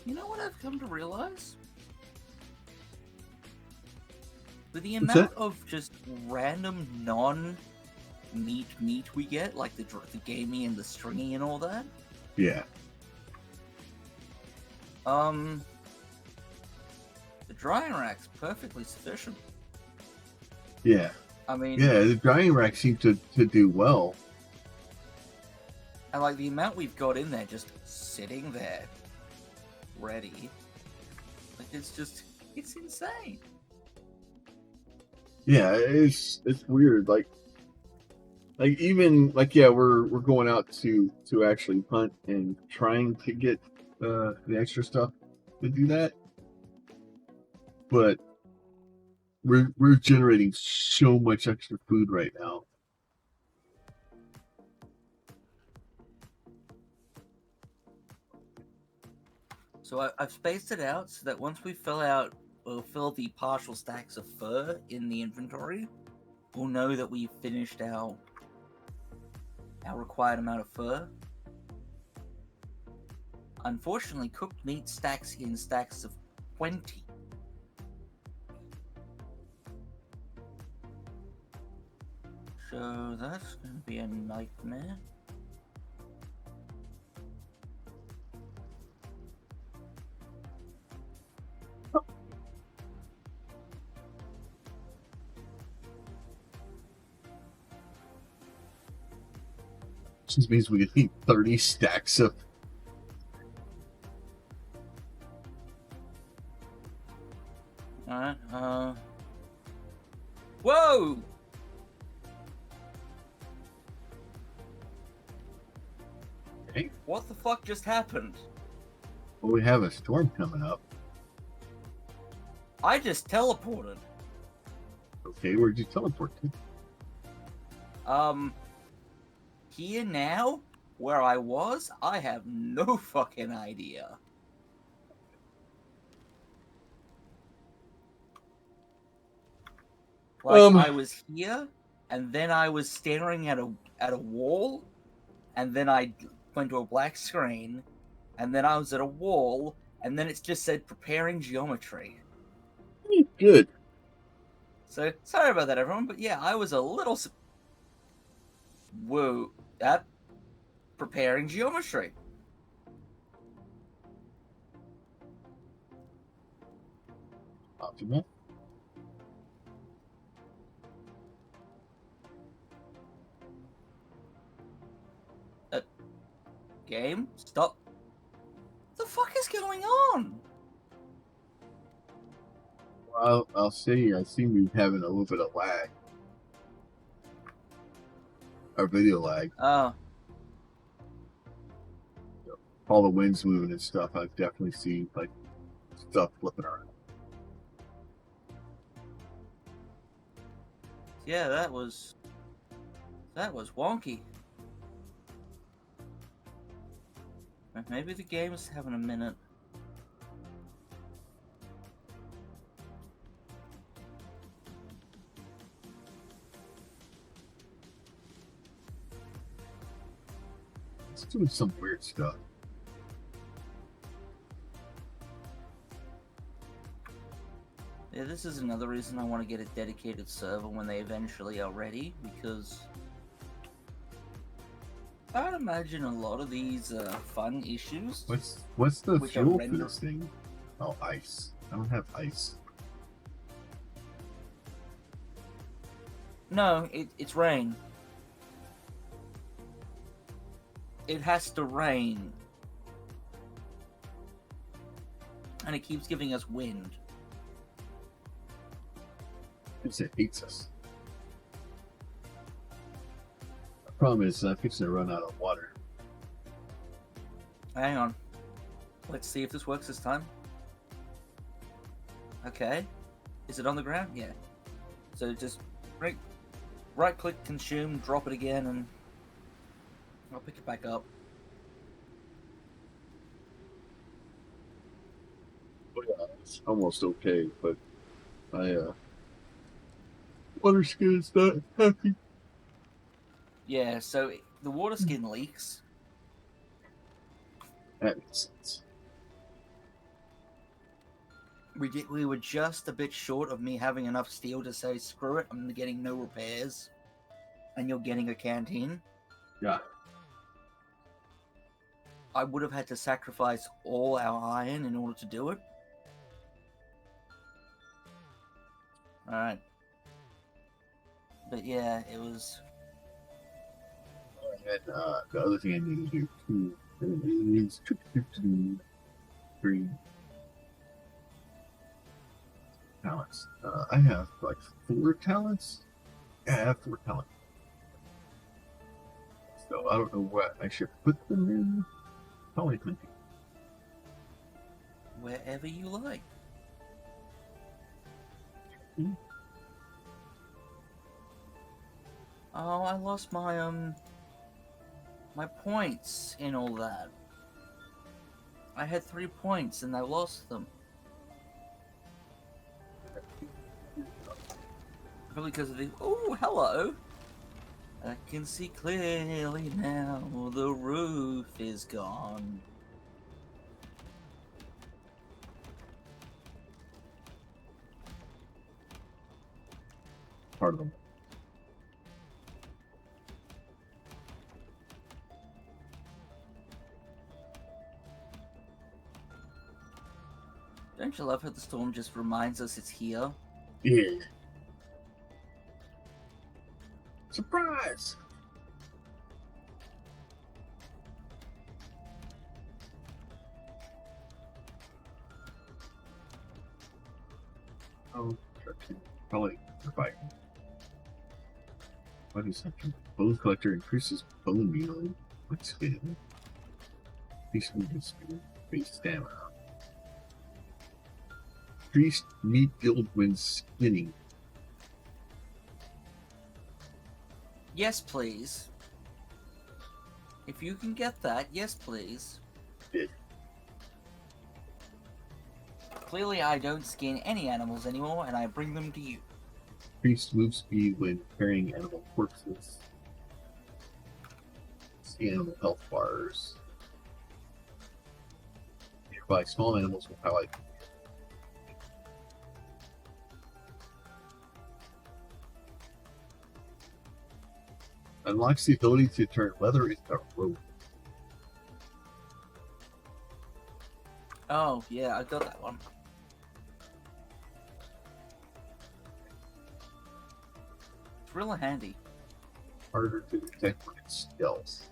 You know what I've come to realize? With the amount of just random non-meat we get, like the gaming and the stringing and all that. Yeah. The drying rack's perfectly sufficient. Yeah. I mean... Yeah, the drying rack seemed to do well. And like the amount we've got in there just sitting there, ready. Like it's insane. Yeah, it's weird. Like even we're going out to actually hunt and trying to get the extra stuff to do that, but we're generating so much extra food right now. So I've spaced it out so that once we we'll fill the partial stacks of fur in the inventory, we'll know that we've finished our our required amount of fur. Unfortunately, cooked meat stacks in stacks of 20. So that's going to be a nightmare. Just means we could eat 30 stacks of. Alright, Whoa! Okay. What the fuck just happened? Well, we have a storm coming up. I just teleported. Okay, where'd you teleport to? Here now? Where I was? I have no fucking idea. Like, I was here, and then I was staring at a wall, and then I went to a black screen, and then I was at a wall, and then it just said preparing geometry. Good. So, sorry about that, everyone, but yeah, I was a little... Whoa, that... Preparing geometry. Optimal. Game? Stop. What the fuck is going on? Well, I'll say I seem to be having a little bit of lag. Or video lag. Oh. All the winds moving and stuff, I've definitely seen like stuff flipping around. Yeah, that was wonky. Maybe the game is having a minute. It's doing some weird stuff. Yeah, this is another reason I want to get a dedicated server when they eventually are ready, because I'd imagine a lot of these fun issues. What's the which fuel are for render- this thing? Oh, ice. I don't have ice. No, it's rain. It has to rain. And it keeps giving us wind. Because it hates us. The problem is I'm fixing to run out of water. Hang on. Let's see if this works this time. Okay. Is it on the ground? Yeah. So just right click, consume, drop it again, and I'll pick it back up. Oh, yeah, it's almost okay, but water skin is not happy. Yeah, so the water skin leaks. That makes sense. We were just a bit short of me having enough steel to say, screw it, I'm getting no repairs. And you're getting a canteen. Yeah. I would have had to sacrifice all our iron in order to do it. Alright. But yeah, it was... And the other thing I need to do too is 3 talents. I have like 4 talents. Yeah, I have 4 talents. So I don't know what I should put them in. Probably 20. Wherever you like. Hmm. Oh, I lost my points in all that. I had 3 points and I lost them. Probably because of the... Oh, hello! I can see clearly now, the roof is gone. Part of them. Don't you love how the storm just reminds us it's here? Yeah. Surprise! Oh, probably survive. What is that? Bone collector increases bone meal. What's good? Increase movement speed. Base stamina. Increased meat build when spinning. Yes, please. If you can get that, yes, please. Did. Clearly, I don't skin any animals anymore, and I bring them to you. Increased move speed when carrying animal corpses. See animal health bars. Nearby small animals will highlight. Unlocks the ability to turn leather into rope. Oh, yeah, I got that one. It's really handy. Harder to detect when it's stealth.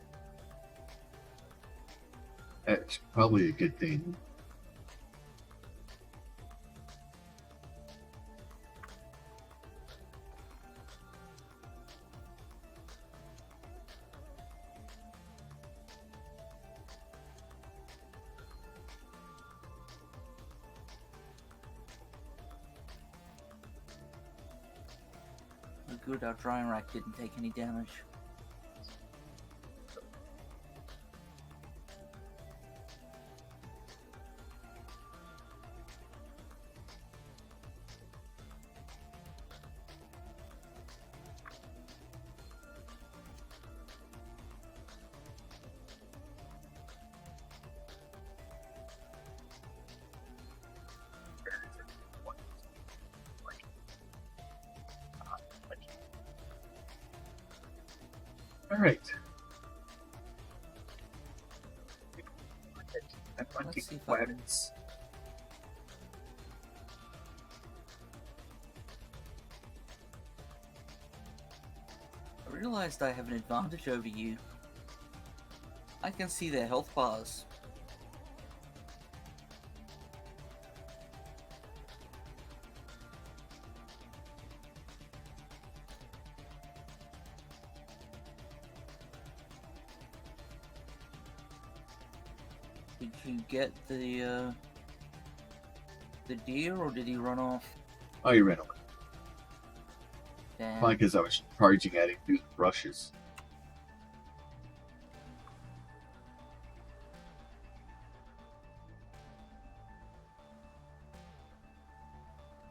That's probably a good thing. Good, our drying rack didn't take any damage. All right. Let's see if I can... I realized I have an advantage over you. I can see their health bars. Did you get the deer, or did he run off? Oh, you ran away. Damn. Probably because I was charging at him through the brushes.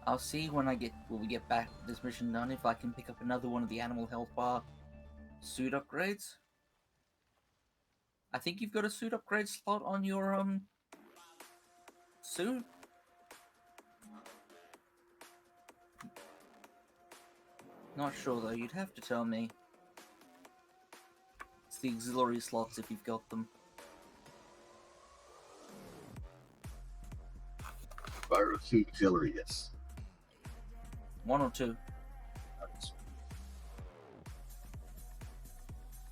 I'll see when we get back this mission done if I can pick up another one of the animal health bar suit upgrades. I think you've got a suit upgrade slot on your suit. Not sure though, you'd have to tell me. It's the auxiliary slots if you've got them. Viral suit auxiliary, yes. One or two.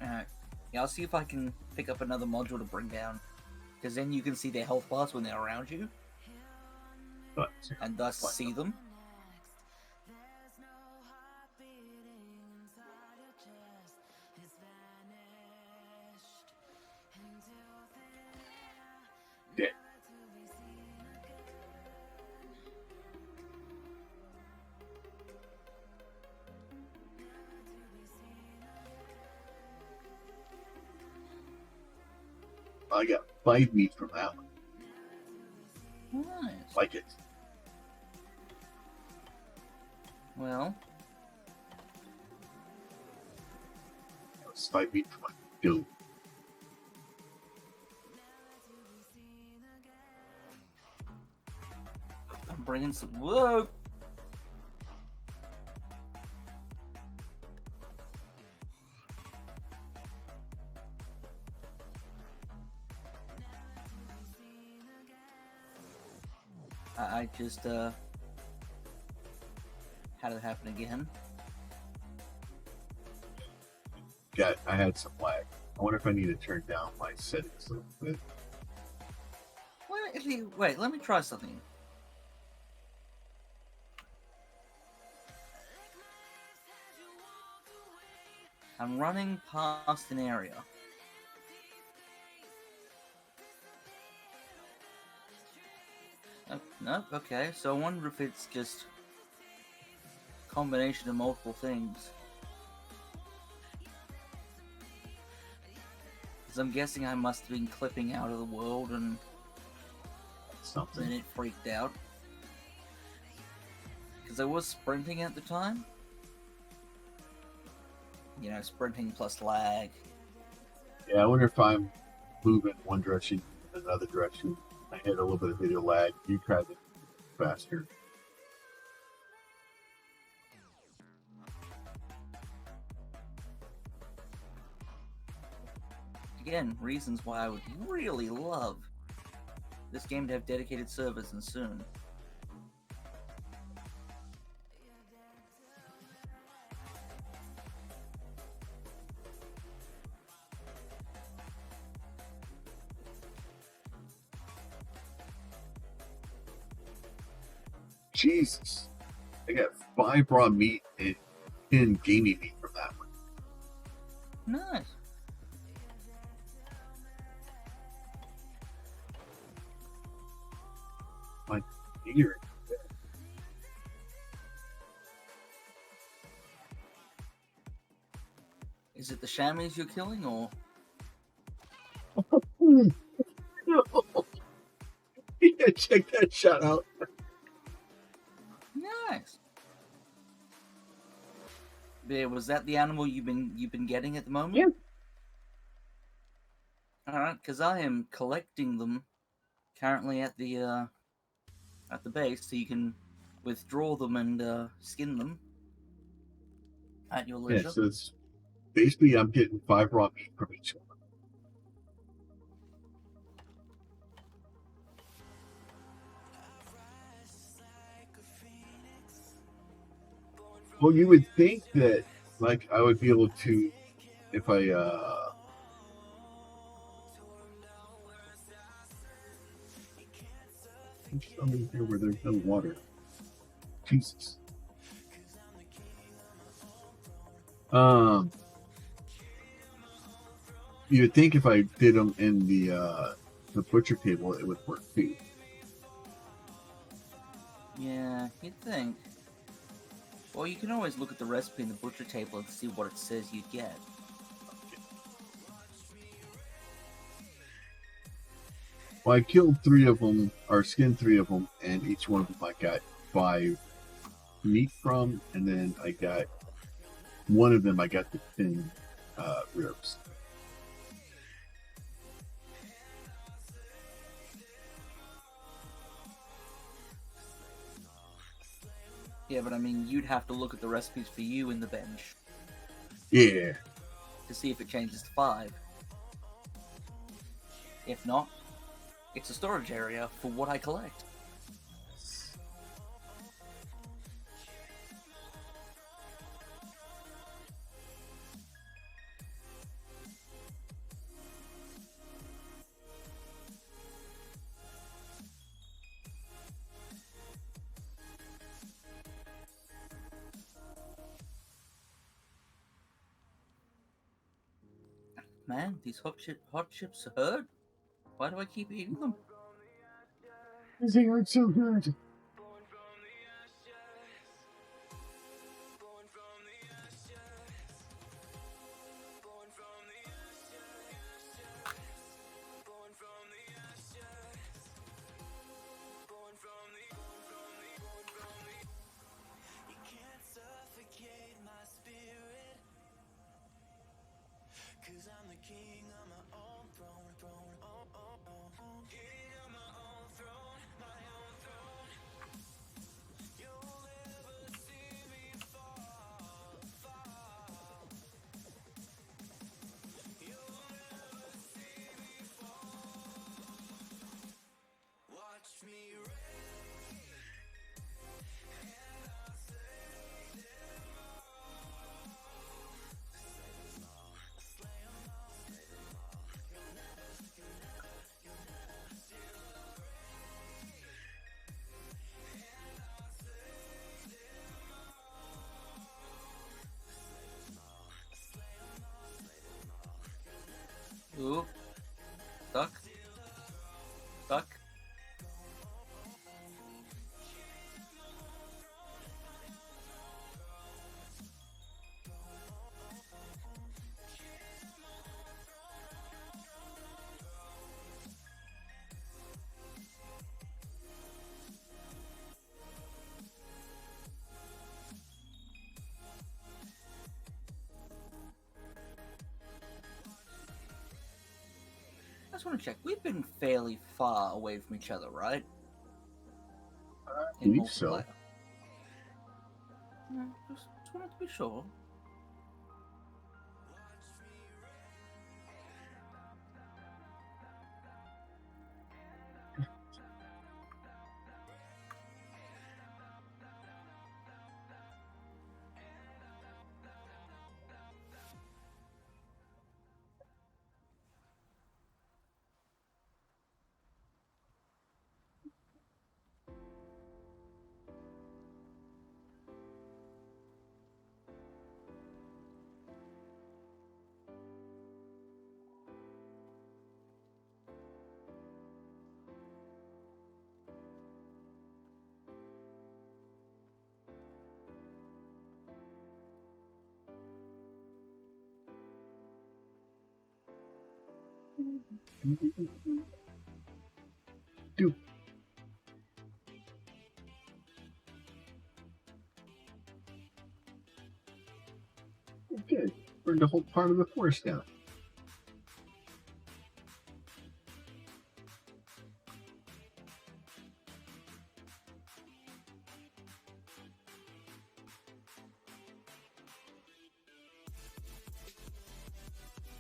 Alright. Yeah, I'll see if I can pick up another module to bring down. Because then you can see their health bars when they're around you. But, And thus see them. yeah. I got 5 meat from that one. Nice. Like it. Well, It's 5 feet from my dude. I'm bringing some. Whoa! I just had it happen again. I had some lag. I wonder if I need to turn down my settings a little bit. Wait, let me try something. I'm running past an area. Nope, okay, so I wonder if it's just a combination of multiple things. Because I'm guessing I must have been clipping out of the world and Something. then it freaked out. Because I was sprinting at the time. You know, sprinting plus lag. Yeah, I wonder if I'm moving one direction, another direction. I hit a little bit of video lag. You try to faster. Again, reasons why I would really love this game to have dedicated servers and soon. Jesus. I got 5 raw meat and 10 gamey meat from that one. Nice. My dear. Is it the chamois you're killing, or? Yeah, check that shot out. Nice. Yeah, was that the animal you've been getting at the moment? Yeah. All right, because I am collecting them currently at the base, so you can withdraw them and skin them at your Yeah, leisure. so it's basically I'm getting 5 raw meat from each one. Well, you would think that, like, I would be able to, if I, something here where there's no water. Jesus. You would think if I did them in the butcher table, it would work too. Yeah, you'd think. Well, you can always look at the recipe in the butcher table and see what it says you'd get. Well, I killed 3 of them, or skinned 3 of them, and each one of them I got 5 meat from, and then I got one of them I got the 10 ribs. Yeah, but I mean, you'd have to look at the recipes for you in the bench Yeah. to see if it changes to 5. If not, it's a storage area for what I collect. Man, these hot chips hurt. Why do I keep eating them? Because they aren't so good. just want to check. We've been fairly far away from each other, right? I In believe so. multiplayer. No, just wanted to be sure. Dude. Good. Burned the whole part of the forest down.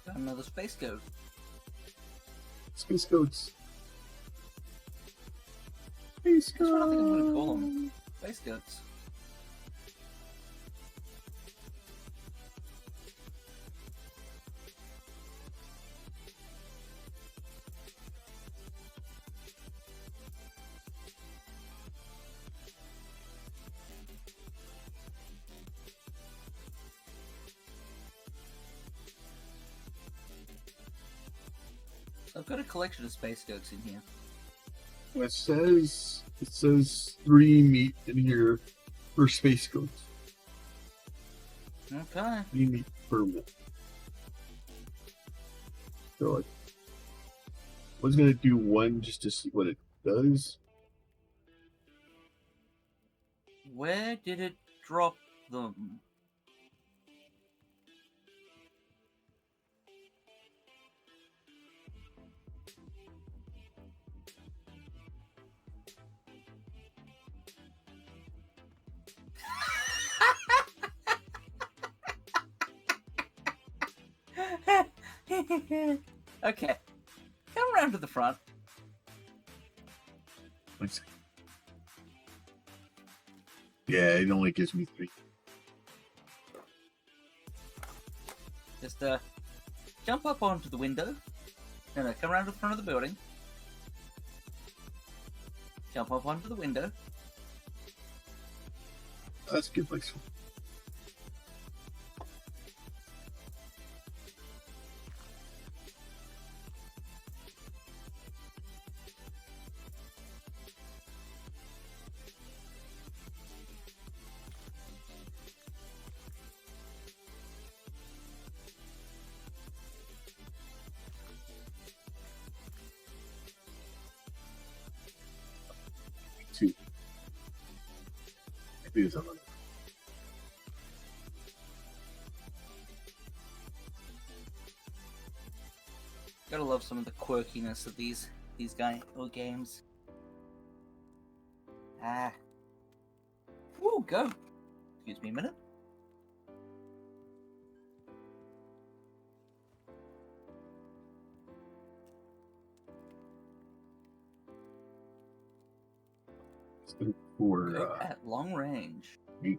Got another space goat. Space goats. Space That's what I think I'm going to goats. call them. Space goats. I've got a collection of space goats in here. Well, it says 3 meat in here for space goats. Okay. 3 meat per one. So I was gonna do one just to see what it does. Where did it drop them? Okay. Come around to the front. Let's see. Yeah, it only gives me 3. Just jump up onto the window. No, come around to the front of the building. Jump up onto the window. That's a good place. Two. Maybe it's another. Gotta love some of the quirkiness of these games. Ah. Woo, go. Excuse me a minute. For Go at long range. me.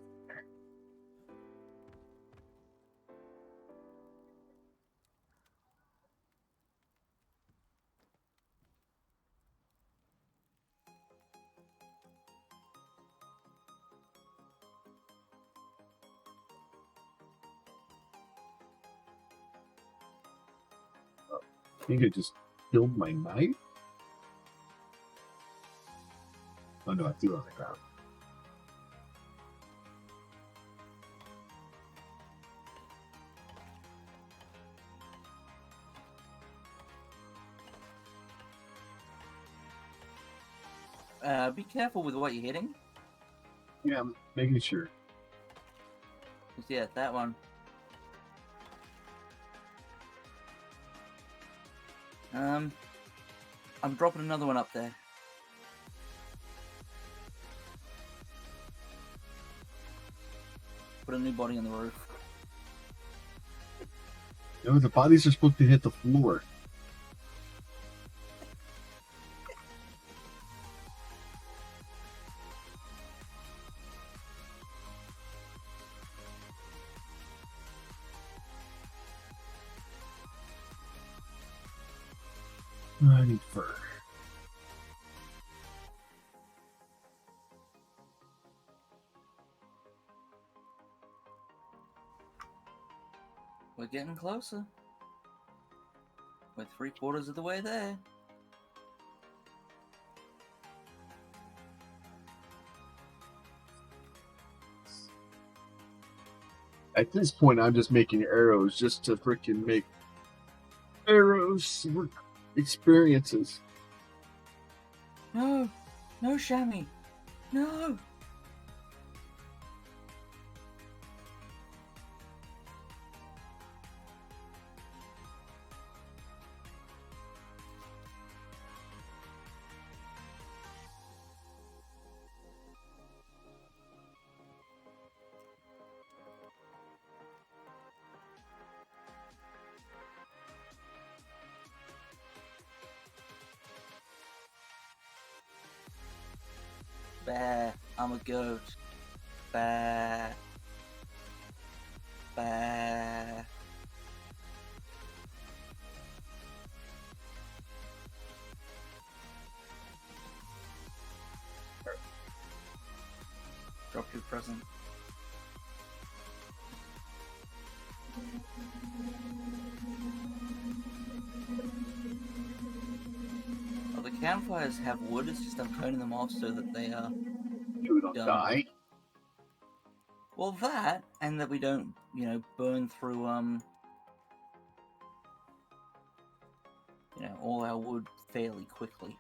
I think I just killed my knife. Oh no, I threw it on the ground. Be careful with what you're hitting. Yeah, I'm making sure. 'Cause, yeah, that one. I'm dropping another one up there. Put a new body on the roof. No, the bodies are supposed to hit the floor. I need fur. We're getting closer. We're 3/4 of the way there. At this point, I'm just making arrows just to freaking make arrows for experiences. No! No, Shammy! No! Bah, I'm a goat. Bah. Bah. Drop your present. Oh, the campfires have wood, it's just I'm turning them off so that they are You don't done. die. Well, that, and that we don't, burn through, all our wood fairly quickly.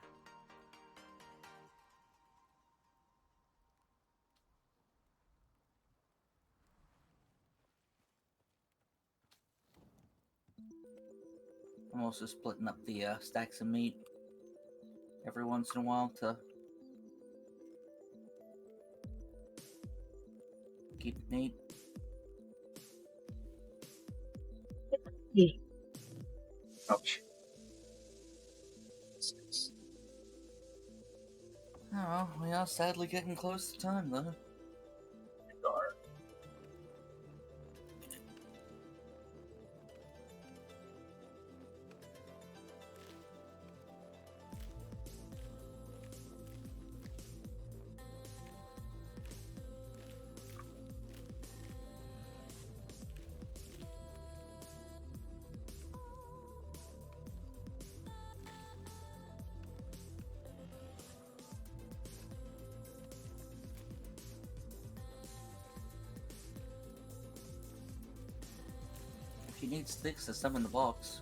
I'm also splitting up the stacks of meat every once in a while to keep it neat. Ouch. Oh, well, we are sadly getting close to time, though. If you need sticks, there's some in the box.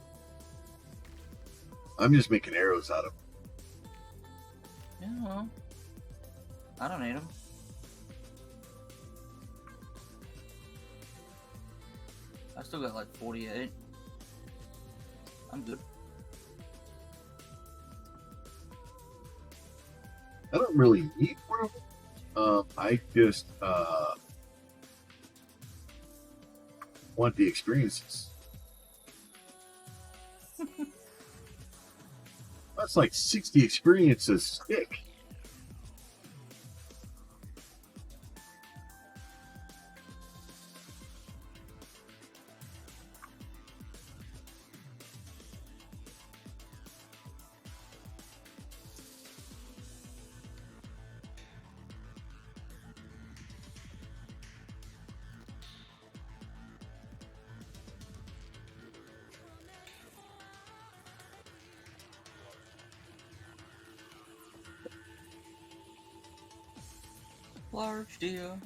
I'm just making arrows out of them. Yeah, well, I don't need them. I still got like 48. I'm good. I don't really need one of them. I just want the experiences. That's like 60 experiences stick. Large deal.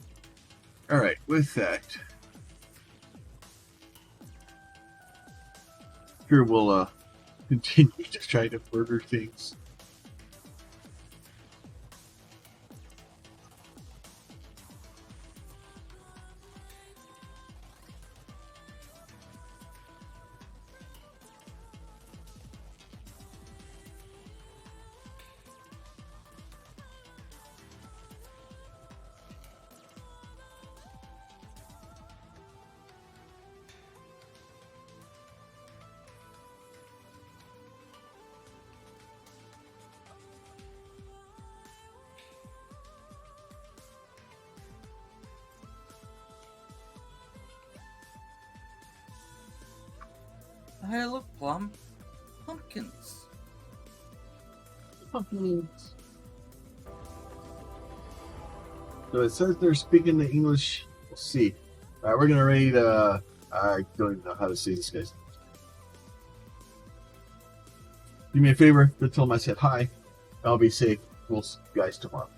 All right, with that, here we'll continue to try to murder things. Hey, look, Plum. Pumpkins. Pumpkins. So it says they're speaking the English. We'll see. All right, we're gonna raid. I don't even know how to say this, guys. Do me a favor. Tell them I said hi. I'll be safe. We'll see you guys tomorrow.